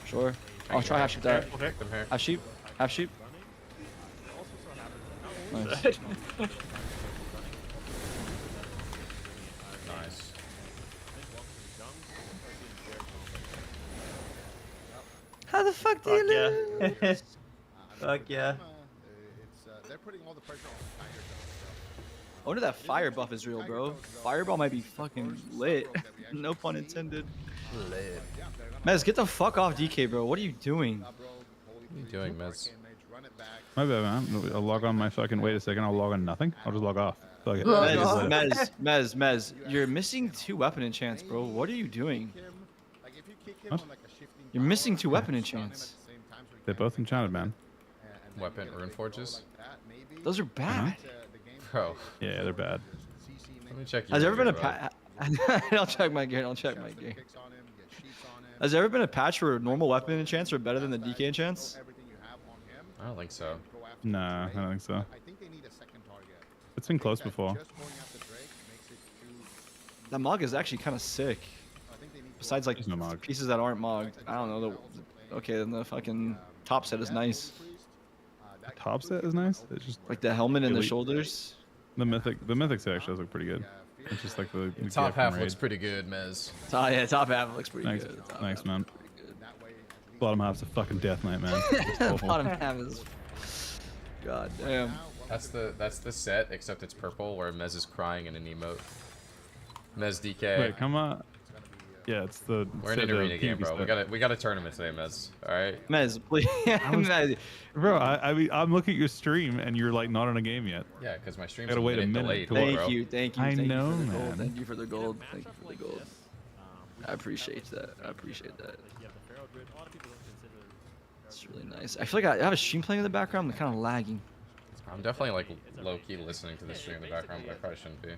Sure. I'll try half shoot that. Okay. Them here. Half sheep. Half sheep. Nice. Nice. How the fuck do you lose? Fuck yeah. They're putting all the pressure on the Tiger. I wonder if that fire buff is real, bro. Fireball might be fucking lit. No pun intended. Lit. Mez, get the fuck off DK, bro. What are you doing? What are you doing, Mez? My bad, man. I'll log on my fucking. Wait a second. I'll log on nothing. I'll just log off. Fuck it. Mez, you're missing 2 weapon enchants, bro. What are you doing? What? You're missing 2 weapon enchants. They're both enchanted, man. Weapon rune forges? Those are bad. Bro. Yeah, they're bad. Let me check you. Has there ever been a patch? I'll check my gear. Has there ever been a patch where normal weapon enchants are better than the DK enchants? I don't think so. Nah, I don't think so. It's been close before. That mog is actually kind of sick. Besides like There's no mog. pieces that aren't mogged. I don't know. Okay, then the fucking top set is nice. The top set is nice. It's just Like the helmet and the Elite. shoulders. the mythic set actually does look pretty good. It's just like the Top gear half from looks Raid. pretty good, Mez. Yeah, top half looks pretty Thanks, good. Top thanks, half man. looks pretty good. Bottom half's a fucking death knight, man. It's awful. Bottom half is. God damn. That's the set, except it's purple, where Mez is crying in an emote. Mez DK. Wait, come on. Yeah, it's the. We're in an the arena game, PvP bro. set. We got a tournament today, Mez. All right. Mez, please. Mez. Bro, I mean, I'm looking at your stream and you're like not on a game yet. Yeah, because my stream's Gotta a wait a minute minute delayed, to bro. Thank you, thank you. I thank know, you for the gold. man. Thank you for the gold. Thank you for the gold. I appreciate that. It's really nice. I feel like I have a stream playing in the background. I'm kind of lagging. I'm definitely like low-key listening to the stream in the background, but I probably shouldn't be.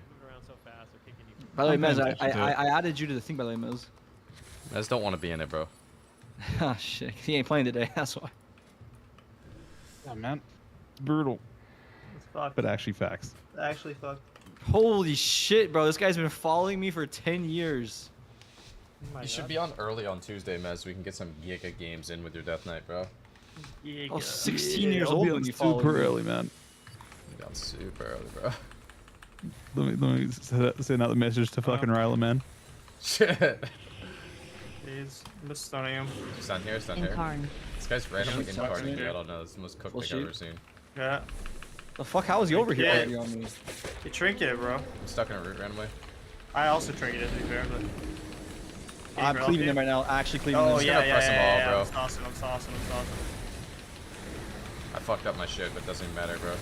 By the way, I'm Mez, paying attention to it. I added you to the thing, by the way, Mez. Mez don't want to be in it, bro. Ah, shit. He ain't playing today, that's why. Yeah, man. It's brutal, It's fucked. but actually facts. Actually fucked. Holy shit, bro. This guy's been following me for 10 years. Oh my You should God. be on early on Tuesday, Mez, so we can get some Giga games in with your Death Knight, bro. Yeah, Oh, yeah. 16 years I'll old be when on you follow super me. early, man. You're down super early, bro. Let me send out the message to fucking Ryla, man. Shit. He's just stunning him. Stun here, stun here. Incarn. This guy's randomly Yeah, incarning me. yeah. I don't know. This is the most cooked Well, thing I've shoot. ever seen. Yeah. The fuck? How is he over here Yeah. already on me? You trinket, bro. I'm stuck in a root randomly. I also trinketed, to be fair, but. I'm cleaving them right now. Actually cleaving Oh, them. yeah, gonna yeah, press them all, yeah. bro. I'm saucing, I'm saucing. I fucked up my shit, but it doesn't even matter, bro.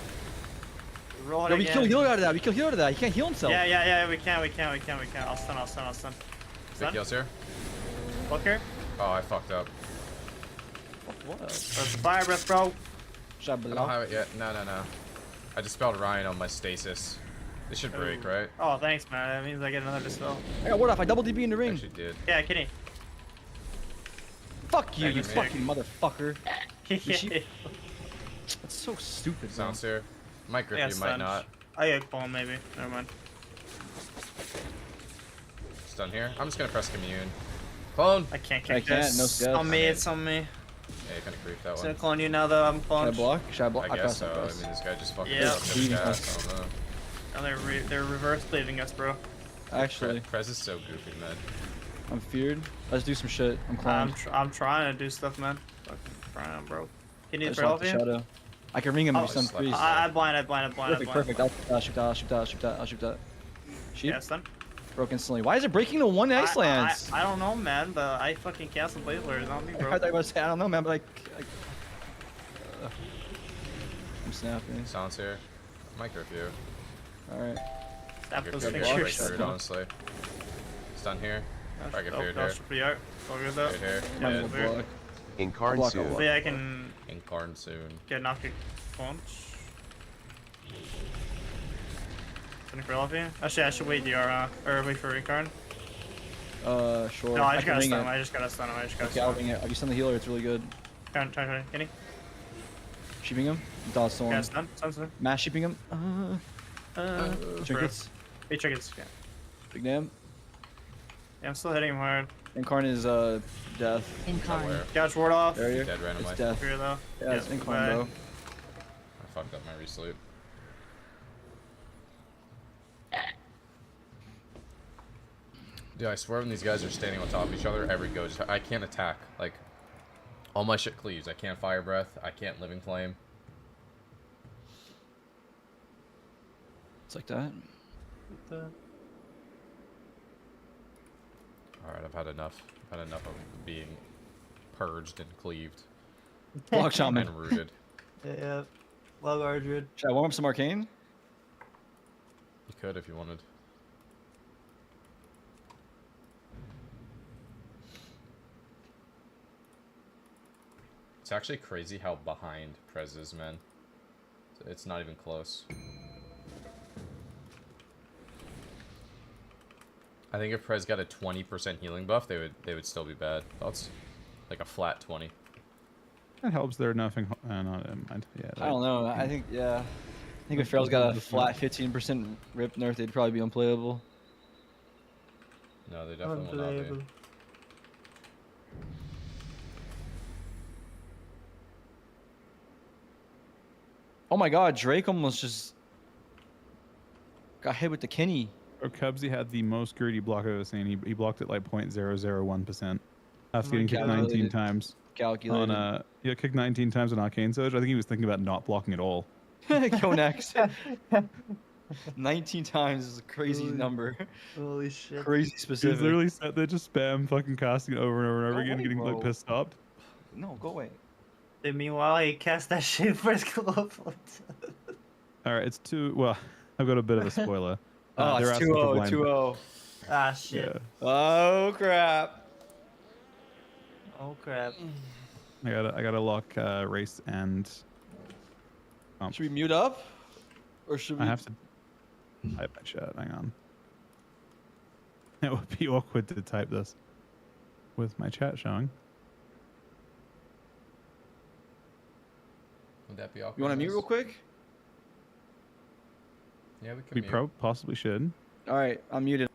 Roll it Yo, we again. kill healer out of that. We kill healer out of that. He can't heal himself. Yeah, we can. I'll stun. Big Stun? kills here. Booker? Oh, I fucked up. What? That's fire breath, bro. Should I I don't block? have it yet. No. I dispelled Ryan on my stasis. This should break, right? Oh, thanks, man. That means I get another dispel. I got ward off. I double DB in the ring. Actually did. Yeah, kidding. Fuck you, you Thank fucking you, motherfucker. That's so stupid, man. Sounds here. Might grip I you, got might stunned. not. I get clone, maybe. Never mind. Stun here. I'm just gonna press commune. Clone. I can't I kick can't, this. no It's stealth. on me, it's on me. Yeah, you kind of creeped that It's one. gonna clone you now, though. I'm Should I cloned. block? Should I block? I guess press, so. I I press. mean, this guy just fucking Yeah. sucked at the gas. I don't know. And they're reverse plating us, bro. Actually, Prez is so goofy, man. I'm feared. Let's do some shit. I'm cloned. I'm trying to do stuff, man. Fucking trying, bro. Can you I just throw locked the off you? shadow. I can ring him if he's freeze. I blind. Perfect. I'll shoot that. Sheep. Yeah, stun. Broke instantly. Why is it breaking to one ice lands? I don't know, man, but I fucking cast some blade lures on me, bro. I thought I was say I don't know, man, but like I'm snapping. Sounds here. Mic curfew. Alright. Snap those You're fingers. feared, honestly. Stun here. I get feared here. Pretty art. All good though. Here. Yeah, Block. weird. Incarn soon. So yeah, I can Incarn soon. get knocked punch. Can I grill off you? Actually, I should wait DR, or wait for Recarn. Sure. No, I just gotta ring stun it. him. I just gotta stun him. Okay, I'll ring it. You stun the healer, it's really good. Try. Can he? Sheeping him. Dodge storm. Yeah, stun. Mass sheeping him. Trinkets. Big trinkets, yeah. Big damn. Yeah, I'm still hitting him hard. Incarn is death. Incarn. Couch ward off. There you Dead randomly. It's death. Here though. Yeah, it's Incarn, bro. I fucked up my resleep. Dude, I swear when these guys are standing on top of each other, every go, I can't attack. Like, all my shit cleaves. I can't fire breath. I can't living flame. It's like that. Alright, I've had enough. I've had enough of being purged and cleaved. Block shaman. And rooted. Yeah. Love Ardred. Should I warm up some arcane? You could if you wanted. It's actually crazy how behind Prez is, man. It's not even close. I think if Prez got a 20% healing buff, they would still be bad. That's like a flat 20. That helps. They're nothing. Not mind. Yeah. I don't know. I think I think if Feral's got a flat 15% rip nerf, they'd probably be unplayable. No, they definitely will not be. Oh my god, Drake almost just got hit with the Kenny. Or Cubsy had the most greedy block I've ever seen. He blocked it like 0.001%. After getting kicked 19 times. Calculated. On kicked 19 times on Arcane Surge. I think he was thinking about not blocking at all. Go next. 19 times is a crazy number. Holy shit. Crazy He specific. was literally sat there just spam fucking casting it over and over and over again, getting like pissed up. No, go away. And meanwhile, he cast that shit first glove. Alright, it's 2. Well, I've got a bit of a spoiler. It's 2-0, 2-0. Ah, shit. Yeah. Oh, crap. Oh, crap. I gotta lock race and. Should we mute up? Or should we? I have to type that chat. Hang on. It would be awkward to type this with my chat showing. Would that be awkward? You want to mute real quick? Yeah, we can mute. Possibly should. All right, I'm muted.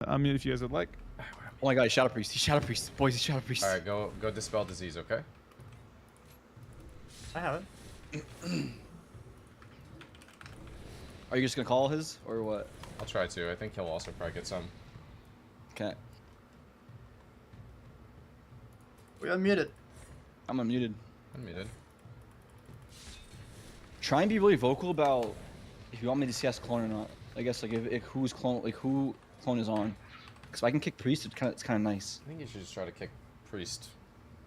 unmute if you guys would like. Oh my god, he's Shadow Priest. He's Shadow Priest. Boys, he's Shadow Priest. Alright, go dispel disease, okay? I have it. Are you just gonna call his or what? I'll try to. I think he'll also probably get some. Okay. We unmuted. I'm unmuted. Unmuted. Try and be really vocal about if you want me to CS clone or not. I guess like if who's clone, like who clone is on. Because if I can kick Priest, it's kind of nice. I think you should just try to kick Priest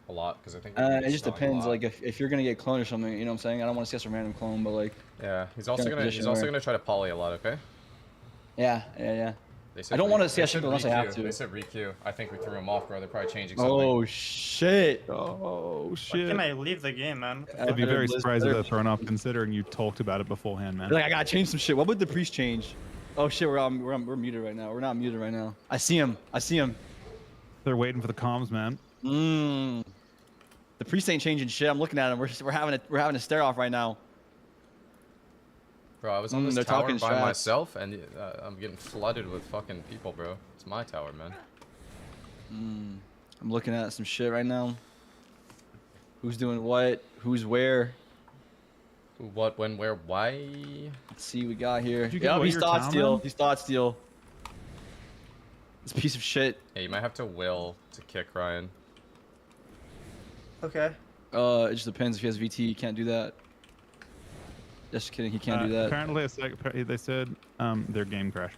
a lot, because I think it just depends. Like if you're gonna get cloned or something, you know what I'm saying? I don't want to CS a random clone, but like. Yeah, he's also gonna try to poly a lot, okay? Yeah. I don't want to CS him unless I have to. They said re-Q. I think we threw him off, bro. They're probably changing something. Oh shit! Oh Why shit! can I leave the game, man? I'd be very surprised if they're thrown off, considering you talked about it beforehand, man. Like I gotta change some shit. What would the Priest change? Oh shit, we're muted right now. We're not muted right now. I see him. They're waiting for the comms, man. The Priest ain't changing shit. I'm looking at him. We're having a stare off right now. Bro, I was on this tower by myself, and I'm getting flooded with fucking people, bro. It's my tower, man. I'm looking at some shit right now. Who's doing what? Who's where? Who, what, when, where, why? Let's see what we got here. Yeah, he's thought steal. He's thought steal. This piece of shit. Yeah, you might have to will to kick Ryan. Okay. It just depends. If he has VT, he can't do that. Just kidding, he can't do that. Apparently, they said their game crashed.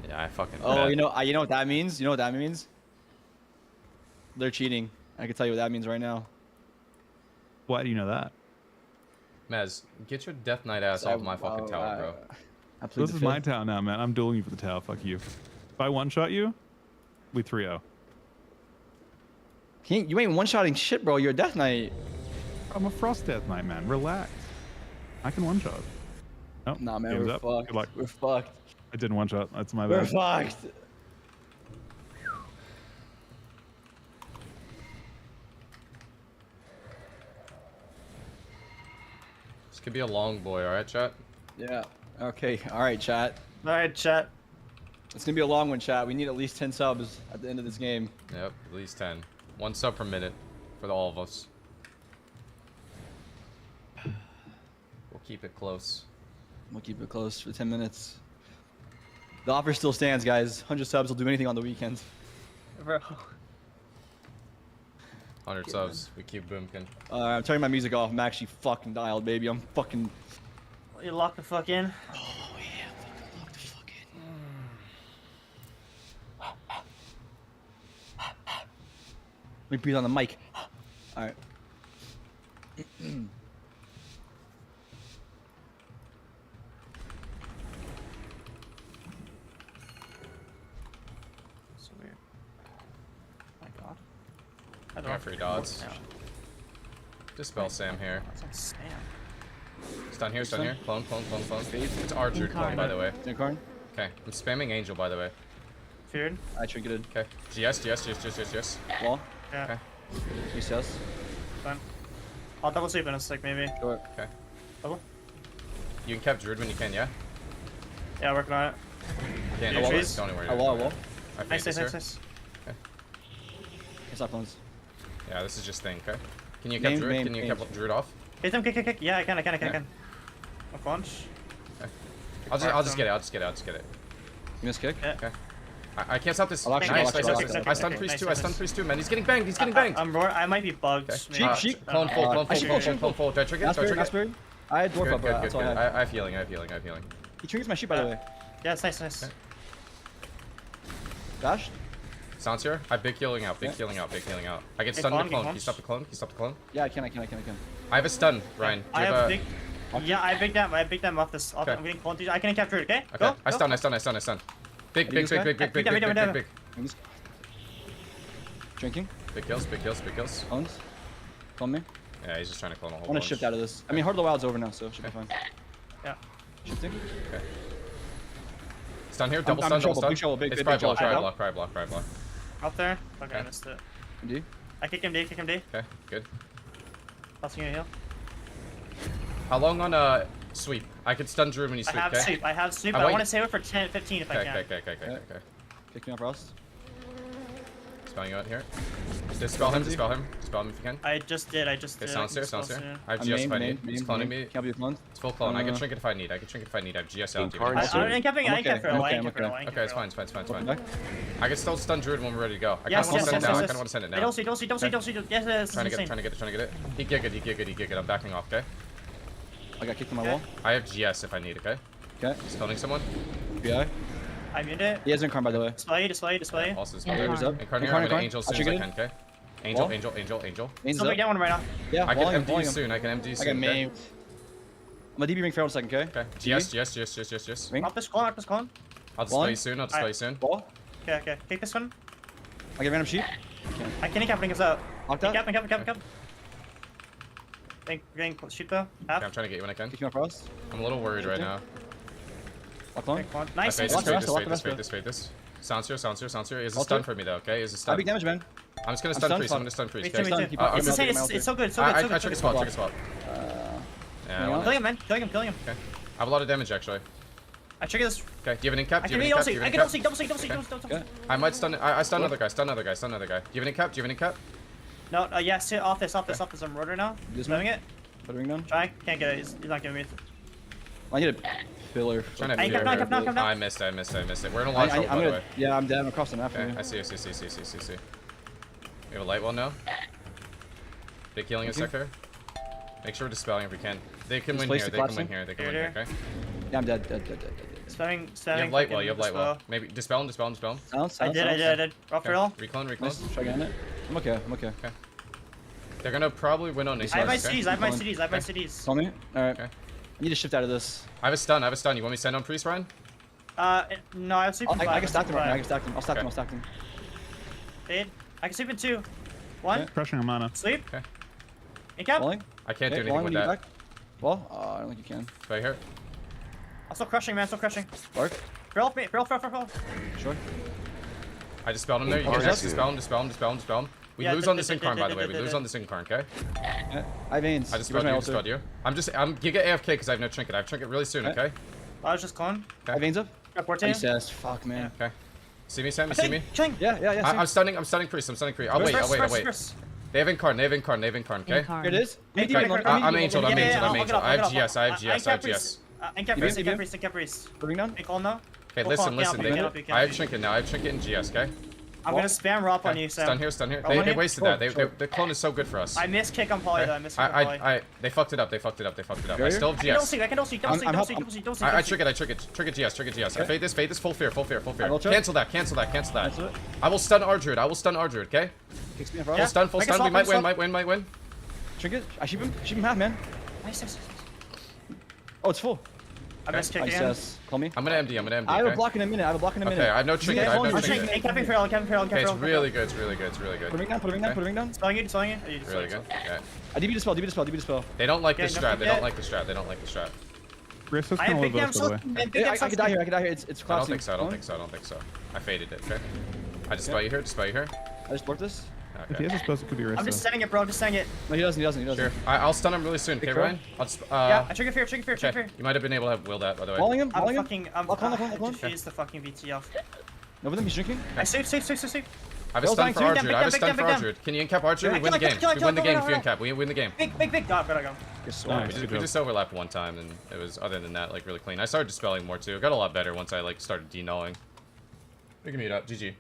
Yeah, I fucking. Oh, you know what that means? You know what that means? They're cheating. I can tell you what that means right now. Why do you know that? Mez, get your Death Knight ass off my fucking tower, bro. This is my tower now, man. I'm dueling you for the tower. Fuck you. If I one-shot you, we 3-0. You ain't one-shotting shit, bro. You're a Death Knight. I'm a Frost Death Knight, man. Relax. I can one-shot. Oh, nah, man, game's we're up. fucked. Good luck. We're fucked. I didn't one-shot. That's my We're bad. fucked. This could be a long boy, alright, chat? Yeah. Okay. Alright, chat. Alright, chat. It's gonna be a long one, chat. We need at least 10 subs at the end of this game. Yep, at least 10. 1 sub per minute for all of us. We'll keep it close. We'll keep it close for 10 minutes. The offer still stands, guys. 100 subs will do anything on the weekend. Bro. 100 subs. We keep boomkin. I'm turning my music off. I'm actually fucking dialed, baby. I'm fucking... You lock the fuck in? Oh, yeah. Fucking lock the fuck in. Let me breathe on the mic. Alright. So weird. Oh my god. I Got free dots. Dispel Sam here. That's not Sam. Stun here, stun here. Clone. It's Archer clone, by the way. Incarn? Okay, I'm spamming Angel, by the way. Feared? I trinketed. Okay. GS. Wall? Yeah. Okay. GCS? Fine. I'll double sleep in a sec, maybe. Sure. Okay. Double? You can cap Druid when you can, yeah? Yeah, working on it. Yeah, no worries. Don't worry. I wall. Nice. Okay. It's not clones. Yeah, this is just thing, okay? Can you cap Druid? Can you cap Druid off? Hit him, kick. Yeah, I can. A bunch. Okay. I'll just get it. You miss kick? Yeah. Okay. I can't stop this. I'll Nice. actually- I stunned Priest 2. I stunned Priest 2, man. He's getting banged. I might be bugged. Okay. maybe. Sheep. Clone full. Do I trigger it? Asbury? I had dwarf up, but that's all I had. I have healing. He triggers my sheep, by the way. Yeah, it's nice. Okay. Dash? Sounds here. I big healing out. I get stunned the clone. Can you stop the clone? Yeah, I can. I have a stun, Ryan. I have big. Yeah, I big them off this. Okay. I'm getting clone. I can capture it. Okay. Okay. I stun. Big. Drinking? Big kills. Clones? Clone me? Yeah, he's just trying to clone a whole I want bunch. to shift out of this. I mean, Hard Low Wild's over now, so it should be fine. Yeah. Shifting? Okay. Stun here, double I'm stun, in trouble, big trouble, It's big pry trouble. block. Up there. Okay, I missed it. D? I kick him D. Okay, good. Tossing you a heal. How long on sweep? I could stun Drew when you sweep, okay? I have sweep, I but I want want you- to save it for 10, 15 if I can. Okay. Kick me off, Ross. Spelling you out here. Dispel him, dispel him. Dispel him if you can. I just did. Okay, sounds here. I have I'm GS if I main, need. He's cloning me. Can't be cloned. It's full clone. I can shrink it if I need. I have GS out. Incarn I soon. I ain't capping. I ain't capping. I'm I ain't okay, capping. Okay, it's fine. Okay. I can still stun Druid when we're ready to go. I kind Yes, of want to yes, send it now. yes, I yes. kind of want to send it Hey, now. don't see. Yes, Trying to get it. He gigged. I'm backing off, okay? I got kicked in my wall. I have GS if I need, okay? Okay. Spelling someone. BI. I muted it. He has Incarn, by the way. Display. Also Yeah, spelling. he's up. Incarn here. I'm gonna Incarn. angel as I'll soon as I trigger can, it. okay? Angel. Wall. Main's Somebody up. down one right now. Yeah, I can volume, MD you volume. soon. I can MD you I soon, got okay? main. I'm gonna DB ring Feral in a second, okay? Okay. GS. Ring. Up this clone. I'll display you soon. Ball. Okay. Take this one. I get random sheep. I can't cap us out. Locked out. Cap. Getting shoot though. Okay, I'm trying to get you when I can. Kick me off, Ross. I'm a little worried right now. Lock on. Nice. Fade Lock this. Sounds here. Is a Alter. stun for me though, okay? Is a High stun. big damage, man. I'm just gonna I'm stun stunned, priest. fuck. I'm gonna stun priest, Me too. okay? Keep It's insane. It's so good. I trick a spot. Yeah, I Hang on. wanna- Killing him, man. Killing him. I have a lot of damage actually. I trigger this. Okay, do you have an incap? I Do can you have be an I incap? can double see. Okay. I might stun. I stun another guy. Do you have an incap? No, yeah, sit off this. I'm rotor now. This Moving man? it. Put a ring down. Try. Can't get it. He's not giving me. I need a filler. Trying to I fear cap her. now. I missed it. We're in a launch I'm roll, by the gonna. way. Yeah, I'm dead. I'm across them after Okay, you. I see. We have a light wall now. Big healing in sector. Make sure we're dispelling if we can. They can win Displace here. the They can win collapsing. here. Okay. Yeah, I'm dead. Spamming. You have light wall. You have light wall. Maybe dispel him. Sounds. I did. Off Okay. real. Reclone. Nice. Try getting it. I'm okay. They're gonna probably win on this. I have my okay? CDs. I have my CDs. Call me. Alright. Okay. I need to shift out of this. I have a stun. You want me to send on priest, Ryan? No, I have sleep. I can stack them right now. I can stack them. Okay. I'll stack them. Fade. I can sleep in 2. 1. Okay. Crushing a mana. Sleep. Okay. Incap. Falling. I can't do Okay, anything with that. back. Well, I don't think you can. Right here. I'm still crushing, man. Bark. Drill. Sure. I dispelled him there. You Incarn can soon. dispel him. We Yeah, lose on this Incarn, by the way. We lose on this Incarn, okay? Yeah. I have veins. I dispelled you. I'm Giga AFK because I have no trinket. I have trinket really soon, okay? I was just clone. I have veins up. Got 14. Says, fuck, man. Okay. See me, Sam? You see me? Ching. Yeah. I'm stunning priest. I'll wait. They have Incarn, okay? Here it is. Okay. I'm Angel. I have GS. I have GS. Incap priest. Ring down. Make call now. Okay, Full listen. call. Yeah, They- pick it up, I have trinket now. I have trinket and GS, okay? I'm gonna spam Rop on you, Sam. Stun here. Oh, on They you? wasted Sure, that. sure. The clone is so good for us. I missed kick on Poly though. I missed kick on Poly. They fucked it up. I still have I can GS. see. Don't see. I trigger GS. I fade this. Full fear. will check. Cancel that. Cancel it. I will stun Ardruid. Okay? Kicks me in Full front. stun. I can swap, We might I can win. Trinket. I sheep him. Sheep him half, man. Nice. Oh, it's full. I missed kick I again. says, call me. I'm gonna MD. I have a Okay? block in a minute. Okay, I have no trinket. Yeah, I'm checking. Capping Feral. Okay, it's really good. Put a ring down. Put a ring down. Spelling you. Really good. Yeah. I DB dispel. They don't like Yeah, the no strat. They forget. don't like the strat. Risk is I gonna have live big damn both the way. I could die here. It's I don't collapsing. think so. I faded it. Okay. I dispel you here. I just worked this. If he has a supposed, it could be risk. I'm just setting it, bro. Just setting it. No, he doesn't. Sure. I'll stun him really soon. Okay, Big Ryan? I'll just, Yeah. I trigger fear. okay. You might have been able to have willed that, by the way. Walling him. I'm fucking. Lock on. Jeez, the fucking BT off. No, with him, he's drinking. I save. I have a stun Bill's for dying too. Ardruid. Can you incap Ardruid? We win the game. We win the game if you incap. We win the game. Big. Gotta go. We just overlapped one time, and it was, other than that, like, really clean. I started dispelling more, too. It got a lot better once I, like, started de-nulling. We can meet up. GG.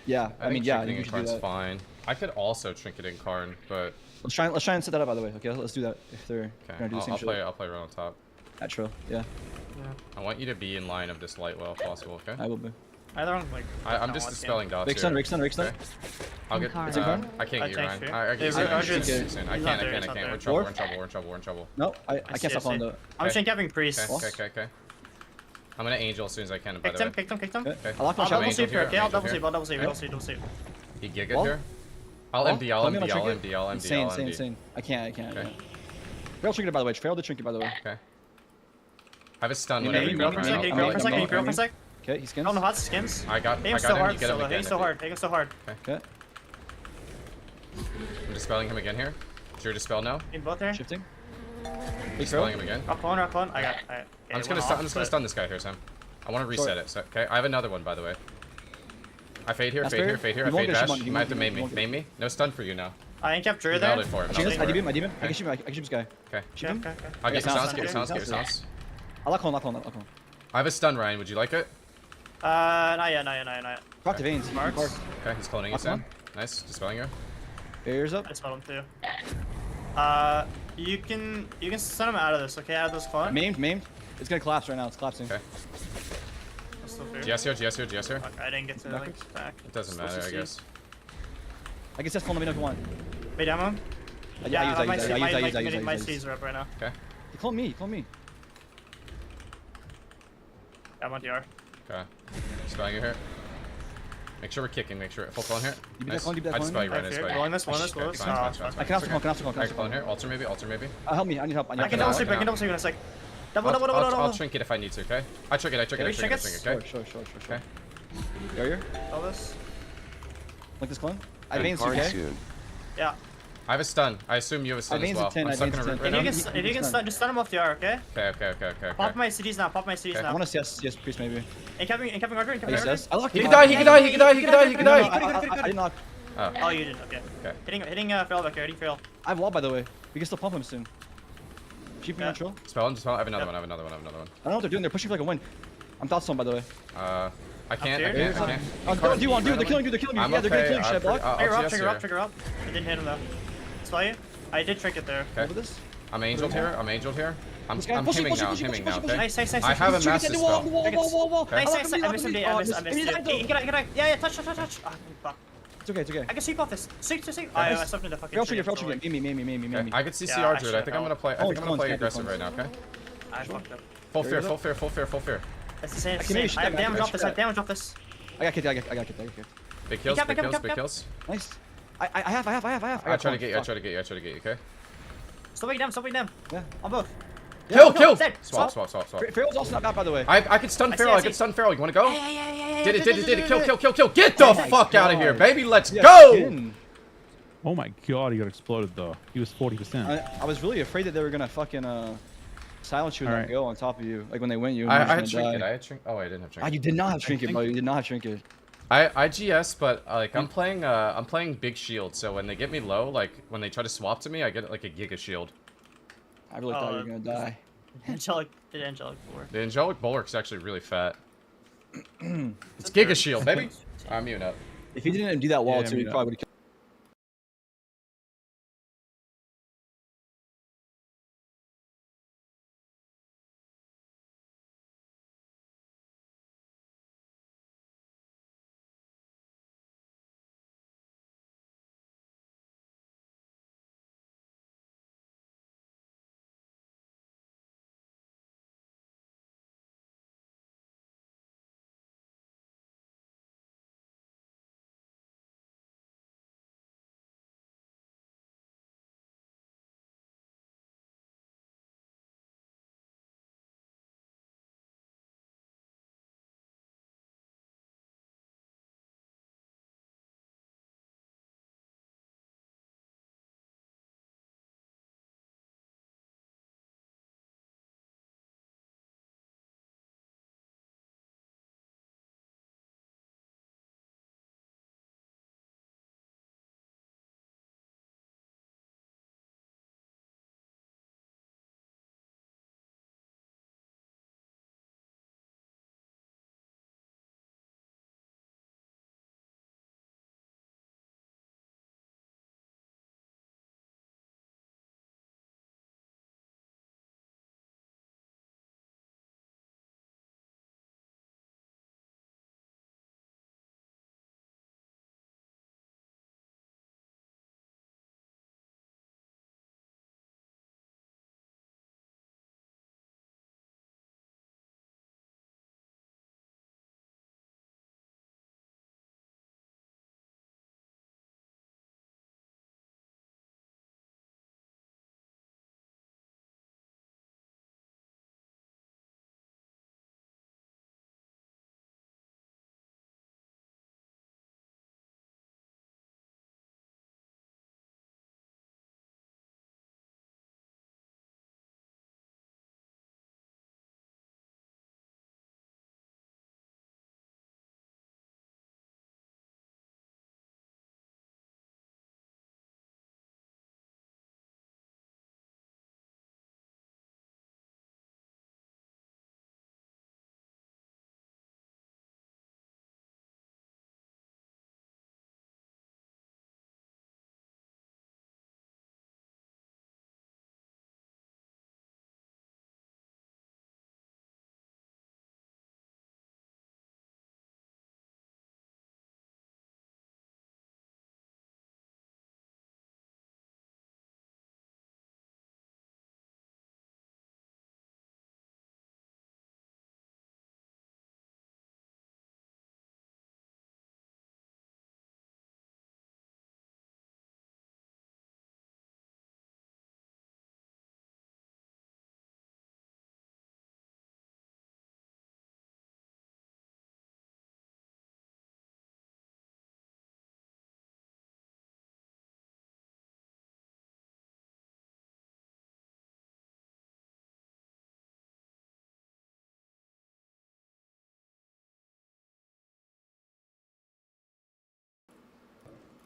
Yeah, I mean, yeah, you should do Karn's that. fine. I could also trinket in Karn, but Let's try and set that up, by the way. Okay, let's do that if they're gonna do the same I'll shit. play right on top. Natural, yeah. I want you to be in line of this light well if possible, okay? I will be. I don't like. I'm just dispelling dots Rake stun, here. rake stun, rake stun. Okay. I'll get. Karn. I can't get you, tank Ryan. for I you. can. Is I it- can't. Arjun's- I he's can't. not there, I he's can't. not We're in there. trouble. We're Fourth? in trouble. We're in trouble. We're in trouble. No, I see, can't stop I on see. the. I'm chain capping priest. Okay. I'm gonna angel as soon as I can. By Kicked the way. him, kicked him, kicked him. Okay. Okay. I lock my I'll shot. double Angel save here, here. Okay, I'll angel double here. save. I'll double save. Okay. Double save. He giga Well, here. I'll Well, MD. I'll tell me MD. on I'll trinket. MD. I'll MD. Insane, I'll insane, MD. insane. I can't. Okay. Fail trinket, by the way. Fail the trinket, by the way. Okay. I have a stun Can whenever Can you you go grow for a Ryan. sec? Can you I'll grow let for a him sec? Can you know. grow for a sec? Okay, he skins. Oh no, hot skins. I got Hit him so him. hard, You get him Solo. Hit again. him so hard. Hit him so hard. Okay, I'm dispelling him again here. Is your dispel now? In both there. shifting. Dispelling him again. Rock one, rock one. I got. I'm just gonna stun this guy here, Sam. I want to reset it. So, okay, I have another one by the way. I fade here, That's fade fair. here, fade here. You I won't fade get bash. Shimon, You you might have won't- to you main me. won't get- Main me. No stun for you now. I ain't kept Drew You there. nailed it for him. I Nailed it for DB him. him, I DB him. I Okay. can shoot him, I can shoot this guy. Okay. Shoot him. Okay. I'll get Yeah, your sounds sounds. Get your good. sounds. Get your Sounds sounds. I lock on, lock on, lock on. I have a stun, Ryan. Would you like it? Not yet. Proc to veins. Marks. Park. Okay, he's cloning you, Lock Sam. on. Nice. Dispelling you. Barriers up. I spelled him too. You can send him out of this, okay? Out of this clone. Maimed. It's gonna collapse right now. It's collapsing. Okay. That's still fair. GS here, GS here, GS here. Fuck, I didn't get to like back. It doesn't Still matter, I succeed. guess. I can set full. Let me know if you want. Wait, demo him? I use that. My C's are up right now. Okay. He cloned me. He cloned me. I'm on DR. Okay. Dispelling you here. Make sure we're kicking. Make sure full clone here. Deep that Nice. clone, deep that I clone. dispel you, Ryan. I Alright, dispel fair. you. One this, Okay, close. fine, Oh, fine, it's fine, fine. I can also clone. Alright, clone here. Alter maybe. Alter maybe. Help me. I need help. I can double sleep. I can double sleep in a sec. Double. I'll trinket if I need to. Okay. I trick it. Reach Okay. Sure. Okay. Barrier. All this. Like this clone. I In veins Karn 2K. soon. Yeah. I have a stun. I assume you have a stun as veins well. at 10, I'm I stuck veins in a at root 10. right If now. you can just stun him off DR, okay? Okay. Pop my CDs now. Pop my CDs Okay. I now. want to CS priest maybe. Incapping Archer. I Incapping Archer. CS. I locked He him. can die. He can die. He can die. He can die. He can No, die. I didn't knock. Oh, you didn't. Okay. Okay. Hitting fail back here. Hitting fail. I have wall, by the way. We can still pump him soon. Cheap Yeah. natural. Spell him. Dispel. I have another Yep. one. I have another one. I don't know what they're doing. They're pushing for like a win. I'm thought stone, by the way. I can't. I here? can't. Oh, do you want? Dude, they're killing you. They're killing you. I'm Yeah, they're okay. killing you. Shed block. Trigger up. GS Trigger up. here. Trigger up. I didn't hit him though. Spell you. I did trick it there. Over this. I'm angeled here. I'm This guy, push it, hemming push it, now. I'm push it, hemming push now. it, push Okay. Nice. I have a massive spell. Wall. Nice. Lock him, I lock missed him. him. Oh, I missed he's it. idle. Get it. Yeah. Touch. Ah, fuck. It's okay. It's okay. I can sweep off this. Sweep. I stepped into fucking. Fail trigger. Me. Okay. I could CC Yeah, I Archer. I should've think I'm gonna known. play. I Oh, think I'm gonna play clones, aggressive clones. right now. Okay. I fucked up. Full Barrier fear. It's the same. I can maybe shoot I have that guy. damage off Shoot this. that. Damage off this. I got kicked. Big kills. Cap, Big cap, kills. cap, Big cap. kills. Nice. I have. I try to get you. I try to get you. Okay. Stop waiting them. Yeah. On both. Kill. Dead. Swap. Pharaoh's also not bad, by the way. I can stun I Pharaoh. I see. can stun Pharaoh. You wanna go? Yeah. Did it. Kill. Get the fuck out of here, baby. Let's Yeah, go. skin. Oh my god, he got exploded though. He was 40%. I was really afraid that they were gonna fucking silence you and Alright. go on top of you, like when they win you. and I you're had just gonna trinket. die. I had trinket. Oh, I didn't have Ah, trinket. you did not have trinket, bro. You did not have trinket. I GS, but like I'm playing big shield. So when they get me low, like when they try to swap to me, I get like a giga shield. I really thought you were gonna die. Angelic 4. The angelic bulwark's actually really fat. It's giga shield, baby. I'm mute up. If he didn't do that wall Yeah, too, I he mean, probably would have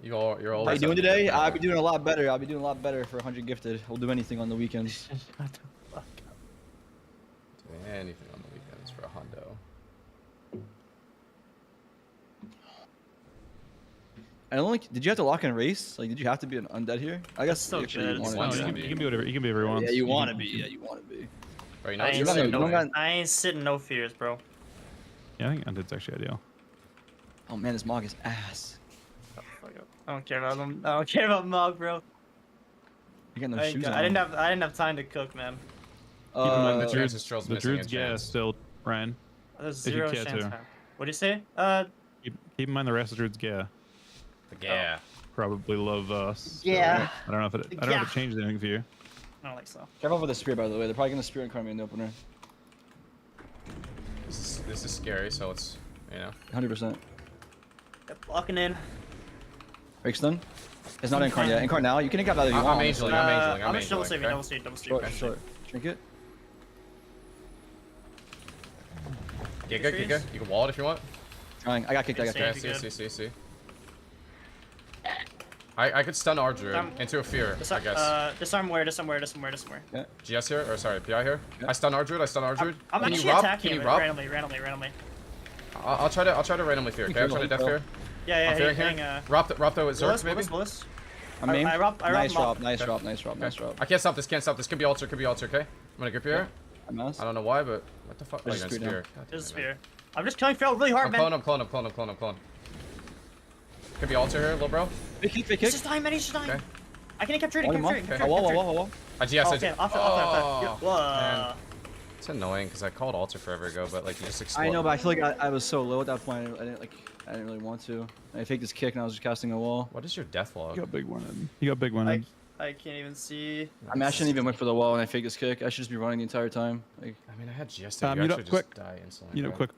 You're always. How you doing today? I'll be doing a lot better. I'll be doing a lot better for 100 gifted. We'll do anything on the weekends. Do anything on the weekends for a hundo. I don't like. Did you have to lock in race? Like, did you have to be an undead here? I guess so actually good. you No, wanted you to can be whatever. You can be whatever you want. Yeah, you want to be. Yeah, you want to be. Right I now, I ain't sitting no fears, bro. Yeah, I think Undead's actually ideal. Oh man, this Mog is ass. Oh, fuck up. I don't care about them. I don't care about Mog, bro. You got no I shoes on. didn't have time to cook, man. Keep in mind the Druid. Druid's The Druid's gas still, Ryan. There's If you zero care chance. to. Time. What do you say? Keep in mind the rest of Druid's gas. Yeah. Probably love us. Yeah. So I don't know if it changes anything for you. I don't think so. Careful with the spear, by the way. They're probably gonna spear and come in the opener. This is scary, so it's 100%. Locking in. Break stun. It's not incarn yet. Incarn now. You can incarn either you want. I'm angeling. I'm I'm just double angeling. saving, double save, double save. Short. Trinket. Giga. You can wall it if you want. Trying. I got kicked. Okay, see. I could stun our Druid into a fear, I guess. Disarm where? Yeah. GS here, or sorry, PI here. Yeah. I stun our Druid. I'm Can actually you rob? attacking Can you it rob? randomly. I'll try to randomly fear. Okay, I'm trying to death fear. Yeah, I'm fearing here. Rob the Zerx maybe. Willis. I'm named. I robbed Nice drop. Mog. Nice drop. I can't stop this. Could be altar. Okay. I'm gonna grip you here. I'm mouse. I don't know why, but what the fuck? There's Oh, a you're spear gonna down. spear. There's a spear. I'm just killing Phil really hard, man. I'm clone. Could be altar here, little bro. Big kick. He's just dying, man. Okay. I can keep trading. Wall. I GS. Okay, off. Man. It's annoying because I called altar forever ago, but like you just explode. I know, but I feel like I was so low at that point. I didn't really want to. I faked this kick and I was just casting a wall. What is your death log? You got big one. I can't even see. I shouldn't even went for the wall and I faked this kick. I should just be running the entire time. Like, I mean, I had GS. Mute You up actually quick. just die instantly. You know, bro. quick.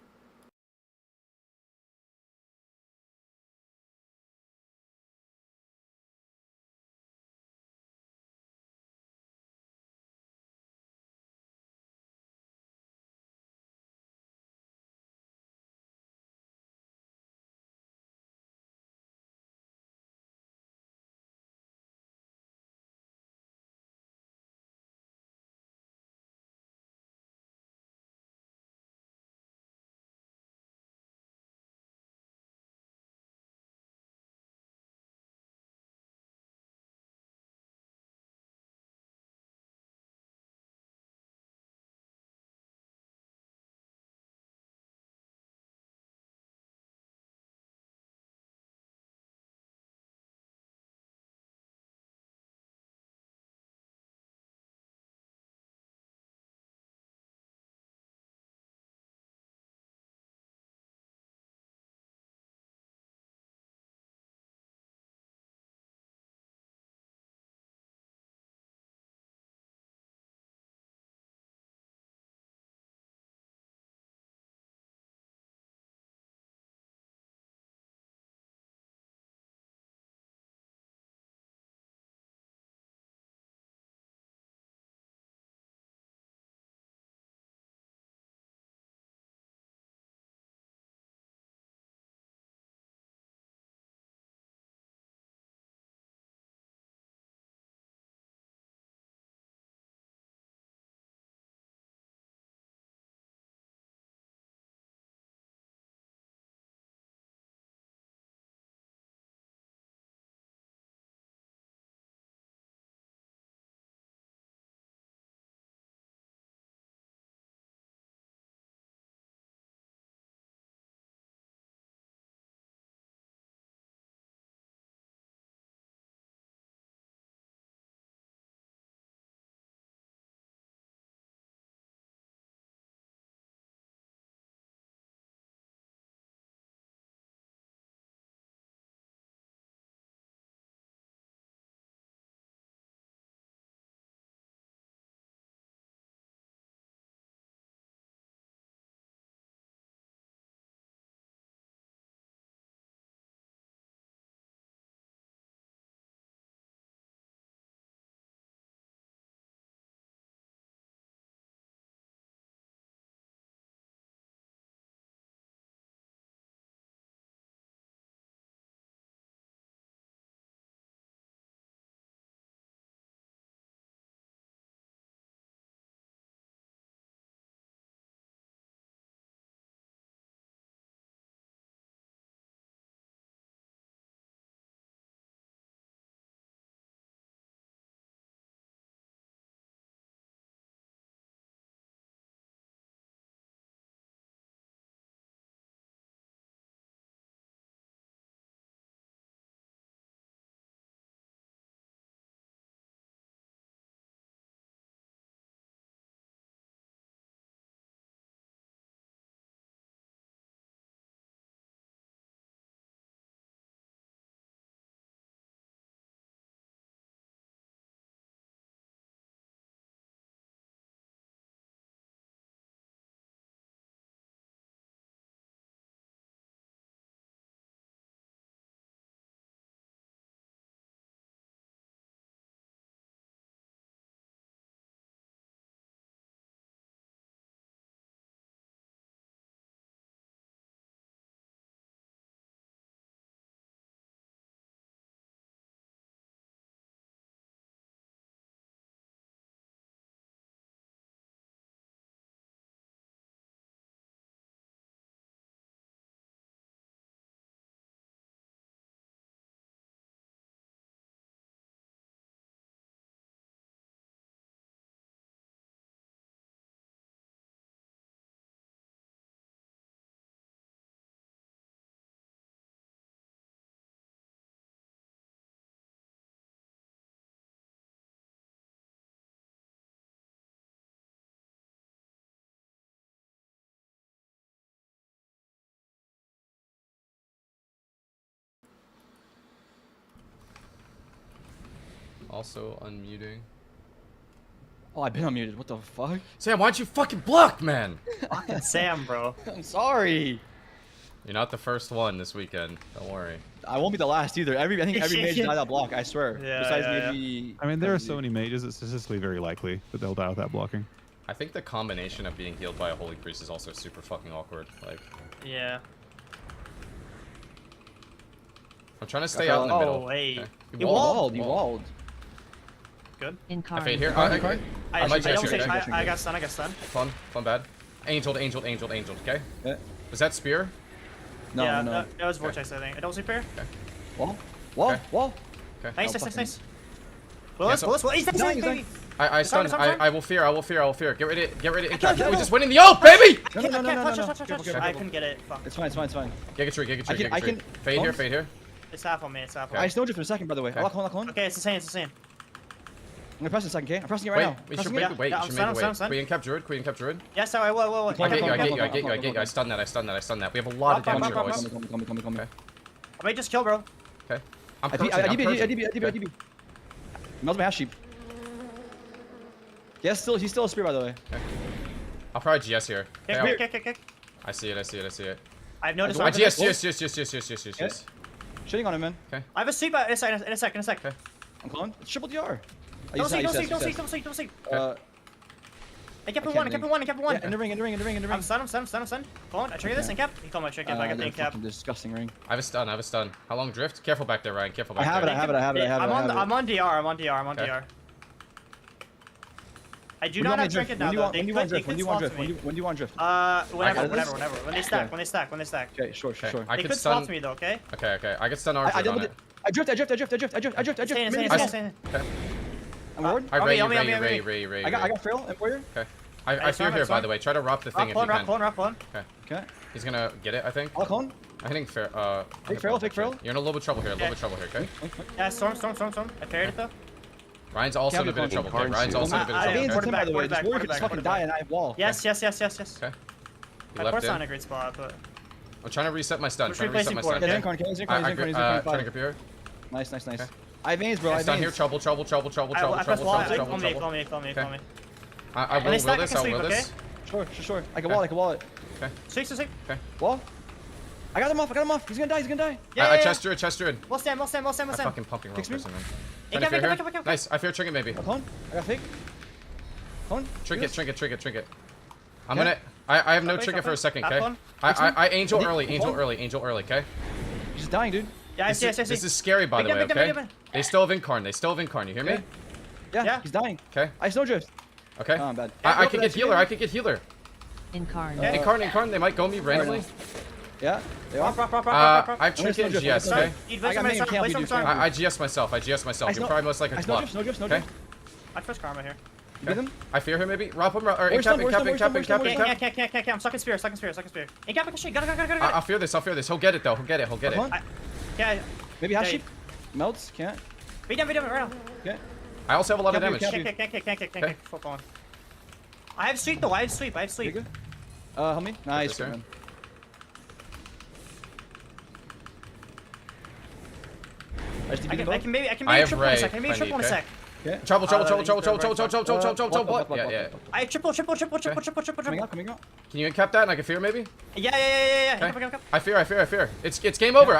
Also unmuting. Oh, I've been unmuted. What the fuck? Sam, why'd you fucking block, man? Fucking Sam, bro. I'm sorry. You're not the first one this weekend. Don't worry. I won't be the last either. I think every mage died that block. I swear. Yeah, Besides yeah, maybe. I mean, there are so many mages. It's statistically very likely that they'll die without blocking. I think the combination of being healed by a holy priest is also super fucking awkward. Like, Yeah. I'm trying to stay out in the middle. Oh, wait. Okay. You walled. You walled. Good. I fade here. I might don't just think shoot. I got stunned. I got stunned. Fun bad. Angeled, okay? Yeah. Was that spear? No, yeah, no. That was Vortex, I think. I don't see pair. Okay. Wall. Okay. Nice, nice, nice. Yeah, Willis, he's dying, baby. I Sorry, stun. sorry. I will fear. Get rid of it. We just win in the ult, baby! I couldn't get it. Fuck. It's fine. Get a tree. I can. Fade here. It's half on me. It's half on I me. snowed you for a second, by the way. Okay. Lock on. Okay, it's the same. I'm gonna press it in a second, okay? I'm pressing it right now. We should Pressing make it. the wait. Yeah, You should make the I'm wait. stunned. Queen cap druid. Yes, I will. I get you. I stun that. We have a lot of damage here, boys. Come. Okay. I might just kill, bro. Okay. I'm I purging. DB. Melts my half sheep. Yes, he's still a spear, by the way. I'll probably GS here. Kick. I see it. I've noticed. I GS. Shitting on him, man. Okay. I have a sweep in a sec. Okay. I'm calling. It's triple DR. Don't see. I kept it one. Yeah, in the ring. I'm stunned. Come on, I trigger this and cap. You call my trigger. I got the cap. Disgusting ring. I have a stun. How long drift? Careful back there, Ryan. I have it. I'm on DR. I do not have trinket now, though. When do you want drift? When do you want drift? Whenever. When they stack. Okay, sure. I They could could stun. swap to me, though, okay? Okay. I could stun our I on it. drift. Stay. I'm ward. I Ray. I got Frail and Warrior. Okay. I fear here, by the way. Try to rob the thing if you can. Rock one. Okay. He's gonna get it, I think. I'll clone. I think fair. Take Frail. You're in a little bit of trouble here. Okay. Yeah, storm. I parried it, though. Ryan's also in a bit of trouble. Okay, Ryan's also in a bit of trouble. Okay. By the way, this warrior could just fucking die and I have wall. Yes. Okay. My port's not in a great spot, but... I'm trying to reset my stun. Which replacing port? Yeah, Zincorn, Trying to compare. Nice. Okay. I have veins, bro. I have Stun here. veins. Trouble. I press wall. Call me. I When will they stack, I this. can I sweep, will okay? this. Sure. I can wall it. Sweep. Wall. I got him off. He's gonna die. I chest druid. We'll stand. I'm fucking pumping wrong Fix me. person, man. Hey, Trying to fear come. here. Nice. I fear trinket maybe. Clone. I got fake. Clone. Trinket. I'm gonna. I have no trinket for a second, okay? Clone. I angel early, okay? He's dying, dude. Yeah, I see. This is scary, by the way, okay? They still have incarn. You hear me? Yeah, he's dying. Okay. I snowdrift. Okay. Oh, I'm bad. I can get healer. Incarn. Incarn. They might go me randomly. Yeah. They are. I have trinket and GS, okay? I got main camp, we do camp. I GS myself. You're probably most likely to block. No drift. Okay. I press karma here. Get him. I fear him maybe. Rob him or Where's cap. Can't. I'm stuck in spear. In cap, shit. Got it. I'll fear this. He'll get it though. He'll get it. Yeah. Maybe half sheep. Melts. Can't. Beat down, right now. Okay. I also have a lot of damage. Can't. Fuck on. I have sweep though. You good? Help me. Nice. Yes, Man. I can maybe I have triple in a Ray, sec. I can maybe triple in a sec. Okay. Trouble. What? Yeah. I triple. Coming out. Can you cap that and I can fear maybe? Yeah. Okay. I fear. It's game over.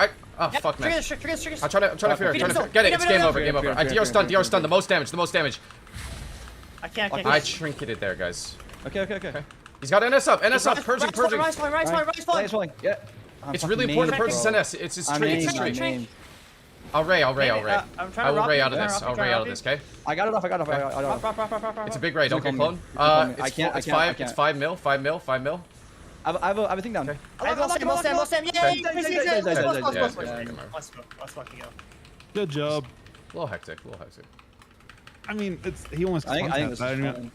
Fuck man. Trigger. I'm trying to fear. Get it. It's game over. I DR stun. The most damage. I can't. I trinketed there, guys. Okay. He's got NS up. Purging. Rise falling. Yeah. It's really important to purge his NS. It's his trait. I'll ray. I will ray out of this. Okay. I got it off. It's a big ray. Don't get clone. It's 5 mil. I have a thing down. Okay. I have most stem. Yay! Let's fucking go. Good job. A little hectic. I mean, he almost. I think this is fine.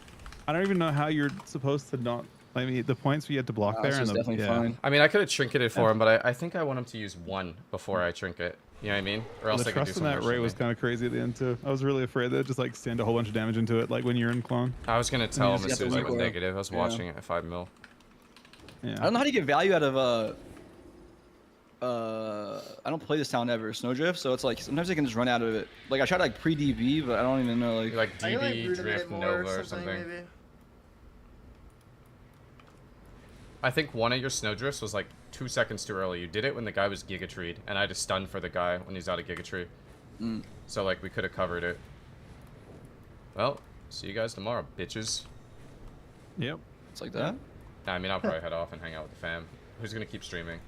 I don't even know how you're supposed to not. I mean, the points we had to block there. This is definitely fine. I mean, I could have trinketed for him, but I think I want him to use one before I trinket. You know what I mean? Or else The I could do trust in something. that ray was kind of crazy at the end too. I was really afraid that it just like send a whole bunch of damage into it, like when you're in clone. I was gonna tell him Yeah, as soon as it was yeah. negative. I was watching it at 5 mil. Yeah. I don't know how do you get value out of I don't play this town ever, Snowdrift, so it's like sometimes I can just run out of it. Like I tried like pre-DB, but I don't even know like DB, Drift, Nova, or something. Maybe. I think one of your Snowdrifts was like 2 seconds too early. You did it when the guy was Giga Treed, and I had to stun for the guy when he's out of Giga Tree. So like we could have covered it. Well, see you guys tomorrow, bitches. Yep. It's like that. Nah, I mean I'll probably head off and hang out with the fam. Who's gonna keep streaming?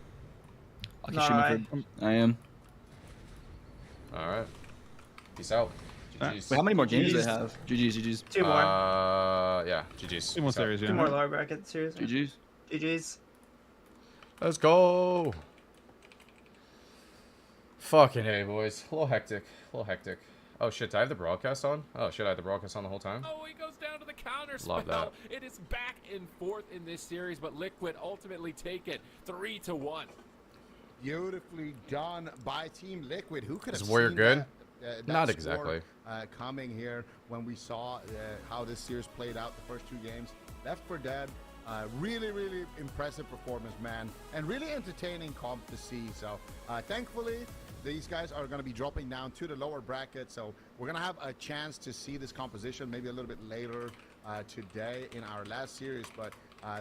I'll keep streaming for. I am. All right. Peace out. GG's. Wait, how many more games do they have? GG's. 2 more. Yeah. GG's. 2 more series. Yeah. 2 more lower bracket series. GG's. Let's go. Fucking hey, boys. A little hectic. Oh shit, do I have the broadcast on? Oh shit, I had the broadcast on the whole time? Oh, he goes down to the counter spell. Love that. It is back and forth in this series, but Liquid ultimately take it 3-1. Beautifully done by Team Liquid. Who could have Is Warrior seen good? That Not score, exactly. Coming here when we saw how this series played out the first 2 games. Left 4 Dead. Really, really impressive performance, man. And really entertaining comp to see. So, thankfully, these guys are going to be dropping down to the lower bracket. So, we're going to have a chance to see this composition maybe a little bit later today in our last series. But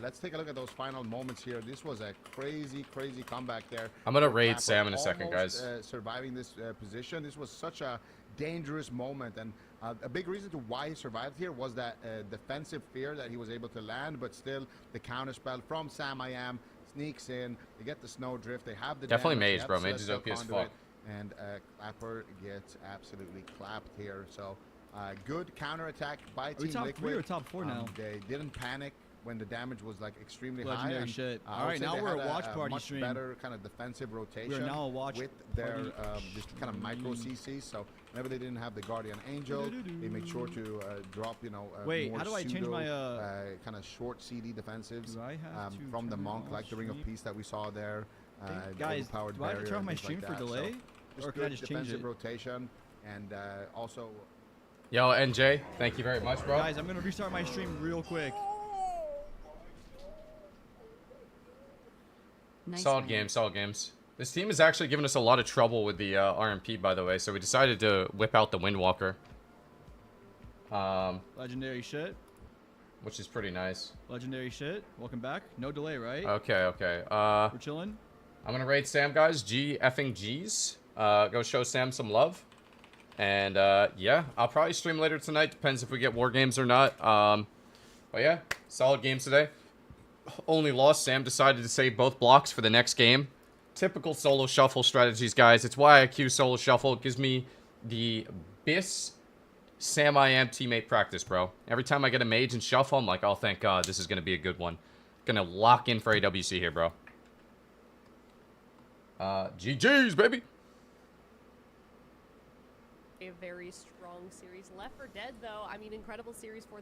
let's take a look at those final moments here. This was a crazy, crazy comeback there. I'm going to raid Sam in a second, guys. Surviving this position. This was such a dangerous moment. And a big reason to why he survived here was that defensive fear that he was able to land, but still the counter spell from Sam I Am sneaks in. They get the Snowdrift. They have the definitely damage, Mage, bro. Mage is OP as fuck. And Clapper gets absolutely clapped here. So good counter attack by Team top Liquid. 3 or top 4 now? They didn't panic when the damage was like extremely Legendary high. And, shit. All right, now we're a watch party much stream. better kind of defensive rotation. We're now a watch with their just kind of micro CCs. So whenever they didn't have the Guardian Angel, they made sure to drop, Wait, more how do I change my kind of short CD defensives from the Monk, like the Ring of Peace that we saw there. Guys, do I have to turn off my stream for delay? Or can I just change it? Rotation and also. Yo, NJ, thank you very much, bro. Guys, I'm gonna restart my stream real quick. Nice Solid games. This team is actually giving us a lot of trouble with the RMP, by the way, so we decided to whip out the Windwalker. Legendary shit. Which is pretty nice. Legendary shit. Welcome back. No delay, right? Okay. We're chilling. I'm gonna raid Sam, guys. G's. Go show Sam some love. And yeah, I'll probably stream later tonight. Depends if we get war games or not. But yeah, solid games today. Only loss. Sam decided to save both blocks for the next game. Typical solo shuffle strategies, guys. It's why I queue solo shuffle. It gives me the best Sam I Am teammate practice, bro. Every time I get a mage and shuffle, I'm like, oh, thank God, this is gonna be a good one. Gonna lock in for AWC here, bro. GG's, baby. A very strong series. Left 4 Dead, though. I mean, incredible series for